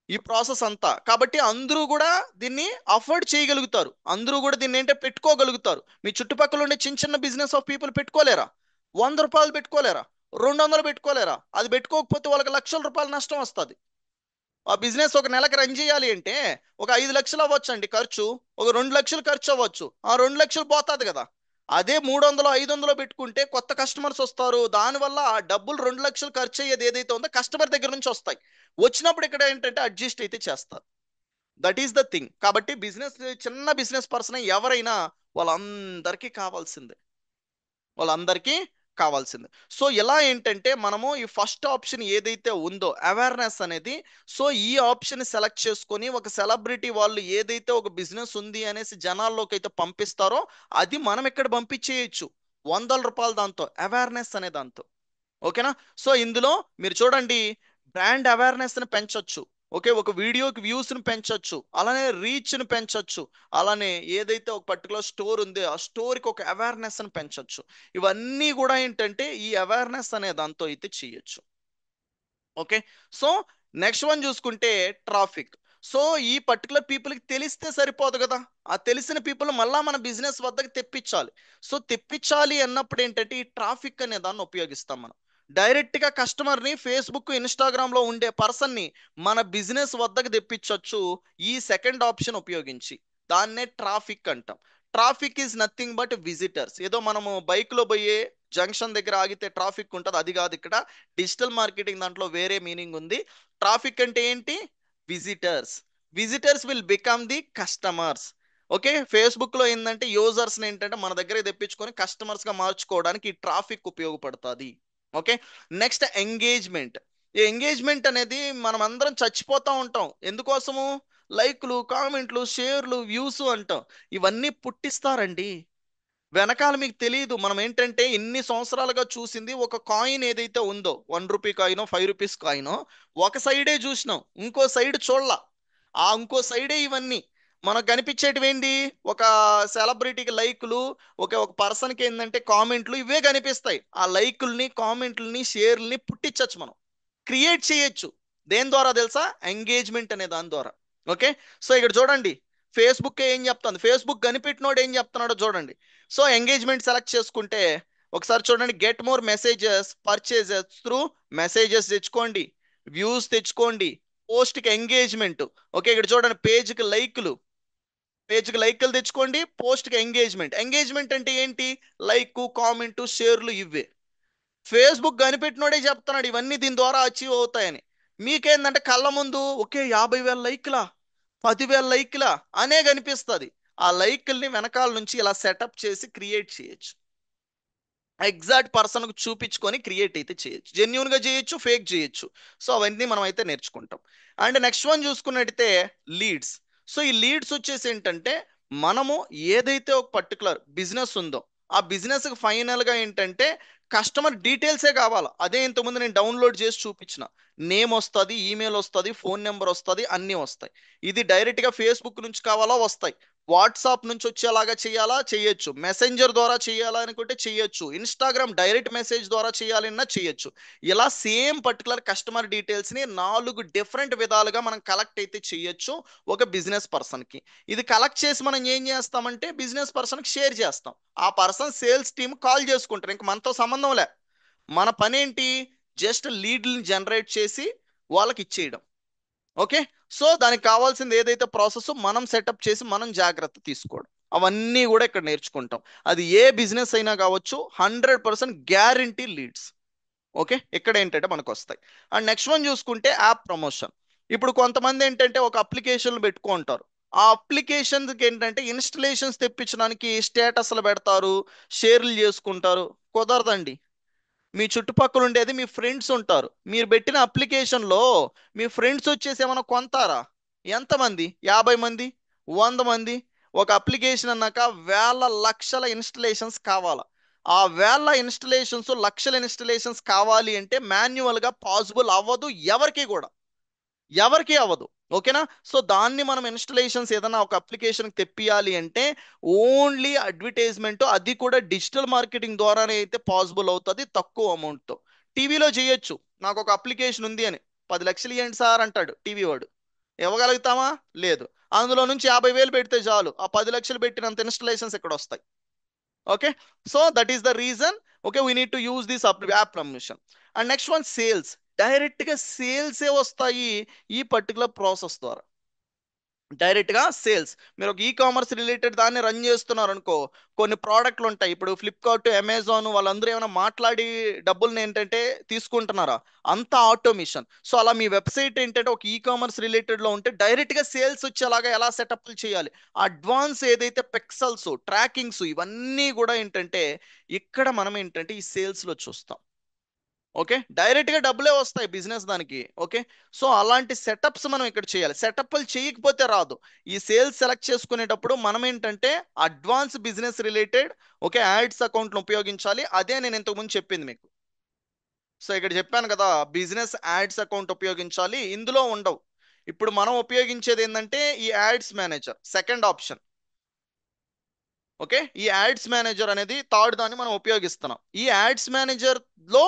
ఈ ప్రాసెస్ అంతా. కాబట్టి అందరూ కూడా దీన్ని అఫోర్డ్ చేయగలుగుతారు, అందరూ కూడా దీన్ని ఏంటంటే పెట్టుకోగలుగుతారు. మీ చుట్టుపక్కల ఉండే చిన్న చిన్న బిజినెస్ ఆఫ్ పీపుల్ పెట్టుకోలేరా? 100 రూపాయలు పెట్టుకోలేరా? 200 పెట్టుకోలేరా? అది పెట్టుకోకపోతే వాళ్ళకి లక్షల రూపాయలు నష్టం వస్తుంది. ఆ బిజినెస్ ఒక నెలకి రన్ చేయాలి అంటే ఒక 5 లక్షలు అవ్వచ్చు అండి ఖర్చు, ఒక 2 లక్షలు ఖర్చు అవ్వచ్చు, ఆ 2 లక్షలు పోతుంది కదా. అదే 300 500 పెట్టుకుంటే కొత్త కస్టమర్స్ వస్తారు, దానివల్ల ఆ డబ్బులు 2 లక్షలు ఖర్చు అయ్యేది ఏదైతే ఉందో కస్టమర్ దగ్గర నుంచి వస్తాయి. వచ్చినప్పుడు ఇక్కడ ఏంటంటే అడ్జస్ట్ అయితే చేస్తారు. That is the thing. కాబట్టి బిజినెస్, చిన్న బిజినెస్ పర్సన్ ఎవరైనా వాళ్ళందరికీ కావాల్సిందే, వాళ్ళందరికీ కావాల్సింది. సో ఇలా ఏంటంటే మనము ఈ ఫస్ట్ ఆప్షన్ ఏదైతే ఉందో అవేర్నెస్ అనేది, సో ఈ ఆప్షన్ సెలెక్ట్ చేసుకొని ఒక సెలబ్రిటీ వాళ్ళు ఏదైతే ఒక బిజినెస్ ఉంది అనేసి జనాల్లోకి అయితే పంపిస్తారో అది మనం ఇక్కడ పంపించేయచ్చు 100 రూపాయలు దాంతో, అవేర్నెస్ అనే దాంతో. ఓకేనా. సో ఇందులో మీరు చూడండి, బ్రాండ్ అవేర్నెస్ ని పెంచొచ్చు, ఓకే, ఒక వీడియోకి వ్యూస్ ని పెంచొచ్చు, అలానే రీచ్ ని పెంచొచ్చు, అలానే ఏదైతే ఒక పర్టికులర్ స్టోర్ ఉందో ఆ స్టోర్కి ఒక అవేర్నెస్ ని పెంచొచ్చు. ఇవన్నీ కూడా ఏంటంటే ఈ అవేర్నెస్ అనే దాంతో అయితే చేయొచ్చు. ఓకే, సో నెక్స్ట్ వన్ చూసుకుంటే ట్రాఫిక్. సో ఈ పర్టికులర్ పీపుల్కి తెలిస్తే సరిపోదు కదా, ఆ తెలిసిన పీపుల్ మళ్ళా మన బిజినెస్ వద్దకు తెప్పించాలి. సో తెప్పించాలి అన్నప్పుడు ఏంటంటే ఈ ట్రాఫిక్ అనే దాన్ని ఉపయోగిస్తాం మనం. డైరెక్ట్గా కస్టమర్ని ఫేస్బుక్ ఇన్స్టాగ్రామ్లో ఉండే పర్సన్ని మన బిజినెస్ వద్దకు తెప్పించవచ్చు ఈ సెకండ్ ఆప్షన్ ఉపయోగించి. దాన్నే ట్రాఫిక్ అంటాం. Traffic is nothing but visitors. ఏదో మనము బైక్లో పోయే జంక్షన్ దగ్గర ఆగితే ట్రాఫిక్ ఉంటుంది అది కాదు ఇక్కడ. డిజిటల్ మార్కెటింగ్ దాంట్లో వేరే మీనింగ్ ఉంది. ట్రాఫిక్ అంటే ఏంటి? Visitors. Visitors will become the customers. Okay, Facebook లో ఏంటంటే యూజర్స్ ఏంటంటే మన దగ్గర తెప్పించుకొని కస్టమర్స్ గా మార్చుకోవడానికి ఈ ట్రాఫిక్ ఉపయోగపడుతుంది. Okay, next engagement. ఈ ఎంగేజ్మెంట్ అనేది మనం అందరం చచ్చిపోతూ ఉంటాం ఎందుకోసము? లైక్లు, కామెంట్లు, షేర్లు, వ్యూస్ అంటాం. ఇవన్నీ పుట్టిస్తారండి వెనకాల. మీకు తెలియదు మనం ఏంటంటే ఎన్ని సంవత్సరాలుగా చూసింది ఒక కాయిన్ ఏదైతే ఉందో, 1 రూపీ కాయినో 5 రూపీస్ కాయినో, ఒక సైడే చూసినాం, ఇంకో సైడ్ చూడలా. ఆ ఇంకో సైడే ఇవన్నీ మనకు కనిపించేటివి ఏంటి? ఒక సెలబ్రిటీకి లైకులు, ఒక ఒక పర్సన్కి ఏంటంటే కామెంట్లు, ఇవే కనిపిస్తాయి. ఆ లైకుల్ని, కామెంట్లని, షేర్లని పుట్టించచ్చు మనం, క్రియేట్ చేయొచ్చు. దేని ద్వారా తెలుసా? ఎంగేజ్మెంట్ అనే దాని ద్వారా. ఓకే, సో ఇక్కడ చూడండి, ఫేస్బుక్ ఏం చెప్తుంది, ఫేస్బుక్ కనిపెట్టినోడు ఏం చెప్తున్నాడో చూడండి. సో ఎంగేజ్మెంట్ సెలెక్ట్ చేసుకుంటే ఒకసారి చూడండి, get more messages, purchases through messages తెచ్చుకోండి, వ్యూస్ తెచ్చుకోండి, పోస్ట్కి ఎంగేజ్మెంట్. ఓకే, ఇక్కడ చూడండి, పేజ్కి లైక్లు, పేజ్కి లైక్లు తెచ్చుకోండి, పోస్ట్కి ఎంగేజ్మెంట్. ఎంగేజ్మెంట్ అంటే ఏంటి? లైక్, కామెంట్, షేర్లు ఇవే. ఫేస్బుక్ కనిపెట్టినోడే చెప్తున్నాడు ఇవన్నీ దీని ద్వారా అచీవ్ అవుతాయని. మీకేందంటే కళ్ళ ముందు ఒకే 50,000 లైక్లా, 10,000 లైక్లా అనే కనిపిస్తుంది. ఆ లైక్ల్ని వెనకాల నుంచి ఇలా సెటప్ చేసి క్రియేట్ చేయొచ్చు. ఎగ్జాక్ట్ పర్సన్కు చూపించుకొని క్రియేట్ అయితే చేయొచ్చు, జెన్యున్గా చేయొచ్చు, ఫేక్ చేయొచ్చు. సో అవన్నీ మనం అయితే నేర్చుకుంటాం. అండ్ నెక్స్ట్ వన్ చూసుకున్నట్టయితే లీడ్స్. సో ఈ లీడ్స్ వచ్చేసి ఏంటంటే, మనము ఏదైతే ఒక పర్టికులర్ బిజినెస్ ఉందో ఆ బిజినెస్కి ఫైనల్గా ఏంటంటే కస్టమర్ డీటెయిల్సే కావాలా. అదే ఇంతకుముందు నేను డౌన్లోడ్ చేసి చూపించిన, నేమ్ వస్తుంది, ఈమెయిల్ వస్తుంది, ఫోన్ నెంబర్ వస్తుంది, అన్నీ వస్తాయి. ఇది డైరెక్ట్గా ఫేస్బుక్ నుంచి కావాలా, వస్తాయి. వాట్సాప్ నుంచి వచ్చేలాగా చేయాలా, చేయొచ్చు. మెసెంజర్ ద్వారా చేయాలా అనుకుంటే చేయొచ్చు. ఇన్స్టాగ్రామ్ డైరెక్ట్ మెసేజ్ ద్వారా చేయాలన్నా చేయొచ్చు. ఇలా సేమ్ పర్టికులర్ కస్టమర్ డీటెయిల్స్ని 4 డిఫరెంట్ విధాలుగా మనం కలెక్ట్ అయితే చేయొచ్చు ఒక బిజినెస్ పర్సన్కి. ఇది కలెక్ట్ చేసి మనం ఏం చేస్తామంటే బిజినెస్ పర్సన్కి షేర్ చేస్తాం. ఆ పర్సన్ సేల్స్ టీమ్ కాల్ చేసుకుంటారు, ఇంక మనతో సంబంధం లే. మన పని ఏంటి? జస్ట్ లీడ్ని జనరేట్ చేసి వాళ్ళకి ఇచ్చేయడం. ఓకే. సో దానికి కావాల్సింది ఏదైతే ప్రాసెస్ మనం సెటప్ చేసి మనం జాగ్రత్త తీసుకోవడం, అవన్నీ కూడా ఇక్కడ నేర్చుకుంటాం. అది ఏ బిజినెస్ అయినా కావచ్చు, 100% గ్యారంటీ లీడ్స్. ఓకే, ఇక్కడ ఏంటంటే మనకు వస్తాయి. అండ్ నెక్స్ట్ వన్ చూసుకుంటే యాప్ ప్రమోషన్. ఇప్పుడు కొంతమంది ఏంటంటే ఒక అప్లికేషన్లు పెట్టుకుంటారు. ఆ అప్లికేషన్కి ఏంటంటే ఇన్స్టలేషన్స్ తెప్పించడానికి స్టేటస్లు పెడతారు, షేర్లు చేసుకుంటారు. కుదరదండి. మీ చుట్టుపక్కల ఉండేది మీ ఫ్రెండ్స్ ఉంటారు. మీరు పెట్టిన అప్లికేషన్లో మీ ఫ్రెండ్స్ వచ్చేసి ఏమైనా కొంటారా? ఎంతమంది? 50 మంది, 100 మంది. ఒక అప్లికేషన్ అన్నాక వేల లక్షల ఇన్స్టలేషన్స్ కావాలా. ఆ వేల ఇన్స్టలేషన్స్, లక్షల ఇన్స్టలేషన్స్ కావాలి అంటే మాన్యువల్గా పాసిబుల్ అవ్వదు ఎవరికి కూడా, ఎవరికి అవ్వదు. ఓకేనా? సో దాన్ని మనం ఇన్స్టలేషన్స్ ఏదైనా ఒక అప్లికేషన్ తెప్పియాలి అంటే ఓన్లీ అడ్వర్టైజ్మెంట్, అది కూడా డిజిటల్ మార్కెటింగ్ ద్వారానే అయితే పాసిబుల్ అవుతుంది తక్కువ అమౌంట్తో. టీవీలో చేయొచ్చు. నాకు ఒక అప్లికేషన్ ఉంది అని 10 లక్షలు ఇవ్వండి సార్ అంటాడు టీవీ వాడు. ఇవ్వగలుగుతామా? లేదు. అందులో నుంచి 50,000 పెడితే చాలు, ఆ 10 లక్షలు పెట్టినంత ఇన్స్టలేషన్స్ ఇక్కడ వస్తాయి. Okay. So that is the reason. Okay, we need to use this app promotion. And next one sales. Direct గా సేల్సే వస్తాయి ఈ పర్టికులర్ ప్రాసెస్ ద్వారా. డైరెక్ట్ గా సేల్స్. మీరు ఒక ఈ కామర్స్ రిలేటెడ్ దాన్ని రన్ చేస్తున్నారు అనుకో, కొన్ని ప్రోడక్ట్లు ఉంటాయి. ఇప్పుడు ఫ్లిప్కార్ట్, అమెజాన్ వాళ్ళందరూ ఏమైనా మాట్లాడి డబ్బుల్ని ఏంటంటే తీసుకుంటున్నారా? అంత ఆటోమేషన్. సో అలా మీ వెబ్సైట్ ఏంటంటే ఒక ఈ కామర్స్ రిలేటెడ్ లో ఉంటే డైరెక్ట్ గా సేల్స్ వచ్చేలాగా ఎలా సెటప్లు చేయాలి, అడ్వాన్స్ ఏదైతే పిక్సెల్స్, ట్రాకింగ్స్, ఇవన్నీ కూడా ఏంటంటే ఇక్కడ మనం ఏంటంటే ఈ సేల్స్ లో చూస్తాం. ఓకే, డైరెక్ట్ గా డబ్బులే వస్తాయి బిజినెస్ దానికి. ఓకే. సో అలాంటి సెటప్స్ మనం ఇక్కడ చేయాలి. సెటప్లు చేయకపోతే రాదు. ఈ సేల్స్ సెలెక్ట్ చేసుకునేటప్పుడు మనం ఏంటంటే advance business related okay ads అకౌంట్ను ఉపయోగించాలి. అదే నేను ఇంతకు ముందు చెప్పింది మీకు. సో ఇక్కడ చెప్పాను కదా, బిజినెస్ యాడ్స్ అకౌంట్ ఉపయోగించాలి, ఇందులో ఉండవు. ఇప్పుడు మనం ఉపయోగించేది ఏంటంటే ఈ ads manager, second option. Okay, ఈ యాడ్స్ మేనేజర్ అనేది థర్డ్ దాన్ని మనం ఉపయోగిస్తున్నాం. ఈ యాడ్స్ మేనేజర్ లో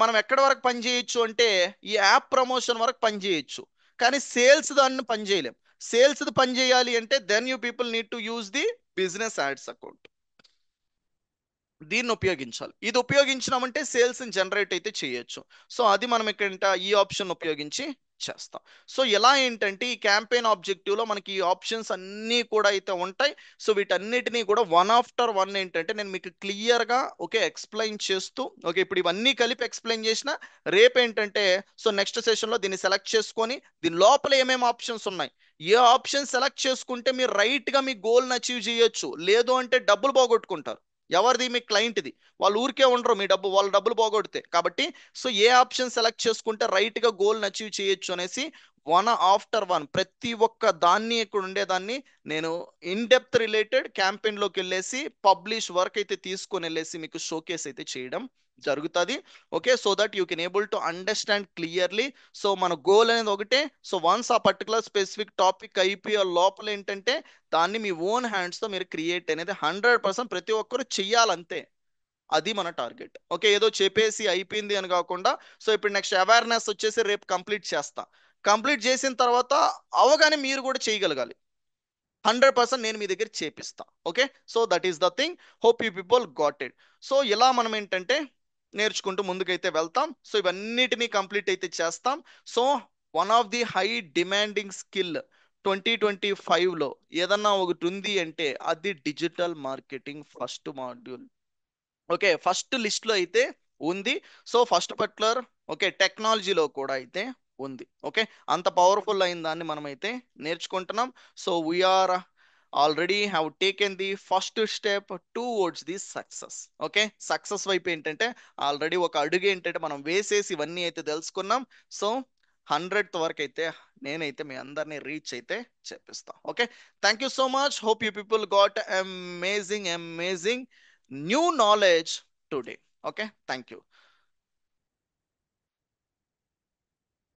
మనం ఎక్కడి వరకు పని చేయొచ్చు అంటే ఈ యాప్ ప్రమోషన్ వరకు పని చేయొచ్చు, కానీ సేల్స్ దాన్ని పని చేయలేం. సేల్స్ పని చేయాలి అంటే then you people need to use the business ads account. దీన్ని ఉపయోగించాలి. ఇది ఉపయోగించినామంటే సేల్స్ జనరేట్ అయితే చేయొచ్చు. సో అది మనం ఇక్కడ ఈ ఆప్షన్ ఉపయోగించి చేస్తాం. సో ఎలా ఏంటంటే ఈ క్యాంపెయిన్ ఆబ్జెక్టివ్ లో మనకి ఈ ఆప్షన్స్ అన్నీ కూడా అయితే ఉంటాయి. సో వీటన్నిటినీ కూడా వన్ ఆఫ్టర్ వన్ ఏంటంటే నేను మీకు క్లియర్ గా ఓకే ఎక్స్ప్లెయిన్ చేస్తూ, ఓకే ఇప్పుడు ఇవన్నీ కలిపి ఎక్స్ప్లెయిన్ చేసిన, రేపు ఏంటంటే సో నెక్స్ట్ సెషన్ లో దీన్ని సెలెక్ట్ చేసుకొని దీని లోపల ఏమేమి ఆప్షన్స్ ఉన్నాయి, ఏ ఆప్షన్ సెలెక్ట్ చేసుకుంటే మీరు రైట్ గా మీ గోల్ని అచీవ్ చేయొచ్చు, లేదు అంటే డబ్బులు పోగొట్టుకుంటారు. ఎవరిది? మీ క్లయింట్ది. వాళ్ళు ఊరికే ఉండరు మీ డబ్బు, వాళ్ళ డబ్బులు పోగొడితే. కాబట్టి సో ఏ ఆప్షన్ సెలెక్ట్ చేసుకుంటే రైట్ గా గోల్ని అచీవ్ చేయొచ్చు అనేసి వన్ ఆఫ్టర్ వన్ ప్రతి ఒక్క దాన్ని ఇక్కడ ఉండేదాన్ని నేను ఇన్ డెప్త్ రిలేటెడ్ క్యాంపెయిన్ లోకి వెళ్ళేసి పబ్లిష్ వర్క్ అయితే తీసుకొని వెళ్ళేసి మీకు షోకేస్ అయితే చేయడం జరుగుతుంది. Okay, so that you can able to understand clearly. So మన గోల్ అనేది ఒకటే. సో వన్స్ ఆ పర్టికులర్ స్పెసిఫిక్ టాపిక్ అయిపోయే లోపల ఏంటంటే దాన్ని మీ ఓన్ హ్యాండ్స్తో మీరు క్రియేట్ అనేది 100% ప్రతి ఒక్కరు చెయ్యాలంతే. అది మన టార్గెట్. ఓకే, ఏదో చెప్పేసి అయిపోయింది అని కాకుండా సో ఇప్పుడు నెక్స్ట్ అవేర్నెస్ వచ్చేసి రేపు కంప్లీట్ చేస్తా. కంప్లీట్ చేసిన తర్వాత అవగానే మీరు కూడా చేయగలగాలి. 100% నేను మీ దగ్గర చేపిస్తా. Okay, so that is the thing. Hope you people got it. So ఇలా మనం ఏంటంటే నేర్చుకుంటూ ముందుకైతే వెళ్తాం. సో ఇవన్నిటినీ కంప్లీట్ అయితే చేస్తాం. So one of the high demanding skill 2025లో ఏదన్నా ఒకటి ఉంది అంటే అది digital marketing first module. Okay, first list లో అయితే ఉంది. సో ఫస్ట్ పర్టికులర్ ఓకే టెక్నాలజీలో కూడా అయితే ఉంది. ఓకే, అంత పవర్ఫుల్ అయిన దాన్ని మనం అయితే నేర్చుకుంటున్నాం. So we're already have taken the first step towards the success. Okay, success వైపు ఏంటంటే ఆల్రెడీ ఒక అడుగు ఏంటంటే మనం వేసేసి ఇవన్నీ అయితే తెలుసుకున్నాం. సో 100th వరకు అయితే నేనైతే మీ అందరినీ రీచ్ అయితే చేపిస్తాం. Okay, thank you so much. Hope you people got amazing new knowledge today. Okay, thank you.